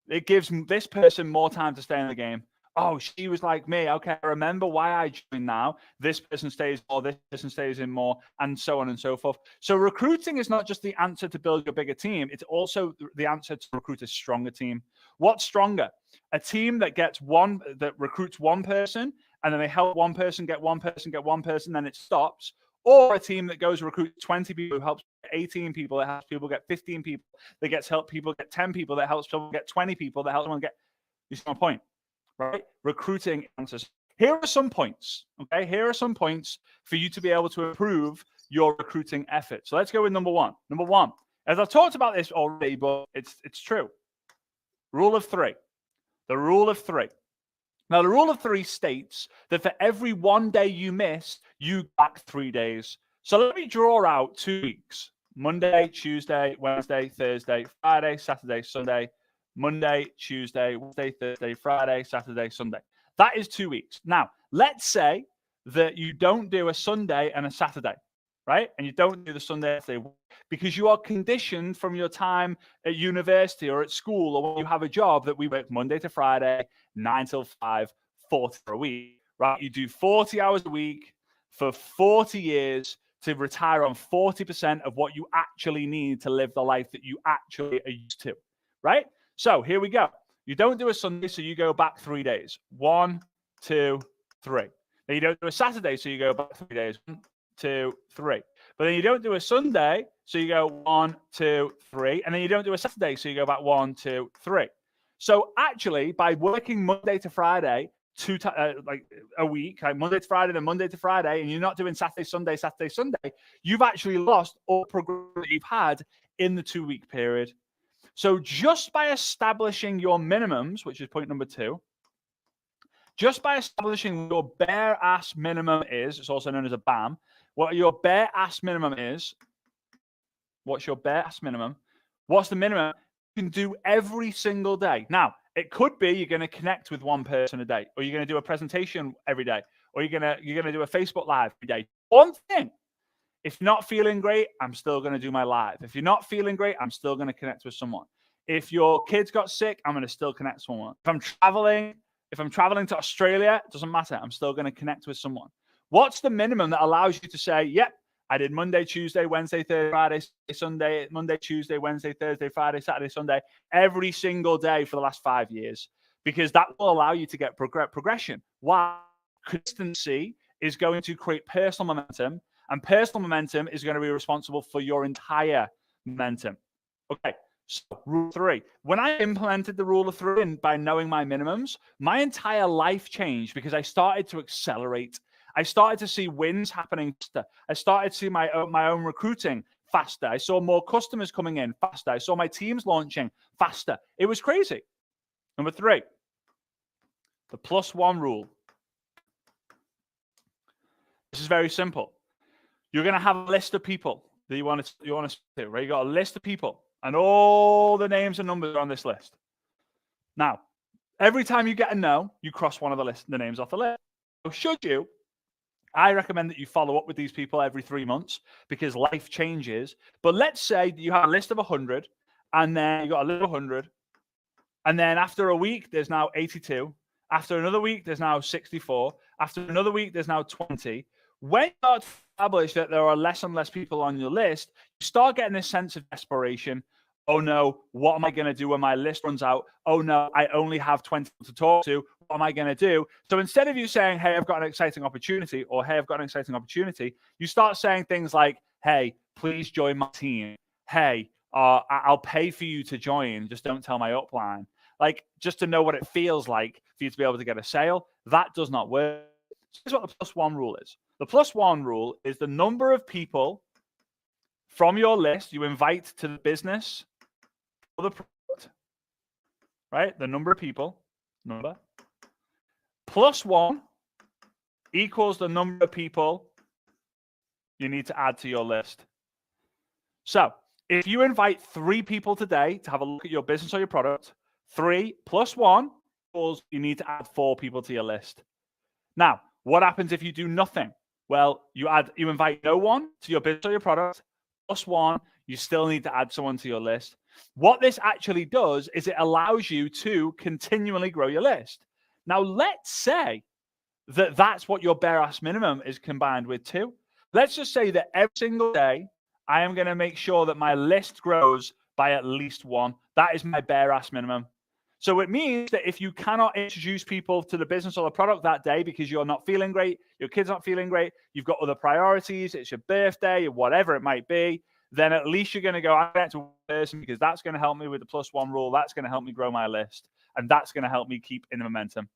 It gives this person more time to stay in the game. Oh, she was like me. Okay, I remember why I joined now. This person stays more, this person stays in more, and so on and so forth. So recruiting is not just the answer to build your bigger team. It's also the answer to recruit a stronger team. What's stronger? A team that recruits 1 person, and then they help 1 person, get 1 person, then it stops. Or a team that goes recruit 20 people, who helps 18 people, that helps people get 15 people, that gets help people get 10 people, that helps people get 20 people, that helps someone get, you see my point, right? Recruiting answers. Here are some points, okay? Here are some points for you to be able to improve your recruiting effort. So let's go with number 1. Number 1, as I've talked about this already, but it's true. Rule of 3. The rule of 3. Now, the rule of 3 states that for every 1 day you miss, you back 3 days. So let me draw out 2 weeks. Monday, Tuesday, Wednesday, Thursday, Friday, Saturday, Sunday. Monday, Tuesday, Wednesday, Thursday, Friday, Saturday, Sunday. That is 2 weeks. Now, let's say that you don't do a Sunday and a Saturday. right? And you don't do the Sunday because you are conditioned from your time at university or at school or when you have a job that we work Monday to Friday, 9 till 5, 40 for a week, right? You do 40 hours a week for 40 years to retire on 40% of what you actually need to live the life that you actually are used to, right? So here we go. You don't do a Sunday, so you go back 3 days. 1, 2, 3. Then you don't do a Saturday, so you go back 3 days. 1, 2, 3. But then you don't do a Sunday, so you go 1, 2, 3. And then you don't do a Saturday, so you go back 1, 2, 3. So actually, by working Monday to Friday, like a week, like Monday to Friday, then Monday to Friday, and you're not doing Saturday, Sunday, you've actually lost all progress that you've had in the 2-week period. So just by establishing your minimums, which is point number 2, just by establishing your bare ass minimum is, it's also known as a BAM, what your bare ass minimum is, what's your bare ass minimum? What's the minimum you can do every single day? Now, it could be you're going to connect with one person a day, or you're going to do a presentation every day, or you're going to do a Facebook Live every day. One thing. If you're not feeling great, I'm still going to do my live. If you're not feeling great, I'm still going to connect with someone. If your kids got sick, I'm going to still connect with someone. If I'm traveling to Australia, it doesn't matter. I'm still going to connect with someone. What's the minimum that allows you to say, yep, I did Monday, Tuesday, Wednesday, Thursday, Friday, Sunday, Monday, Tuesday, Wednesday, Thursday, Friday, Saturday, Sunday, every single day for the last 5 years? Because that will allow you to get progression. Why? Consistency is going to create personal momentum, and personal momentum is going to be responsible for your entire momentum. Okay, so rule 3. When I implemented the rule of 3 and by knowing my minimums, my entire life changed because I started to accelerate. I started to see wins happening faster. I started to see my own recruiting faster. I saw more customers coming in faster. I saw my teams launching faster. It was crazy. Number 3, the +1 rule. This is very simple. You're going to have a list of people that you want to see, right? You got a list of people, and all the names and numbers are on this list. Now, every time you get a no, you cross one of the names off the list. So should you? I recommend that you follow up with these people every 3 months because life changes. But let's say that you have a list of 100, and then you got a list of 100, and then after a week, there's now 82. After another week, there's now 64. After another week, there's now 20. When you start to establish that there are less and less people on your list, you start getting this sense of desperation. Oh no, what am I going to do when my list runs out? Oh no, I only have 20 to talk to. What am I going to do? So instead of you saying, hey, I've got an exciting opportunity, or hey, I've got an exciting opportunity, you start saying things like, hey, please join my team. Hey, I'll pay for you to join. Just don't tell my upline. Like, just to know what it feels like for you to be able to get a sale. That does not work. So here's what the +1 rule is. The +1 rule is the number of people from your list you invite to the business or the product, right? The number of people, +1 equals the number of people you need to add to your list. So if you invite 3 people today to have a look at your business or your product, 3 + 1 equals you need to add 4 people to your list. Now, what happens if you do nothing? Well, you invite no one to your business or your product, +1, you still need to add someone to your list. What this actually does is it allows you to continually grow your list. Now, let's say that that's what your bare ass minimum is combined with too. Let's just say that every single day, I am going to make sure that my list grows by at least 1. That is my bare ass minimum. So it means that if you cannot introduce people to the business or the product that day because you're not feeling great, your kid's not feeling great, you've got other priorities, it's your birthday or whatever it might be, then at least you're going to go, I connect to one person because that's going to help me with the +1 rule. That's going to help me grow my list. And that's going to help me keep in the momentum.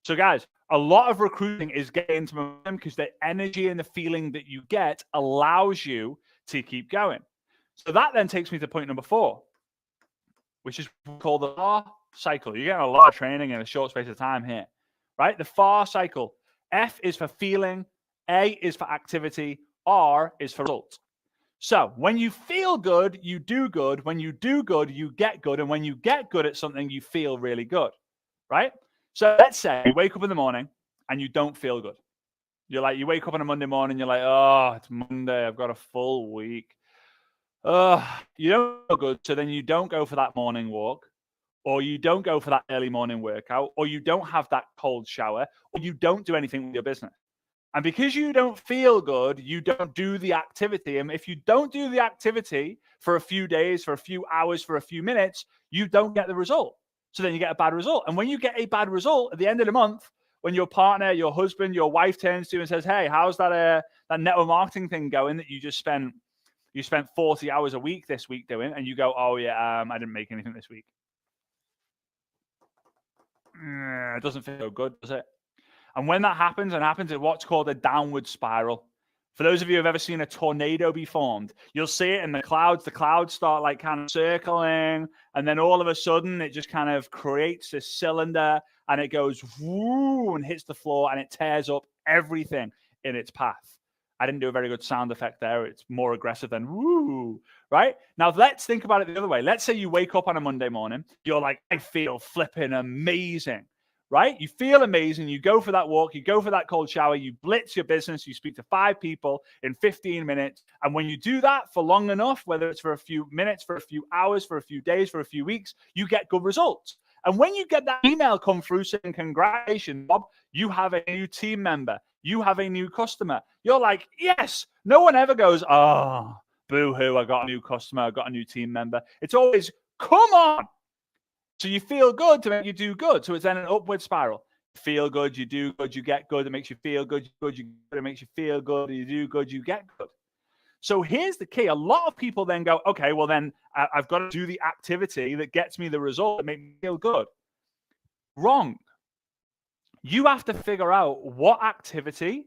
So guys, a lot of recruiting is getting into momentum because the energy and the feeling that you get allows you to keep going. So that then takes me to point number 4, which is called the FAR cycle. You're getting a lot of training in a short space of time here, right? The FAR cycle. F is for feeling, A is for activity, R is for result. So when you feel good, you do good. When you do good, you get good. And when you get good at something, you feel really good, right? So let's say you wake up in the morning and you don't feel good. You wake up on a Monday morning, you're like, oh, it's Monday. I've got a full week. You don't feel good. So then you don't go for that morning walk, or you don't go for that early morning workout, or you don't have that cold shower, or you don't do anything with your business. And because you don't feel good, you don't do the activity. And if you don't do the activity for a few days, for a few hours, for a few minutes, you don't get the result. So then you get a bad result. And when you get a bad result at the end of the month, when your partner, your husband, your wife turns to you and says, hey, how's that network marketing thing going that you spent 40 hours a week this week doing, and you go, oh yeah, I didn't make anything this week. It doesn't feel good, does it? And when that happens, it's what's called a downward spiral. For those of you who have ever seen a tornado be formed, you'll see it in the clouds. The clouds start like kind of circling, and then all of a sudden it just kind of creates this cylinder, and it goes woo and hits the floor, and it tears up everything in its path. I didn't do a very good sound effect there. It's more aggressive than woo, right? Now let's think about it the other way. Let's say you wake up on a Monday morning. You're like, I feel flipping amazing. Right? You feel amazing. You go for that walk. You go for that cold shower. You blitz your business. You speak to 5 people in 15 minutes. And when you do that for long enough, whether it's for a few minutes, for a few hours, for a few days, for a few weeks, you get good results. And when you get that email come through saying, congratulations, Bob, you have a new team member. You have a new customer. You're like, yes. No one ever goes, oh, boo-hoo, I got a new customer. I got a new team member. It's always, come on. So you feel good to make you do good. So it's then an upward spiral. You feel good, you do good, you get good. It makes you feel good, it makes you feel good. You do good, you get good. So here's the key. A lot of people then go, okay, well then I've got to do the activity that gets me the result that makes me feel good. Wrong. You have to figure out what activity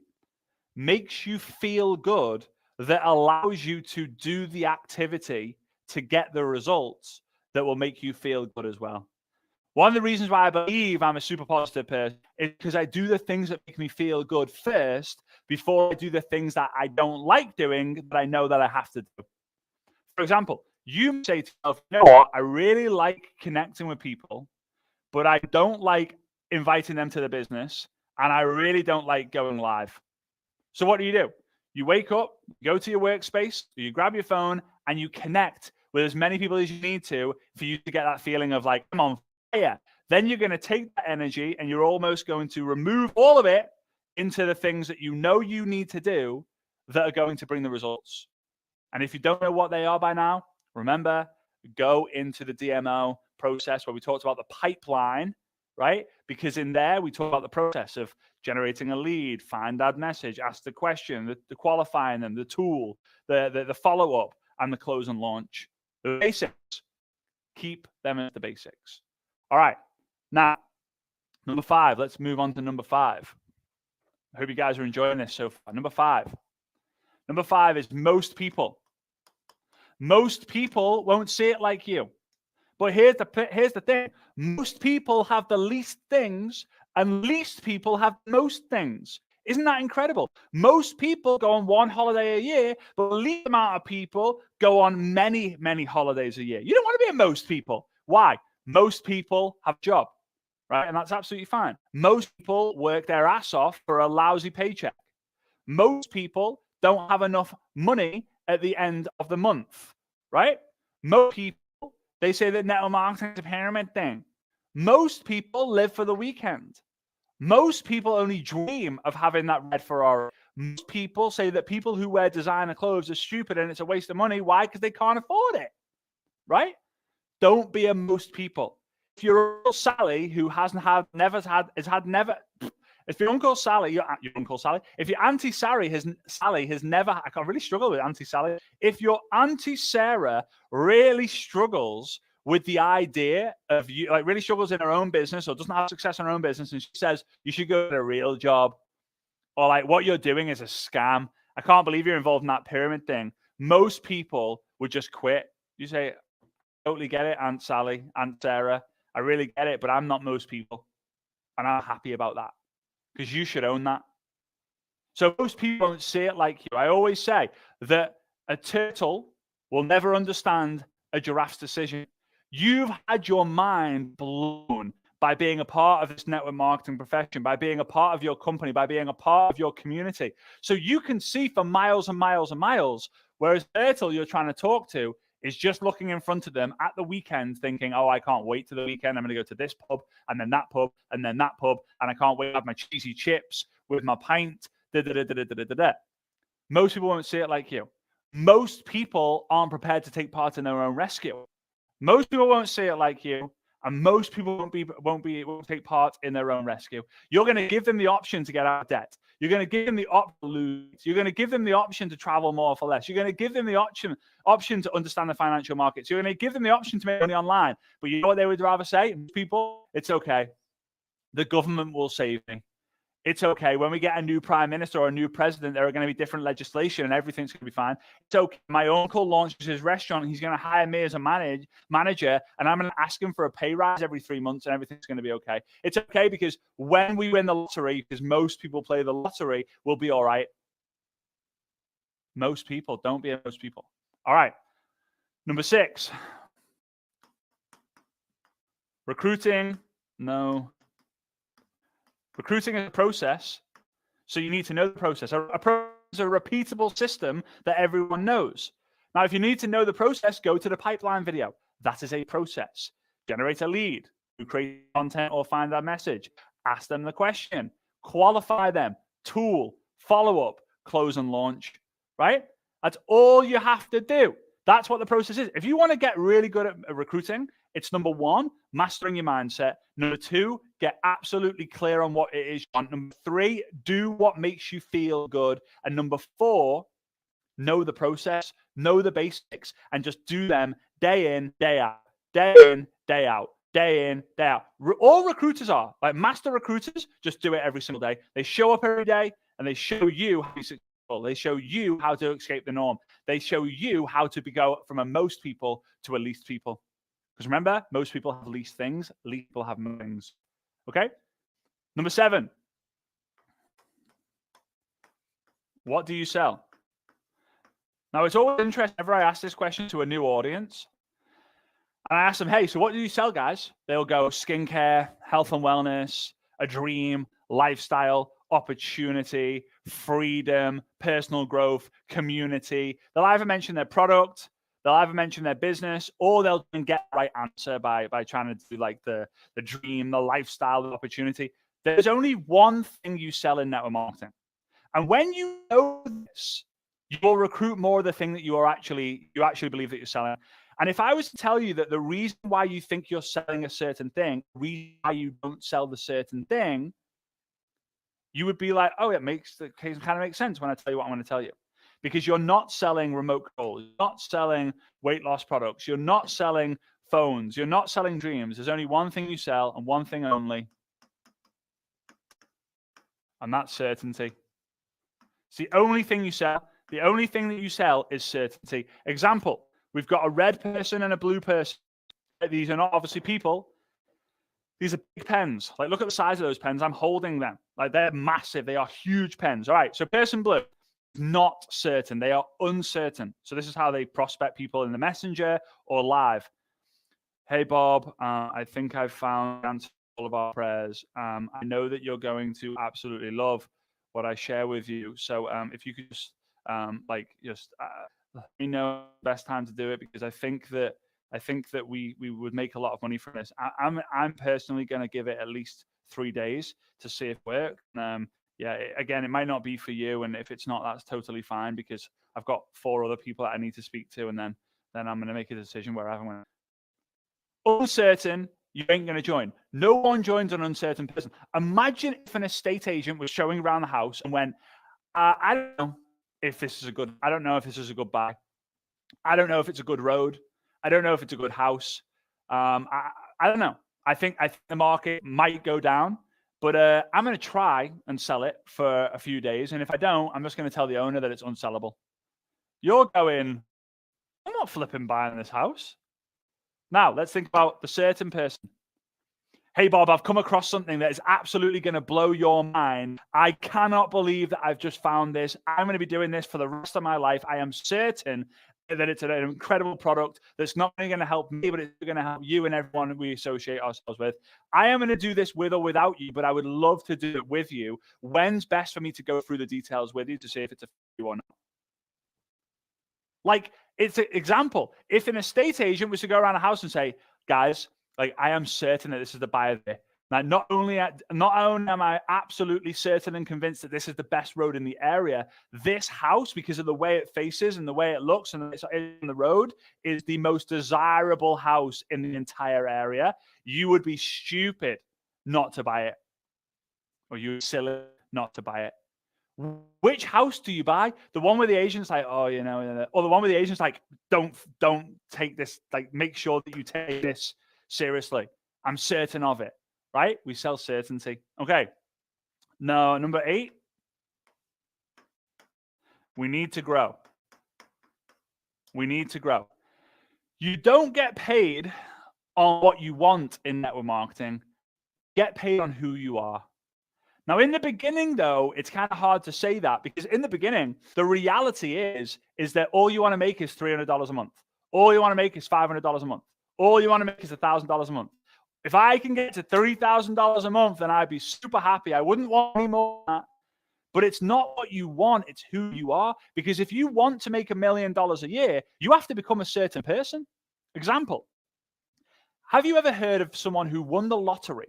makes you feel good that allows you to do the activity to get the results that will make you feel good as well. One of the reasons why I believe I'm a super positive person is because I do the things that make me feel good first before I do the things that I don't like doing that I know that I have to do. For example, you say to yourself, you know what, I really like connecting with people, but I don't like inviting them to the business, and I really don't like going live. So what do? You wake up, go to your workspace, you grab your phone, and you connect with as many people as you need to for you to get that feeling of like, I'm on fire. Then you're going to take that energy and you're almost going to remove all of it into the things that you know you need to do that are going to bring the results. And if you don't know what they are by now, remember, go into the DMO process where we talked about the pipeline, right? Because in there, we talk about the process of generating a lead, find that message, ask the question, the qualifying them, the tool, the follow-up, and the close and launch. The basics. Keep them at the basics. All right. Now, number 5. Let's move on to number 5. I hope you guys are enjoying this so far. Number 5. Number 5 is most people. Most people won't see it like you. But here's the thing. Most people have the least things, and least people have most things. Isn't that incredible? Most people go on one holiday a year, but the least amount of people go on many, many holidays a year. You don't want to be a most people. Why? Most people have a job, right? And that's absolutely fine. Most people work their ass off for a lousy paycheck. Most people don't have enough money at the end of the month, right? Most people, they say that network marketing is a pyramid thing. Most people live for the weekend. Most people only dream of having that red Ferrari. Most people say that people who wear designer clothes are stupid and it's a waste of money. Why? Because they can't afford it, right? Don't be a most people. If your Uncle Sally, who if your Uncle Sally, your Uncle Sally, if your Auntie Sally has never, I can't really struggle with Auntie Sally. If your Auntie Sarah really struggles with the idea of you, like really struggles in her own business or doesn't have success in her own business, and she says you should go get a real job, or like what you're doing is a scam. I can't believe you're involved in that pyramid thing. Most people would just quit. You say, totally get it, Aunt Sally, Aunt Sarah. I really get it, but I'm not most people. And I'm happy about that because you should own that. So most people don't see it like you. I always say that a turtle will never understand a giraffe's decision. You've had your mind blown by being a part of this network marketing profession, by being a part of your company, by being a part of your community. So you can see for miles and miles and miles, whereas Bertil you're trying to talk to is just looking in front of them at the weekend thinking, oh, I can't wait to the weekend. I'm going to go to this pub and then that pub and then that pub. And I can't wait to have my cheesy chips with my pint. Most people won't see it like you. Most people aren't prepared to take part in their own rescue. Most people won't see it like you. And most people won't take part in their own rescue. You're going to give them the option to get out of debt. You're going to give them the option to lose. You're going to give them the option to travel more for less. You're going to give them the option to understand the financial markets. You're going to give them the option to make money online. But you know what they would rather say? People, it's okay. The government will save me. It's okay. When we get a new prime minister or a new president, there are going to be different legislation and everything's going to be fine. It's okay. My uncle launches his restaurant. He's going to hire me as a manager, and I'm going to ask him for a pay rise every 3 months, and everything's going to be okay. It's okay because when we win the lottery, because most people play the lottery, we'll be all right. Most people. Don't be most people. All right. Number 6. Recruiting. No. Recruiting is a process, so you need to know the process. A process is a repeatable system that everyone knows. Now, if you need to know the process, go to the pipeline video. That is a process. Generate a lead, create content or find that message, ask them the question, qualify them, tool, follow up, close and launch, right? That's all you have to do. That's what the process is. If you want to get really good at recruiting, it's number 1, mastering your mindset. Number 2, get absolutely clear on what it is you want. Number 3, do what makes you feel good. And number 4, know the process, know the basics, and just do them day in, day out, day in, day out, day in, day out. All recruiters are like master recruiters. Just do it every single day. They show up every day and they show you how to be successful. They show you how to escape the norm. They show you how to go from a most people to a least people. Because remember, most people have least things, least people have more things. Okay? Number 7. What do you sell? Now, it's always interesting whenever I ask this question to a new audience. And I ask them, hey, so what do you sell, guys? They'll go skincare, health and wellness, a dream, lifestyle, opportunity, freedom, personal growth, community. They'll either mention their product, they'll either mention their business, or they'll get the right answer by trying to do like the dream, the lifestyle, the opportunity. There's only one thing you sell in network marketing. And when you know this, you will recruit more of the thing that you actually believe that you're selling. And if I was to tell you that the reason why you think you're selling a certain thing, the reason why you don't sell the certain thing, you would be like, oh, it kind of makes sense when I tell you what I'm going to tell you. Because you're not selling remote control, you're not selling weight loss products, you're not selling phones, you're not selling dreams. There's only one thing you sell and one thing only. And that's certainty. It's the only thing you sell. The only thing that you sell is certainty. Example, we've got a red person and a blue person. These are not obviously people. These are big pens. Like, look at the size of those pens. I'm holding them. Like, they're massive. They are huge pens. All right. So person blue, not certain. They are uncertain. So this is how they prospect people in the messenger or live. Hey, Bob, I think I've found the answer to all of our prayers. I know that you're going to absolutely love what I share with you. So if you could just let me know the best time to do it, because I think that we would make a lot of money from this. I'm personally going to give it at least 3 days to see if it works. Again, it might not be for you, and if it's not, that's totally fine, because I've got 4 other people that I need to speak to, and then I'm going to make a decision where I'm going to. Uncertain, you ain't going to join. No one joins an uncertain person. Imagine if an estate agent was showing around the house and went, I don't know if this is a good buy. I don't know if it's a good road. I don't know if it's a good house. I don't know. I think the market might go down, but I'm going to try and sell it for a few days. And if I don't, I'm just going to tell the owner that it's unsellable. You're going, I'm not flipping buying this house. Now, let's think about the certain person. Hey, Bob, I've come across something that is absolutely going to blow your mind. I cannot believe that I've just found this. I'm going to be doing this for the rest of my life. I am certain that it's an incredible product that's not only going to help me, but it's going to help you and everyone we associate ourselves with. I am going to do this with or without you, but I would love to do it with you. When's best for me to go through the details with you to see if it's a you or not? Like, it's an example. If an estate agent was to go around a house and say, guys, like, I am certain that this is the buyer there. Now, not only am I absolutely certain and convinced that this is the best road in the area, this house, because of the way it faces and the way it looks and it's in the road, is the most desirable house in the entire area. You would be stupid not to buy it, or you're silly not to buy it. Which house do you buy? The one where the agent's like, oh, you know, or the one where the agent's like, don't take this, like, make sure that you take this seriously. I'm certain of it, right? We sell certainty. Okay. No, number 8, we need to grow. We need to grow. You don't get paid on what you want in network marketing. Get paid on who you are. Now, in the beginning, though, it's kind of hard to say that, because in the beginning, the reality is that all you want to make is $300 a month. All you want to make is $500 a month. All you want to make is $1,000 a month. If I can get to $3,000 a month, then I'd be super happy. I wouldn't want any more than that. But it's not what you want, it's who you are. Because if you want to make $1 million a year, you have to become a certain person. Example, have you ever heard of someone who won the lottery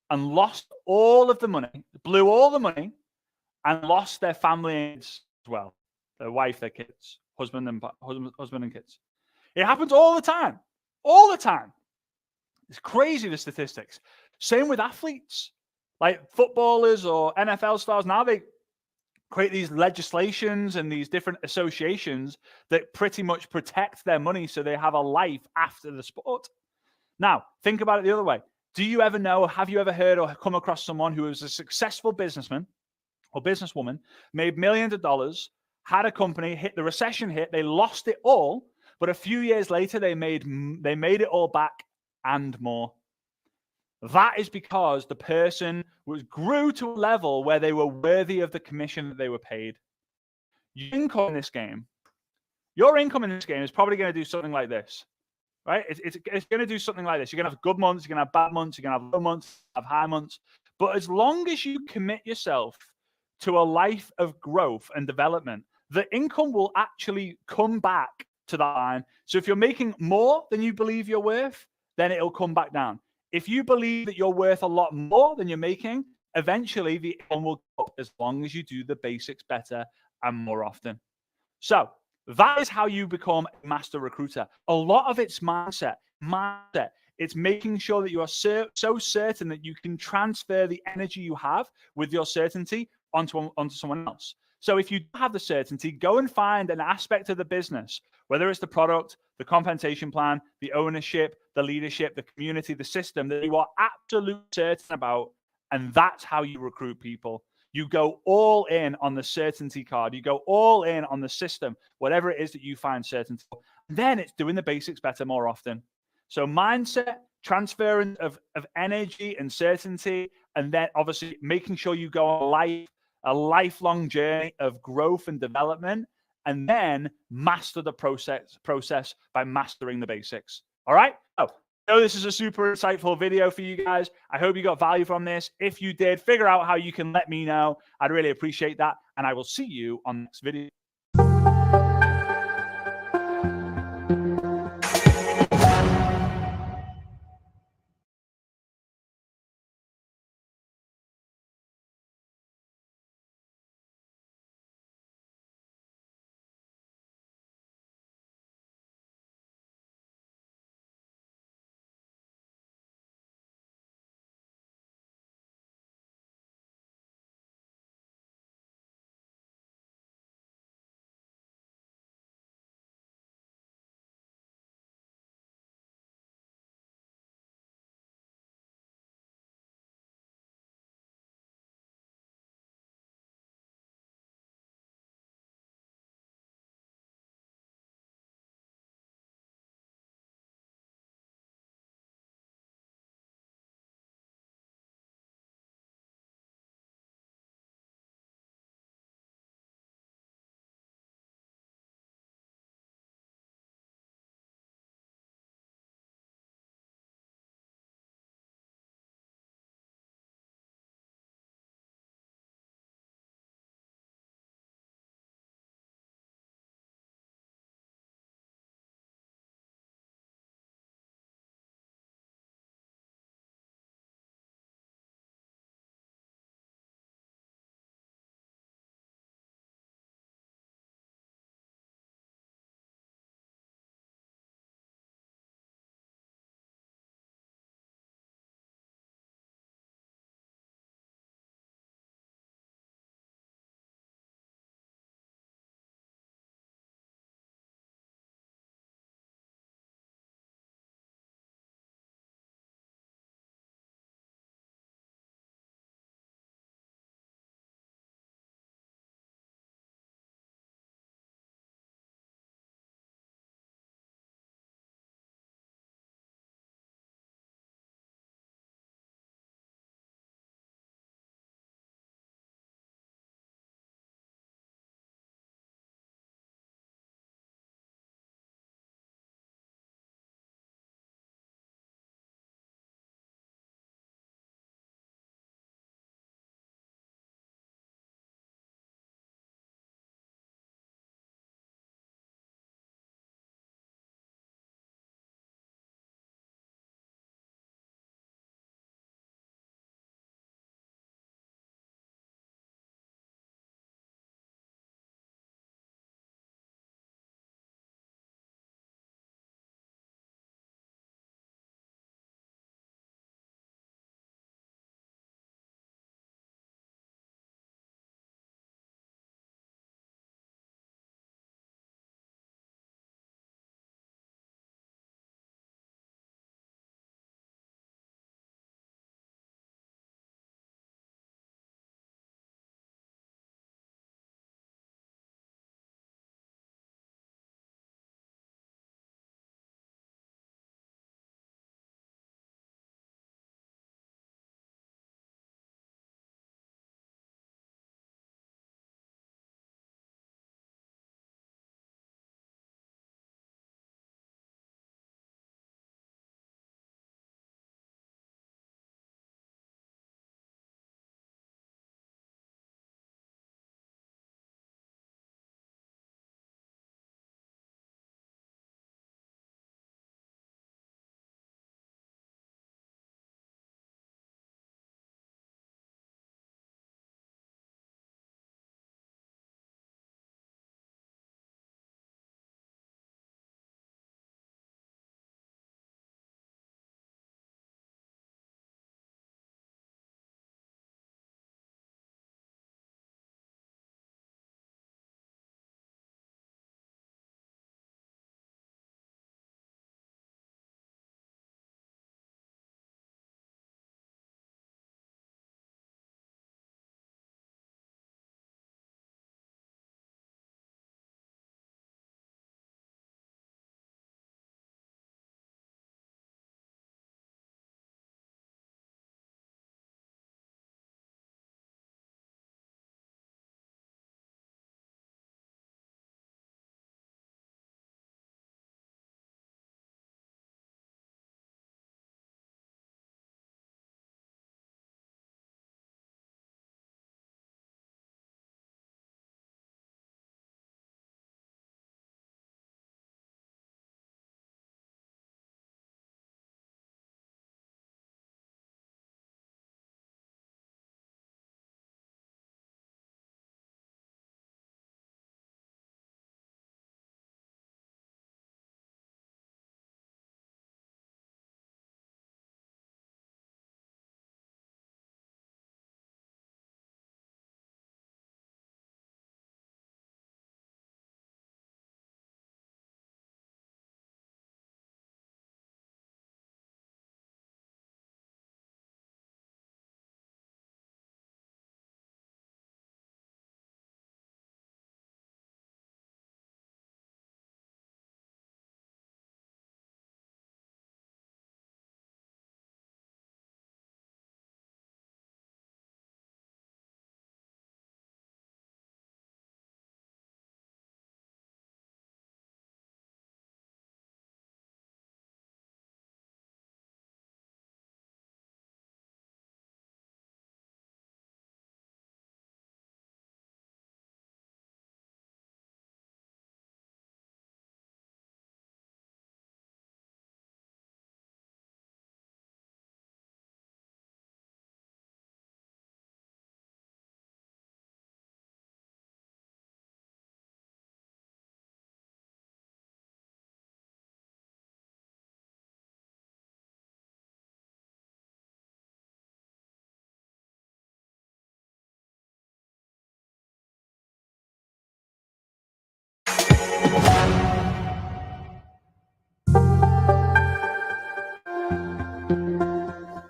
and lost all of the money, blew all the money, and lost their family as well, their wife, their kids, husband and kids? It happens all the time. All the time. It's crazy, the statistics. Same with athletes, like footballers or NFL stars. Now they create these legislations and these different associations that pretty much protect their money so they have a life after the sport. Now, think about it the other way. Do you ever know, have you ever heard or come across someone who was a successful businessman or businesswoman, made millions of dollars, had a company, hit the recession hit, they lost it all, but a few years later they made it all back and more? That is because the person grew to a level where they were worthy of the commission that they were paid. Your income in this game is probably going to do something like this. Right? It's going to do something like this. You're going to have good months, you're going to have bad months, you're going to have low months, have high months. But as long as you commit yourself to a life of growth and development, the income will actually come back to that line. So if you're making more than you believe you're worth, then it'll come back down. If you believe that you're worth a lot more than you're making, eventually the income will go up, as long as you do the basics better and more often. So that is how you become a master recruiter. A lot of it's mindset. It's making sure that you are so certain that you can transfer the energy you have with your certainty onto someone else. So if you have the certainty, go and find an aspect of the business, whether it's the product, the compensation plan, the ownership, the leadership, the community, the system, that you are absolutely certain about. And that's how you recruit people. You go all in on the certainty card. You go all in on the system, whatever it is that you find certainty for. Then it's doing the basics better more often. So mindset, transference of energy and certainty, and then obviously making sure you go on a lifelong journey of growth and development, and then master the process by mastering the basics. All right? Oh, I know this is a super insightful video for you guys. I hope you got value from this. If you did, figure out how you can let me know. I'd really appreciate that. And I will see you on the next video.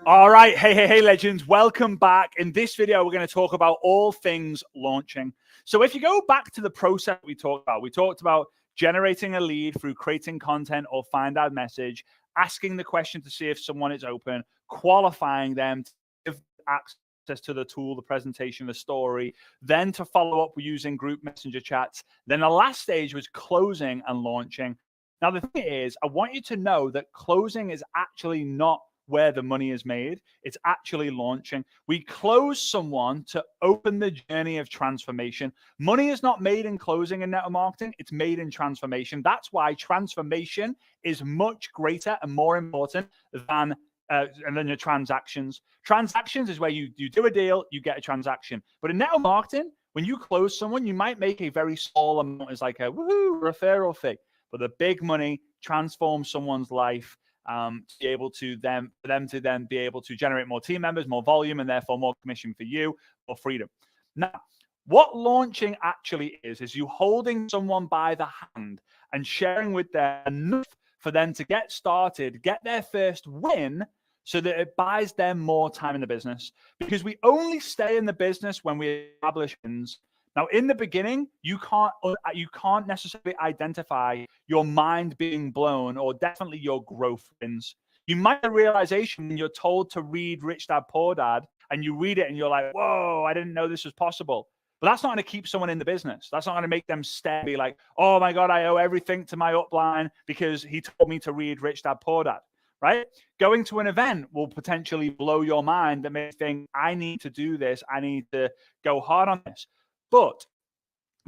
All right. Hey, legends. Welcome back. In this video, we're going to talk about all things launching. So if you go back to the process we talked about generating a lead through creating content or find out message, asking the question to see if someone is open, qualifying them, to give access to the tool, the presentation, the story, then to follow up using group messenger chats. Then the last stage was closing and launching. Now, the thing is, I want you to know that closing is actually not where the money is made. It's actually launching. We close someone to open the journey of transformation. Money is not made in closing and network marketing. It's made in transformation. That's why transformation is much greater and more important than and then your transactions. Transactions is where you do a deal, you get a transaction. But in network marketing, when you close someone, you might make a very small amount as like a woohoo referral fee. But the big money transforms someone's life to be able to for them to then be able to generate more team members, more volume, and therefore more commission for you, more freedom. Now, what launching actually is you holding someone by the hand and sharing with them enough for them to get started, get their first win, so that it buys them more time in the business. Because we only stay in the business when we establish wins. Now, in the beginning, you can't necessarily identify your mind being blown or definitely your growth wins. You might have a realization when you're told to read Rich Dad Poor Dad, and you read it and you're like, whoa, I didn't know this was possible. But that's not going to keep someone in the business. That's not going to make them stay and be like, oh my God, I owe everything to my upline because he told me to read Rich Dad Poor Dad, right? Going to an event will potentially blow your mind and make you think, I need to do this. I need to go hard on this. But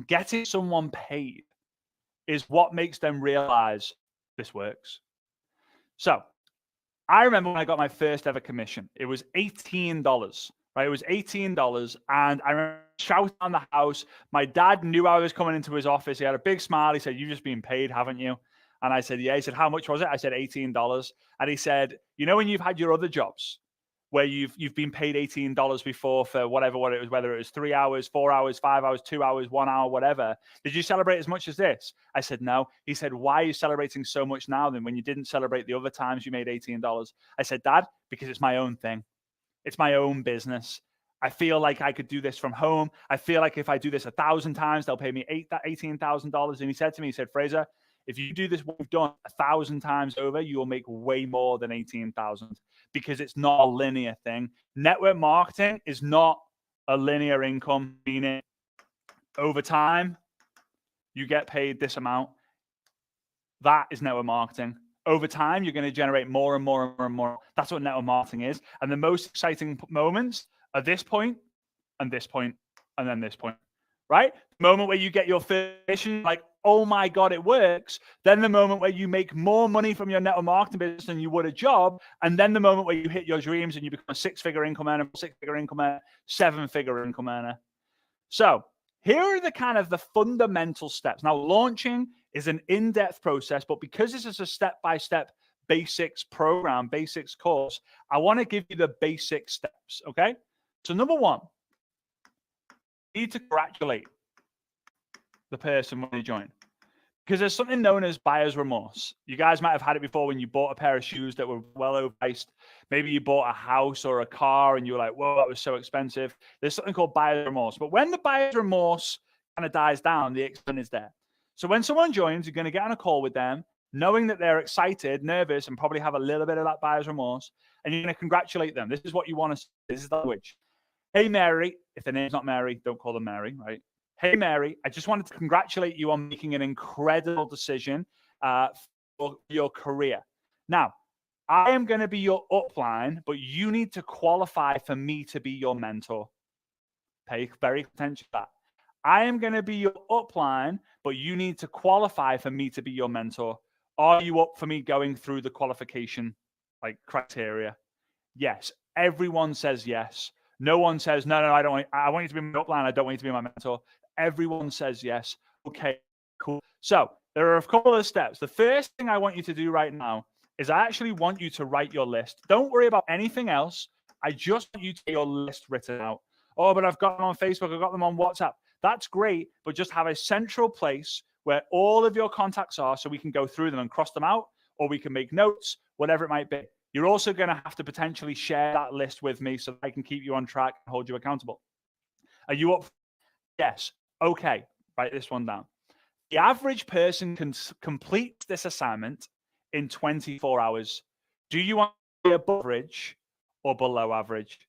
getting someone paid is what makes them realize this works. So I remember when I got my first ever commission, it was $18, right? It was $18. And I remember shouting on the house. My dad knew I was coming into his office. He had a big smile. He said, you've just been paid, haven't you? And I said, yeah. He said, how much was it? I said, $18. And he said, you know, when you've had your other jobs, where you've been paid $18 before for what it was, whether it was 3 hours, 4 hours, 5 hours, 2 hours, 1 hour, whatever. Did you celebrate as much as this? I said, no. He said, why are you celebrating so much now then when you didn't celebrate the other times you made $18? I said, Dad, because it's my own thing. It's my own business. I feel like I could do this from home. I feel like if I do this 1,000 times, they'll pay me $18,000. And he said to me, Fraser, if you do this what we've done 1,000 times over, you will make way more than 18,000 because it's not a linear thing. Network marketing is not a linear income, meaning over time, you get paid this amount. That is network marketing. Over time, you're going to generate more and more and more and more. That's what network marketing is. And the most exciting moments are this point and this point and then this point, right? The moment where you get your first, like, oh my God, it works. Then the moment where you make more money from your network marketing business than you would a job. And then the moment where you hit your dreams and you become a 6-figure income earner, 6-figure income earner, 7-figure income earner. So here are the kind of the fundamental steps. Now, launching is an in-depth process, but because this is a step-by-step basics program, basics course, I want to give you the basic steps, okay? So number one, you need to congratulate the person when they join. Because there's something known as buyer's remorse. You guys might have had it before when you bought a pair of shoes that were well overpriced. Maybe you bought a house or a car and you were like, whoa, that was so expensive. There's something called buyer's remorse. But when the buyer's remorse kind of dies down, the excitement is there. So when someone joins, you're going to get on a call with them, knowing that they're excited, nervous, and probably have a little bit of that buyer's remorse. And you're going to congratulate them. This is what you want to see. This is the language. Hey, Mary. If their name's not Mary, don't call them Mary, right? Hey, Mary, I just wanted to congratulate you on making an incredible decision for your career. Now, I am going to be your upline, but you need to qualify for me to be your mentor. Pay very attention to that. I am going to be your upline, but you need to qualify for me to be your mentor. Are you up for me going through the qualification criteria? Yes. Everyone says yes. No one says, no, I don't want, I want you to be my upline. I don't want you to be my mentor. Everyone says yes. Okay, cool. So there are a couple of steps. The first thing I want you to do right now is I actually want you to write your list. Don't worry about anything else. I just want you to get your list written out. Oh, but I've got them on Facebook. I've got them on WhatsApp. That's great, but just have a central place where all of your contacts are so we can go through them and cross them out, or we can make notes, whatever it might be. You're also going to have to potentially share that list with me so that I can keep you on track and hold you accountable. Are you up? Yes. Okay. Write this one down. The average person can complete this assignment in 24 hours. Do you want to be above average or below average?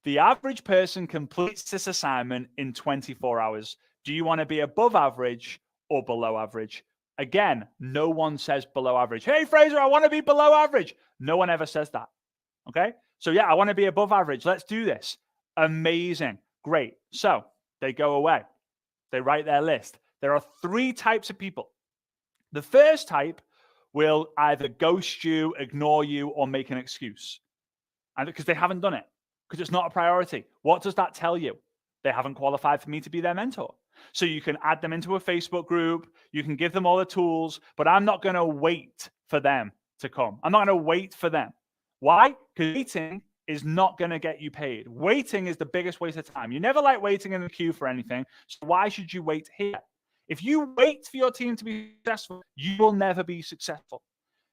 The average person completes this assignment in 24 hours. Do you want to be above average or below average? Again, no one says below average. Hey, Fraser, I want to be below average. No one ever says that. Okay. So yeah, I want to be above average. Let's do this. Amazing. Great. So they go away. They write their list. There are 3 types of people. The first type will either ghost you, ignore you, or make an excuse. And because they haven't done it, because it's not a priority. What does that tell you? They haven't qualified for me to be their mentor. So you can add them into a Facebook group. You can give them all the tools, but I'm not going to wait for them to come. I'm not going to wait for them. Why? Because waiting is not going to get you paid. Waiting is the biggest waste of time. You never like waiting in the queue for anything. So why should you wait here? If you wait for your team to be successful, you will never be successful.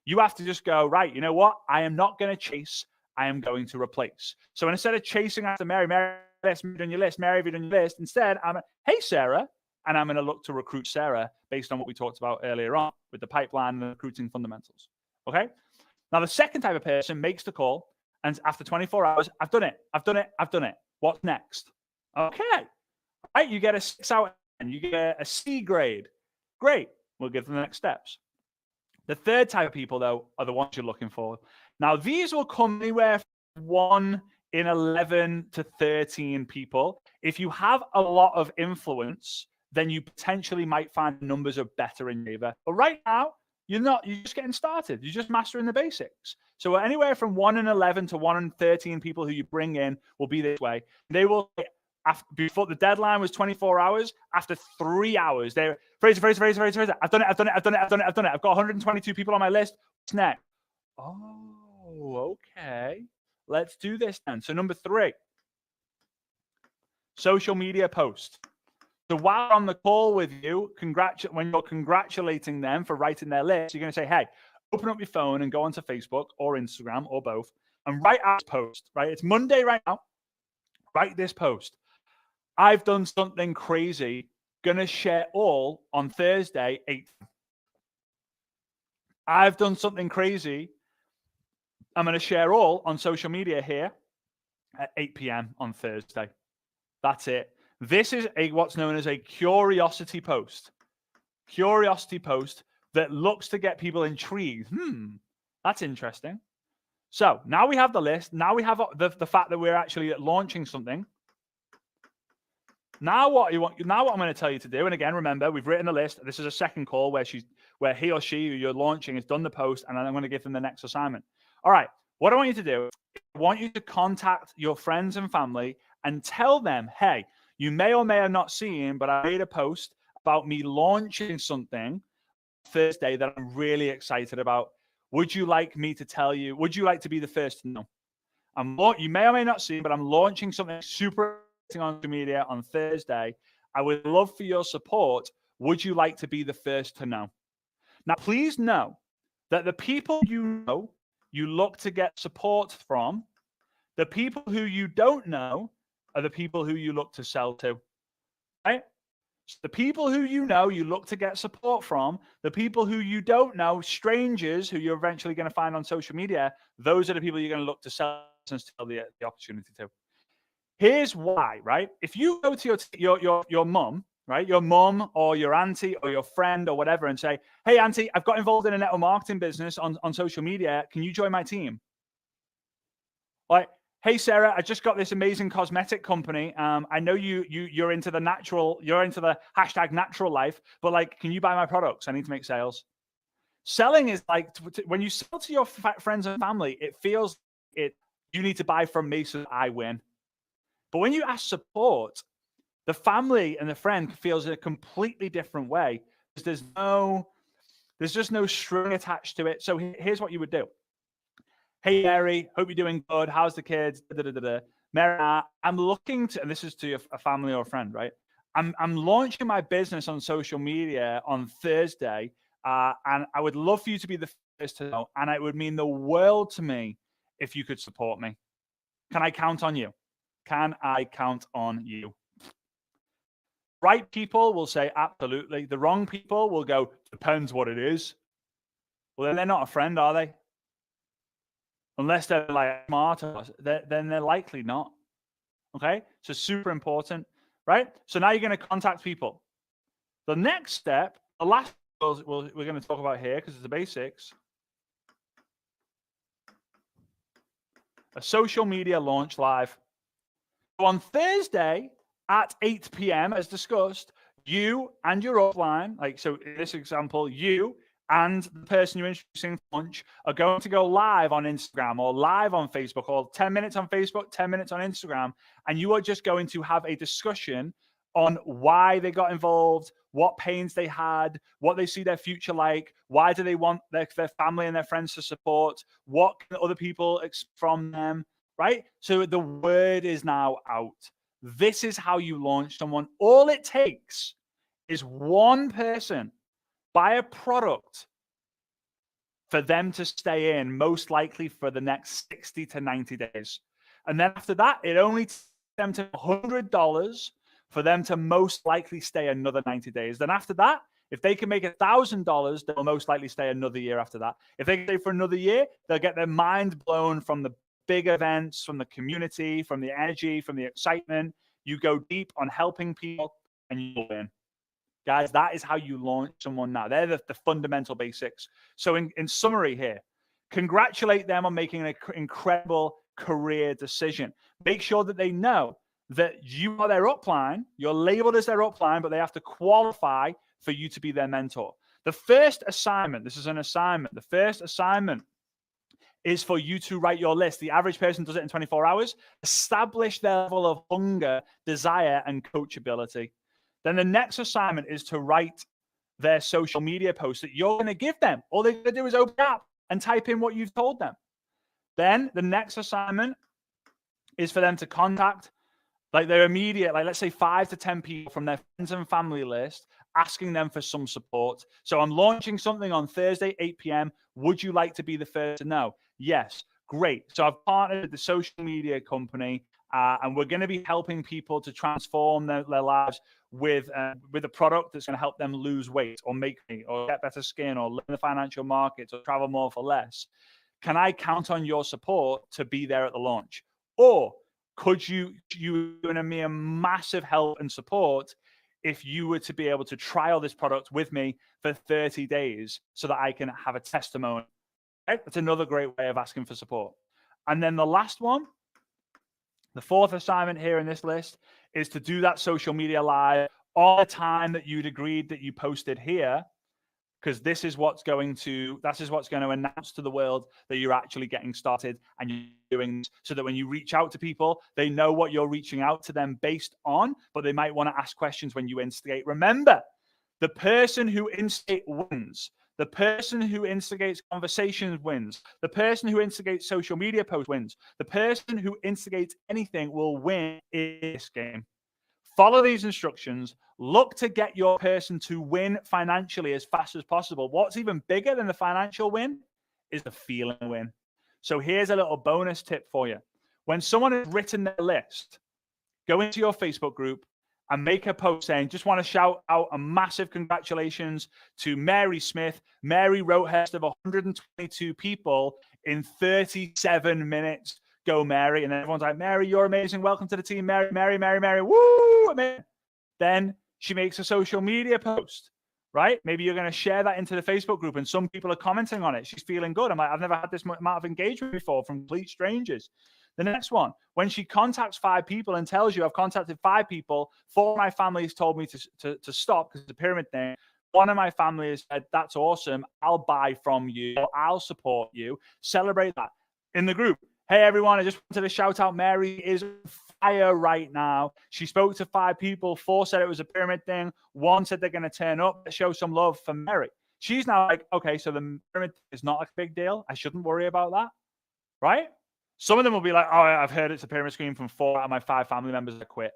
You have to just go, right, you know what? I am not going to chase. I am going to replace. So instead of chasing after Mary, Mary, have you done your list? Mary, have you done your list? Instead, hey, Sarah, and I'm going to look to recruit Sarah based on what we talked about earlier on with the pipeline and the recruiting fundamentals. Okay? Now, the second type of person makes the call, and after 24 hours, I've done it. What's next? Okay. Right, you get a 6 out of 10. You get a C grade. Great. We'll give them the next steps. The third type of people, though, are the ones you're looking for. Now, these will come anywhere from 1 in 11 to 13 people. If you have a lot of influence, then you potentially might find numbers are better in favor. But right now, you're just getting started. You're just mastering the basics. So anywhere from 1 in 11 to 1 in 13 people who you bring in will be this way. They will, before the deadline was 24 hours, after 3 hours, they're, Fraser, I've done it. I've got 122 people on my list. What's next? Oh, okay. Let's do this then. So number 3, social media post. So while on the call with you, when you're congratulating them for writing their list, you're going to say, hey, open up your phone and go onto Facebook or Instagram or both and write out this post, right? It's Monday right now. Write this post. I've done something crazy. Going to share all on Thursday, 8. I've done something crazy. I'm going to share all on social media here at 8 p.m. on Thursday. That's it. This is what's known as a curiosity post. Curiosity post that looks to get people intrigued. That's interesting. So now we have the list. Now we have the fact that we're actually launching something. Now what I'm going to tell you to do, and again, remember, we've written a list. This is a second call where he or she who you're launching has done the post, and then I'm going to give them the next assignment. All right, what I want you to do, I want you to contact your friends and family and tell them, hey, you may or may have not seen, but I made a post about me launching something Thursday that I'm really excited about. Would you like me to tell you? Would you like to be the first to know? You may or may not see, but I'm launching something super exciting on social media on Thursday. I would love for your support. Would you like to be the first to know? Now, please know that the people you look to get support from, the people who you don't know are the people who you look to sell to, right? So the people who you know, you look to get support from. The people who you don't know, strangers who you're eventually going to find on social media, those are the people you're going to look to sell and sell the opportunity to. Here's why, right? If you go to your mum, right, your mum or your auntie or your friend or whatever, and say, "Hey, auntie, I've got involved in a network marketing business on social media. Can you join my team?" Like, hey, Sarah, I just got this amazing cosmetic company. I know you're into the natural, you're into the hashtag natural life, but like, can you buy my products? I need to make sales. Selling is like, when you sell to your friends and family, it feels you need to buy from me so that I win. But when you ask support, the family and the friend feels in a completely different way. There's just no string attached to it. So here's what you would do. Hey, Mary, hope you're doing good. How's the kids? Mary, I'm looking to, and this is to a family or a friend, right? I'm launching my business on social media on Thursday, and I would love for you to be the first to know. And it would mean the world to me if you could support me. Can I count on you? Can I count on you? Right people will say absolutely. The wrong people will go, depends what it is. Well, then they're not a friend, are they? Unless they're like smart, then they're likely not. Okay, so super important, right? So now you're going to contact people. The next step, the last we're going to talk about here because it's the basics. A social media launch live. So on Thursday at 8 p.m., as discussed, you and your upline, like so in this example, you and the person you're introducing to launch are going to go live on Instagram or live on Facebook, or 10 minutes on Facebook, 10 minutes on Instagram. And you are just going to have a discussion on why they got involved, what pains they had, what they see their future like, why do they want their family and their friends to support, what can other people expect from them, right? So the word is now out. This is how you launch someone. All it takes is one person buy a product for them to stay in, most likely for the next 60 to 90 days. And then after that, it only takes them to $100 for them to most likely stay another 90 days. Then after that, if they can make $1,000, they'll most likely stay another year after that. If they stay for another year, they'll get their mind blown from the big events, from the community, from the energy, from the excitement. You go deep on helping people and you'll win. Guys, that is how you launch someone now. They're the fundamental basics. So in summary here, congratulate them on making an incredible career decision. Make sure that they know that you are their upline. You're labeled as their upline, but they have to qualify for you to be their mentor. The first assignment, this is an assignment. The first assignment is for you to write your list. The average person does it in 24 hours. Establish their level of hunger, desire, and coachability. Then the next assignment is to write their social media posts that you're going to give them. All they got to do is open up and type in what you've told them. Then the next assignment is for them to contact like their immediate, like let's say 5 to 10 people from their friends and family list, asking them for some support. So I'm launching something on Thursday, 8 p.m. Would you like to be the first to know? Yes. Great. So I've partnered with the social media company, and we're going to be helping people to transform their lives with a product that's going to help them lose weight or make money or get better skin or learn the financial markets or travel more for less. Can I count on your support to be there at the launch? Or could you going me a massive help and support if you were to be able to trial this product with me for 30 days so that I can have a testimony? Okay? That's another great way of asking for support. And then the last one, the fourth assignment here in this list, is to do that social media live all the time that you'd agreed that you posted here, because this is what's going to announce to the world that you're actually getting started and you're doing this, so that when you reach out to people, they know what you're reaching out to them based on, but they might want to ask questions when you instigate. Remember, the person who instigates wins. The person who instigates conversations wins. The person who instigates social media posts wins. The person who instigates anything will win in this game. Follow these instructions. Look to get your person to win financially as fast as possible. What's even bigger than the financial win is the feeling win. So here's a little bonus tip for you. When someone has written their list, go into your Facebook group and make a post saying, just want to shout out a massive congratulations to Mary Smith. Mary wrote her list of 122 people in 37 minutes. Go, Mary. And then everyone's like, Mary, you're amazing. Welcome to the team, Mary, Mary, Mary, Mary. Woo! Amazing. Then she makes a social media post, right? Maybe you're going to share that into the Facebook group and some people are commenting on it. She's feeling good. I'm like, I've never had this amount of engagement before from complete strangers. The next one, when she contacts 5 people and tells you, I've contacted 5 people, 4 of my family has told me to stop because it's a pyramid thing. 1 of my family has said, that's awesome. I'll buy from you. Or I'll support you. Celebrate that in the group. Hey, everyone, I just wanted to shout out Mary is on fire right now. She spoke to 5 people. 4 said it was a pyramid thing. 1 said they're going to turn up. Let's show some love for Mary. She's now like, okay, so the pyramid is not a big deal. I shouldn't worry about that, right? Some of them will be like, oh, I've heard it's a pyramid scheme from 4 out of my 5 family members that quit.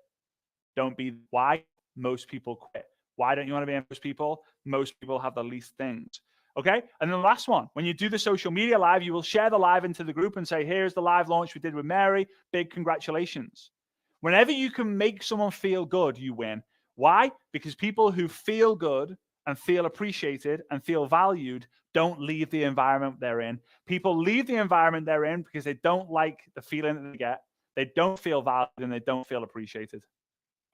Don't be. Why? Most people quit. Why don't you want to be in most people? Most people have the least things. Okay. And then the last one, when you do the social media live, you will share the live into the group and say, here's the live launch we did with Mary. Big congratulations. Whenever you can make someone feel good, you win. Why? Because people who feel good and feel appreciated and feel valued don't leave the environment they're in. People leave the environment they're in because they don't like the feeling that they get. They don't feel valued and they don't feel appreciated.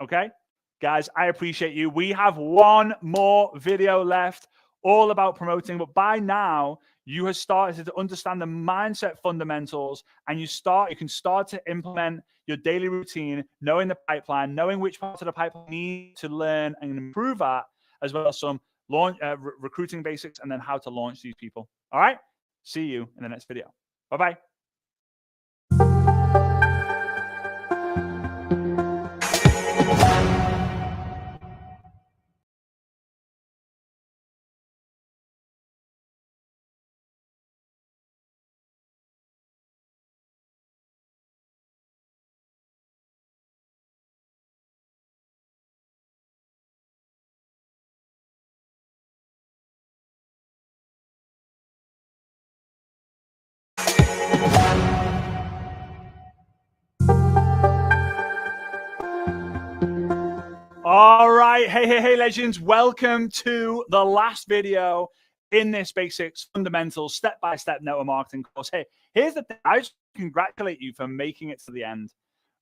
Okay? Guys, I appreciate you. We have one more video left, all about promoting. But by now, you have started to understand the mindset fundamentals, and you can start to implement your daily routine, knowing the pipeline, knowing which parts of the pipeline you need to learn and improve at, as well as some recruiting basics, and then how to launch these people. All right? See you in the next video. Bye-bye. All right. Hey, legends. Welcome to the last video in this basics fundamentals step-by-step network marketing course. Hey, here's the thing. I just congratulate you for making it to the end,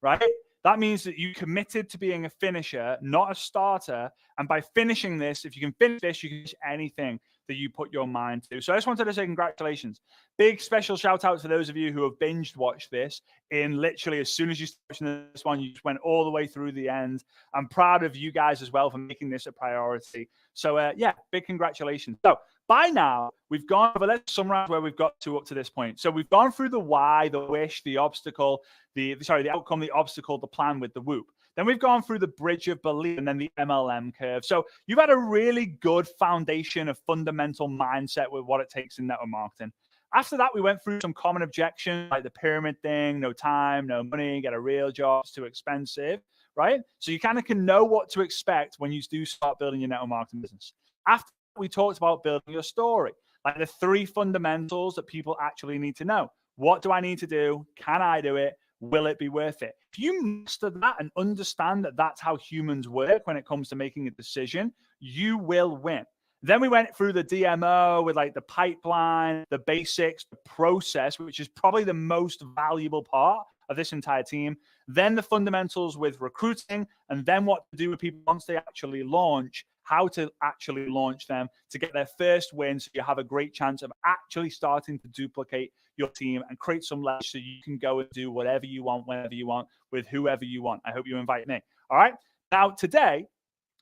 right? That means that you committed to being a finisher, not a starter. And by finishing this, if you can finish this, you can finish anything that you put your mind to. So I just wanted to say congratulations. Big special shout out to those of you who have binge watched this in literally as soon as you started watching this one, you just went all the way through the end. I'm proud of you guys as well for making this a priority. So yeah, big congratulations. So by now, we've gone over, let's summarize where we've got to up to this point. So we've gone through the why, the wish, the obstacle, the outcome, the obstacle, the plan with the whoop. Then we've gone through the bridge of belief and then the MLM curve. So you've had a really good foundation of fundamental mindset with what it takes in network marketing. After that, we went through some common objections like the pyramid thing, no time, no money, get a real job, it's too expensive, right? So you kind of can know what to expect when you do start building your network marketing business. After we talked about building your story, like the 3 fundamentals that people actually need to know. What do I need to do? Can I do it? Will it be worth it? If you master that and understand that that's how humans work when it comes to making a decision, you will win. Then we went through the DMO with like the pipeline, the basics, the process, which is probably the most valuable part of this entire team. Then the fundamentals with recruiting, and then what to do with people once they actually launch, how to actually launch them to get their first win so you have a great chance of actually starting to duplicate your team and create some leverage so you can go and do whatever you want, whenever you want, with whoever you want. I hope you invite me. All right. Now, today,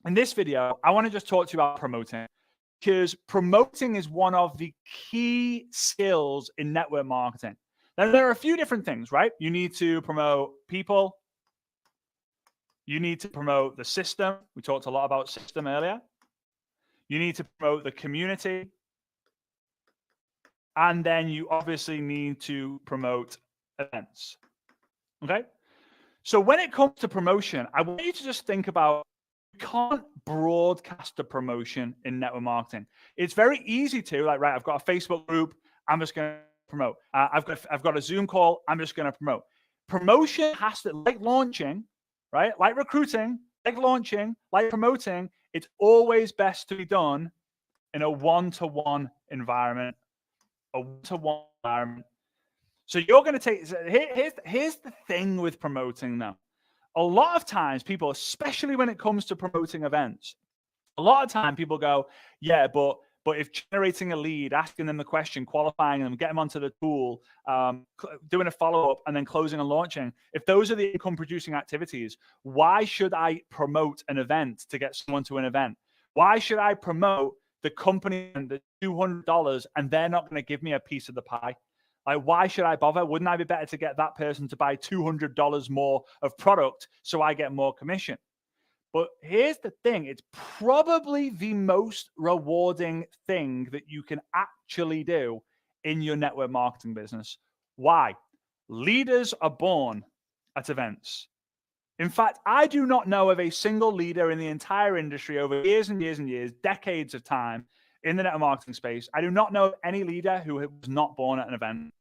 in this video, I want to just talk to you about promoting, because promoting is one of the key skills in network marketing. Now, there are a few different things, right? You need to promote people. You need to promote the system. We talked a lot about system earlier. You need to promote the community. And then you obviously need to promote events. Okay? So when it comes to promotion, I want you to just think about, you can't broadcast a promotion in network marketing. It's very easy to, like, right, I've got a Facebook group, I'm just going to promote. I've got a Zoom call, I'm just going to promote. Promotion has to, like launching, right? Like recruiting, like launching, like promoting, it's always best to be done in a one-to-one environment. A one-to-one environment. So you're going to take, here's the thing with promoting now. A lot of times people, especially when it comes to promoting events, a lot of time people go, yeah, but if generating a lead, asking them the question, qualifying them, getting them onto the tool, doing a follow-up, and then closing and launching, if those are the income-producing activities, why should I promote an event to get someone to an event? Why should I promote the company and the $200 and they're not going to give me a piece of the pie? Like, why should I bother? Wouldn't I be better to get that person to buy $200 more of product so I get more commission? But here's the thing. It's probably the most rewarding thing that you can actually do in your network marketing business. Why? Leaders are born at events. In fact, I do not know of a single leader in the entire industry over years and years and years, decades of time, in the network marketing space. I do not know any leader who was not born at an event.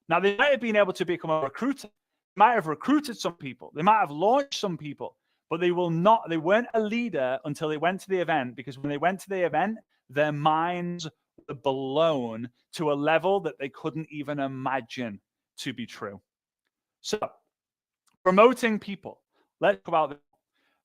Now, they might have been able to become a recruiter. They might have recruited some people. They might have launched some people, but they weren't a leader until they went to the event, because when they went to the event, their minds were blown to a level that they couldn't even imagine to be true. So, promoting people. Let's talk about this.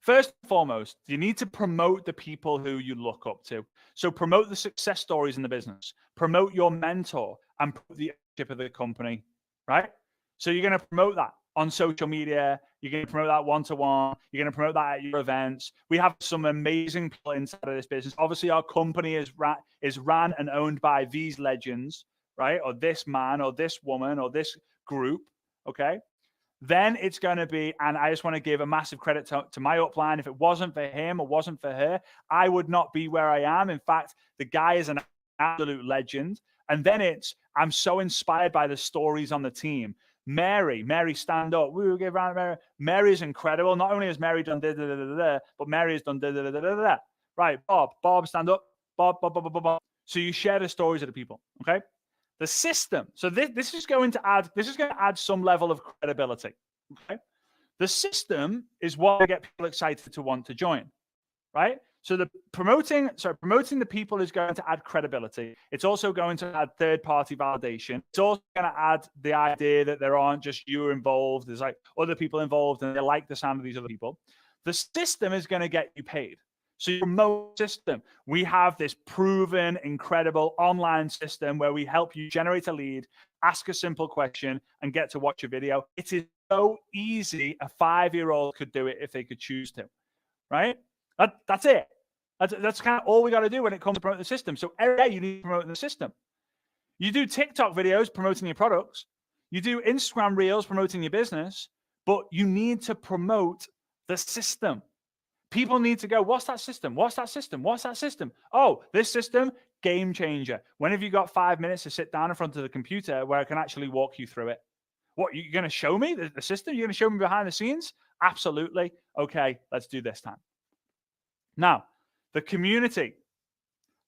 First and foremost, you need to promote the people who you look up to. So promote the success stories in the business, promote your mentor, and promote the ownership of the company, right? So you're going to promote that on social media. You're going to promote that one-to-one. You're going to promote that at your events. We have some amazing people inside of this business. Obviously, our company is ran and owned by these legends, right? Or this man or this woman or this group, okay? Then it's going to be, and I just want to give a massive credit to my upline. If it wasn't for him or wasn't for her, I would not be where I am. In fact, the guy is an absolute legend. And then I'm so inspired by the stories on the team. Mary, stand up. We will give around Mary. Mary is incredible. Not only has Mary done da-da-da-da-da, but Mary has done da-da-da-da-da. Right, Bob, stand up. Bob. So you share the stories of the people, okay? The system. So this is going to add some level of credibility. Okay. The system is what will get people excited to want to join. Right. So promoting the people is going to add credibility. It's also going to add third-party validation. It's also going to add the idea that there aren't just you involved. There's like other people involved, and they like the sound of these other people. The system is going to get you paid. So your promote system, we have this proven, incredible online system where we help you generate a lead, ask a simple question, and get to watch a video. It is so easy. A 5-year-old could do it if they could choose to, right? That's it. That's kind of all we got to do when it comes to promoting the system. So every day you need to promote the system. You do TikTok videos promoting your products. You do Instagram reels promoting your business, but you need to promote the system. People need to go, what's that system? What's that system? What's that system? Oh, this system, game changer. When have you got 5 minutes to sit down in front of the computer where I can actually walk you through it? What, you're going to show me the system? You're going to show me behind the scenes? Absolutely. Okay, let's do this time. Now, the community.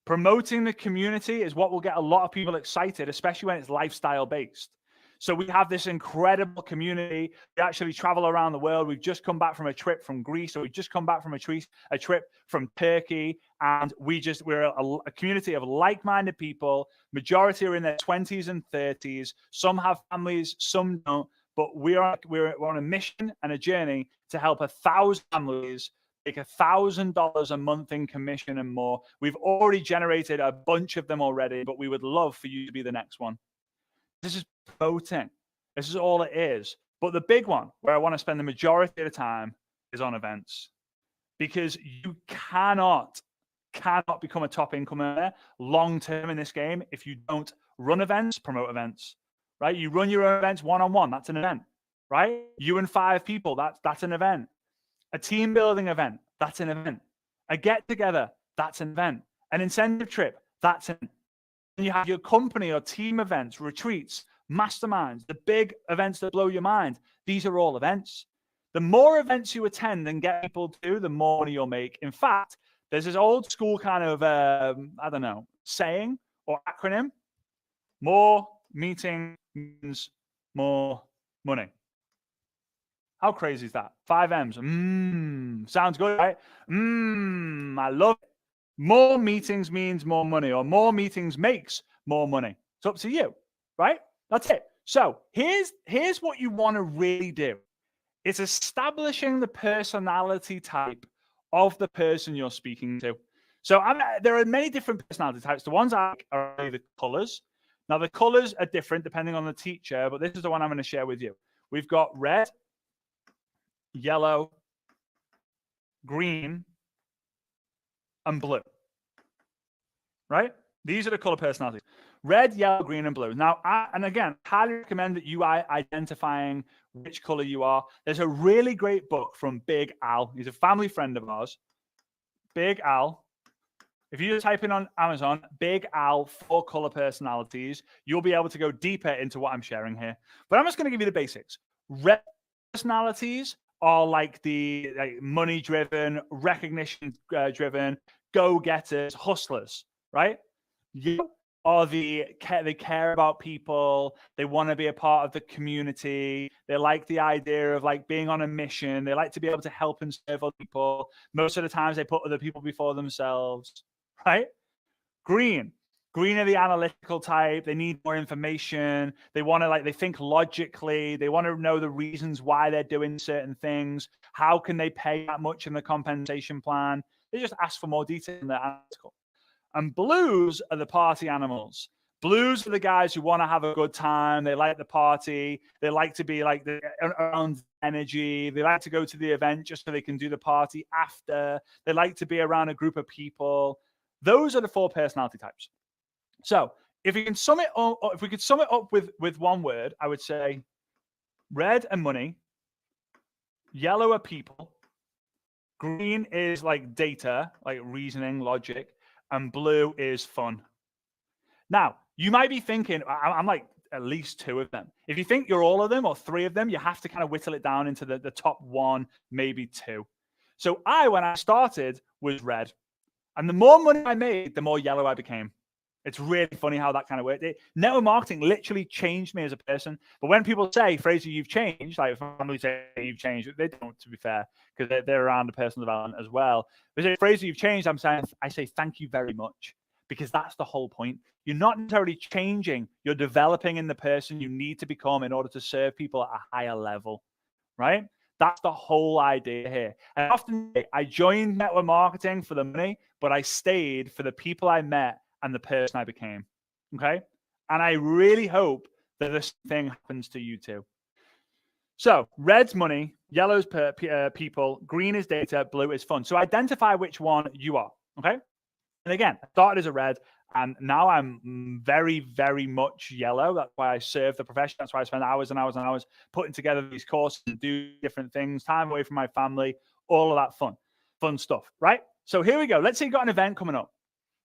Promoting the community is what will get a lot of people excited, especially when it's lifestyle based. So we have this incredible community. We actually travel around the world. We've just come back from a trip from Greece, or we've just come back from a trip from Turkey, and we're a community of like-minded people. Majority are in their 20s and 30s. Some have families, some don't. But we're on a mission and a journey to help 1,000 families make $1,000 a month in commission and more. We've already generated a bunch of them already, but we would love for you to be the next one. This is promoting. This is all it is. But the big one where I want to spend the majority of the time is on events, because you cannot become a top income earner long term in this game if you don't run events, promote events, right? You run your own events one-on-one. That's an event, right? You and 5 people, that's an event. A team building event, that's an event. A get together, that's an event. An incentive trip, that's an event. And you have your company or team events, retreats, masterminds, the big events that blow your mind. These are all events. The more events you attend and get people to, the more money you'll make. In fact, there's this old school kind of, saying or acronym. More meeting means more money. How crazy is that? 5 M's. Sounds good, right? I love it. More meetings means more money, or more meetings makes more money. It's up to you, right? That's it. So here's what you want to really do. It's establishing the personality type of the person you're speaking to. So there are many different personality types. The ones I like are the colors. Now, the colors are different depending on the teacher, but this is the one I'm going to share with you. We've got red, yellow, green, and blue, right? These are the color personalities: red, yellow, green, and blue. Now, and again, highly recommend that you are identifying which color you are. There's a really great book from Big Al. He's a family friend of ours. Big Al. If you just type in on Amazon, Big Al 4 color personalities, you'll be able to go deeper into what I'm sharing here. But I'm just going to give you the basics. Red personalities are like money-driven, recognition-driven, go-getters, hustlers, right? Yellow are they care about people. They want to be a part of the community. They like the idea of like being on a mission. They like to be able to help and serve other people. Most of the times they put other people before themselves, right? Green. Green are the analytical type. They need more information. They want to they think logically. They want to know the reasons why they're doing certain things. How can they pay that much in the compensation plan? They just ask for more detail in their analytical. And blues are the party animals. Blues are the guys who want to have a good time. They like the party. They like to be like around energy. They like to go to the event just so they can do the party after. They like to be around a group of people. Those are the 4 personality types. So if we can sum it up with one word, I would say red and money, yellow are people, green is like data, like reasoning, logic, and blue is fun. Now, you might be thinking, I'm like at least 2 of them. If you think you're all of them or 3 of them, you have to kind of whittle it down into the top 1, maybe 2. So when I started, was red. And the more money I made, the more yellow I became. It's really funny how that kind of worked. Network marketing literally changed me as a person. But when people say, Fraser, you've changed, like if family say you've changed, they don't, to be fair, because they're around the personal development as well. But say, Fraser, you've changed, I say thank you very much, because that's the whole point. You're not necessarily changing. You're developing in the person you need to become in order to serve people at a higher level, right? That's the whole idea here. And often I joined network marketing for the money, but I stayed for the people I met and the person I became. Okay. And I really hope that this thing happens to you too. So red's money, yellow's people, green is data, blue is fun. So identify which one you are. Okay. And again, I started as a red, and now I'm very, very much yellow. That's why I serve the profession. That's why I spend hours and hours and hours putting together these courses and do different things, time away from my family, all of that fun stuff, right? So here we go. Let's say you've got an event coming up.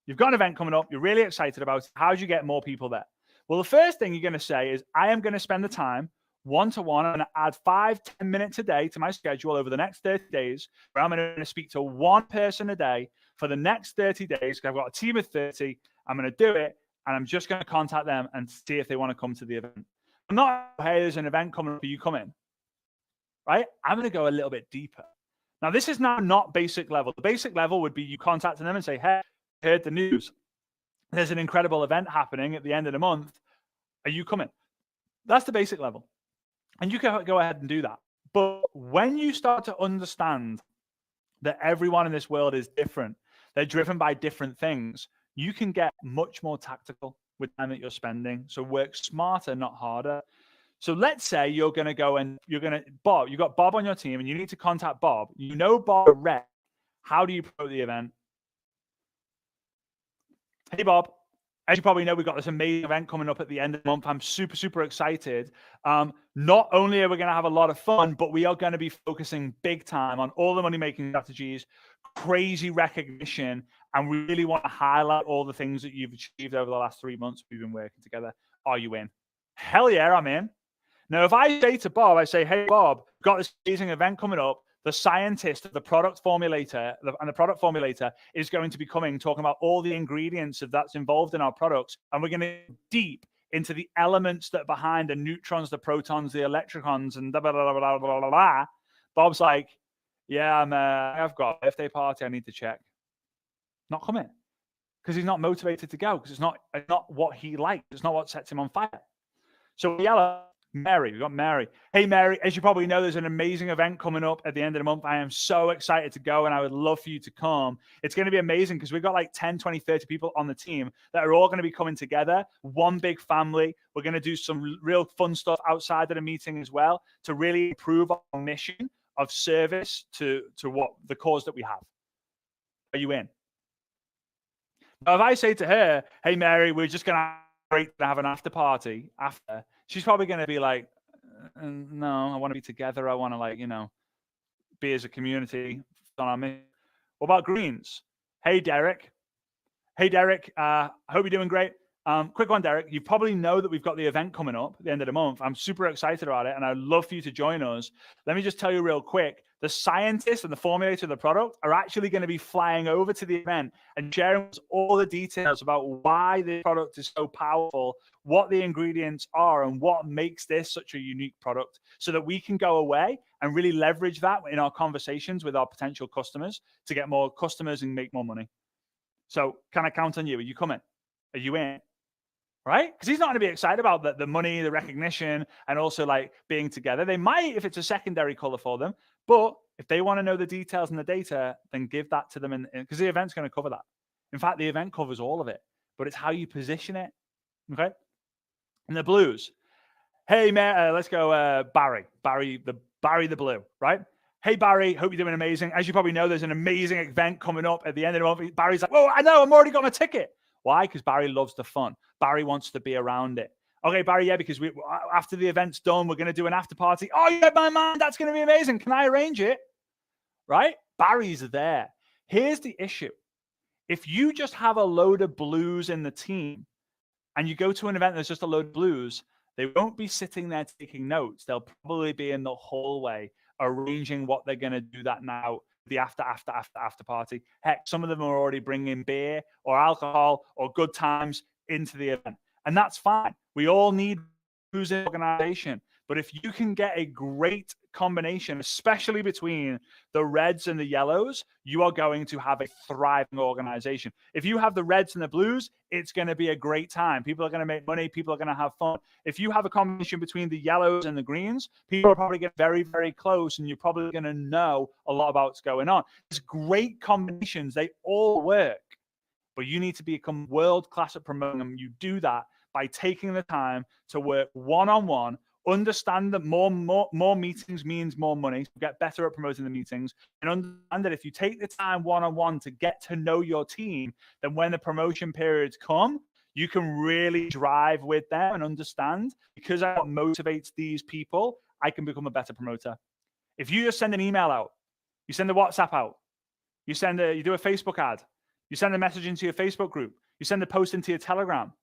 You've got an event coming up. You're really excited about it. How do you get more people there? Well, the first thing you're going to say is, I am going to spend the time one-to-one. I'm going to add 5-10 minutes a day to my schedule over the next 30 days, where I'm going to speak to one person a day for the next 30 days. I've got a team of 30. I'm going to do it, and I'm just going to contact them and see if they want to come to the event. I'm not, hey, there's an event coming up, you come in, right? I'm going to go a little bit deeper. Now, this is now not basic level. The basic level would be you contacting them and say, hey, I heard the news. There's an incredible event happening at the end of the month. Are you coming? That's the basic level. And you can go ahead and do that. But when you start to understand that everyone in this world is different, they're driven by different things, you can get much more tactical with time that you're spending. So work smarter, not harder. So let's say you're going to go and you've got Bob on your team and you need to contact Bob. You know Bob red. How do you promote the event? Hey, Bob. As you probably know, we've got this amazing event coming up at the end of the month. I'm super, super excited. Not only are we going to have a lot of fun, but we are going to be focusing big time on all the money-making strategies, crazy recognition, and we really want to highlight all the things that you've achieved over the last 3 months we've been working together. Are you in? Hell yeah, I'm in. Now, if I say to Bob, I say, hey, Bob, we've got this amazing event coming up. The scientist, the product formulator, and the product formulator is going to be coming, talking about all the ingredients that's involved in our products. And we're going to go deep into the elements that are behind the neutrons, the protons, the electrons, and blah, blah, blah, blah, blah, blah, blah. Bob's like, yeah, I've got a birthday party I need to check. Not coming. Because he's not motivated to go, because it's not what he likes. It's not what sets him on fire. So yellow. Mary, we've got Mary. Hey, Mary, as you probably know, there's an amazing event coming up at the end of the month. I am so excited to go, and I would love for you to come. It's going to be amazing because we've got like 10, 20, 30 people on the team that are all going to be coming together, one big family. We're going to do some real fun stuff outside of the meeting as well to really improve our mission of service to what the cause that we have. Are you in? Now, if I say to her, hey, Mary, we're just going to have an after party after, she's probably going to be like, no, I want to be together. I want to be as a community on our mission. What about greens? Hey, Derek. I hope you're doing great. Quick one, Derek. You probably know that we've got the event coming up at the end of the month. I'm super excited about it, and I'd love for you to join us. Let me just tell you real quick. The scientists and the formulator of the product are actually going to be flying over to the event and sharing all the details about why the product is so powerful, what the ingredients are, and what makes this such a unique product, so that we can go away and really leverage that in our conversations with our potential customers to get more customers and make more money. So can I count on you? Are you coming? Are you in? Right? Because he's not going to be excited about the money, the recognition, and also like being together. They might if it's a secondary color for them, but if they want to know the details and the data, then give that to them, because the event's going to cover that. In fact, the event covers all of it, but it's how you position it. Okay. And the blues. Hey, man, let's go, Barry the blue, right? Hey, Barry, hope you're doing amazing. As you probably know, there's an amazing event coming up at the end of the month. Barry's like, well, I know, I'm already got my ticket. Why? Because Barry loves the fun. Barry wants to be around it. Okay, Barry, yeah, because after the event's done, we're going to do an after party. Oh, yeah, my man, that's going to be amazing. Can I arrange it? Right? Barry's there. Here's the issue. If you just have a load of blues in the team and you go to an event that's just a load of blues, they won't be sitting there taking notes. They'll probably be in the hallway arranging what they're going to do that now, the after party. Heck, some of them are already bringing beer or alcohol or good times into the event. And that's fine. We all need blues in organization. But if you can get a great combination, especially between the reds and the yellows, you are going to have a thriving organization. If you have the reds and the blues, it's going to be a great time. People are going to make money. People are going to have fun. If you have a combination between the yellows and the greens, people are probably get very, very close, and you're probably going to know a lot about what's going on. It's great combinations. They all work. But you need to become world-class at promoting them. You do that by taking the time to work one-on-one. Understand that more meetings means more money. So get better at promoting the meetings, and understand that if you take the time one-on-one to get to know your team, then when the promotion periods come, you can really drive with them and understand, because what motivates these people, I can become a better promoter. If you just send an email out, you send a WhatsApp out, you do a Facebook ad, you send a message into your Facebook group, you send a post into your Telegram,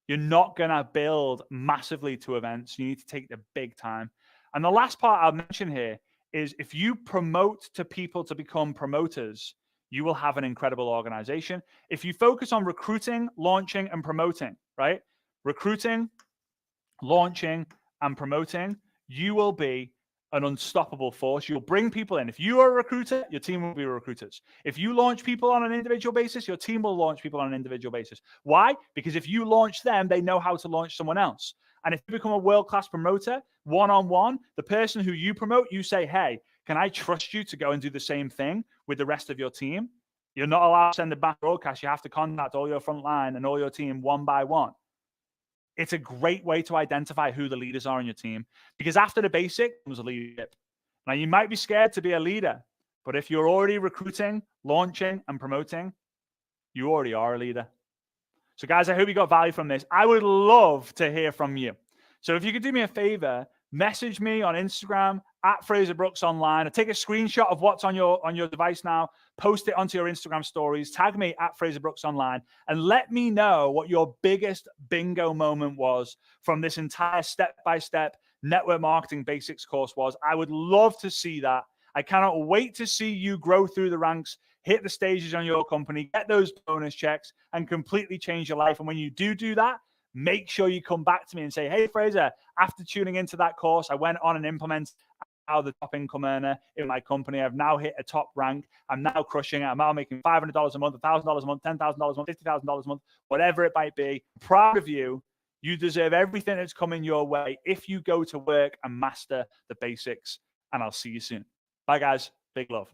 you're not going to build massively to events. You need to take the big time. And the last part I'll mention here is, if you promote to people to become promoters, you will have an incredible organization. If you focus on recruiting, launching, and promoting, right? Recruiting, launching, and promoting, you will be an unstoppable force. You'll bring people in. If you are a recruiter, your team will be recruiters. If you launch people on an individual basis, your team will launch people on an individual basis. Why? Because if you launch them, they know how to launch someone else. And if you become a world-class promoter, one-on-one, the person who you promote, you say, hey, can I trust you to go and do the same thing with the rest of your team? You're not allowed to send a back broadcast. You have to contact all your front line and all your team one by one. It's a great way to identify who the leaders are on your team, because after the basic comes leadership. Now, you might be scared to be a leader, but if you're already recruiting, launching, and promoting, you already are a leader. So guys, I hope you got value from this. I would love to hear from you. So if you could do me a favor, message me on Instagram at Fraser Brooks Online, or take a screenshot of what's on your device now, post it onto your Instagram stories, tag me at Fraser Brooks Online, and let me know what your biggest bingo moment was from this entire step-by-step network marketing basics course was. I would love to see that. I cannot wait to see you grow through the ranks, hit the stages on your company, get those bonus checks, and completely change your life. And when you do that, make sure you come back to me and say, hey, Fraser, after tuning into that course, I went on and implemented now the top income earner in my company. I've now hit a top rank. I'm now crushing it. I'm now making $500 a month, $1,000 a month, $10,000 a month, $50,000 a month, whatever it might be. I'm proud of you. You deserve everything that's coming your way if you go to work and master the basics. And I'll see you soon. Bye, guys. Big love.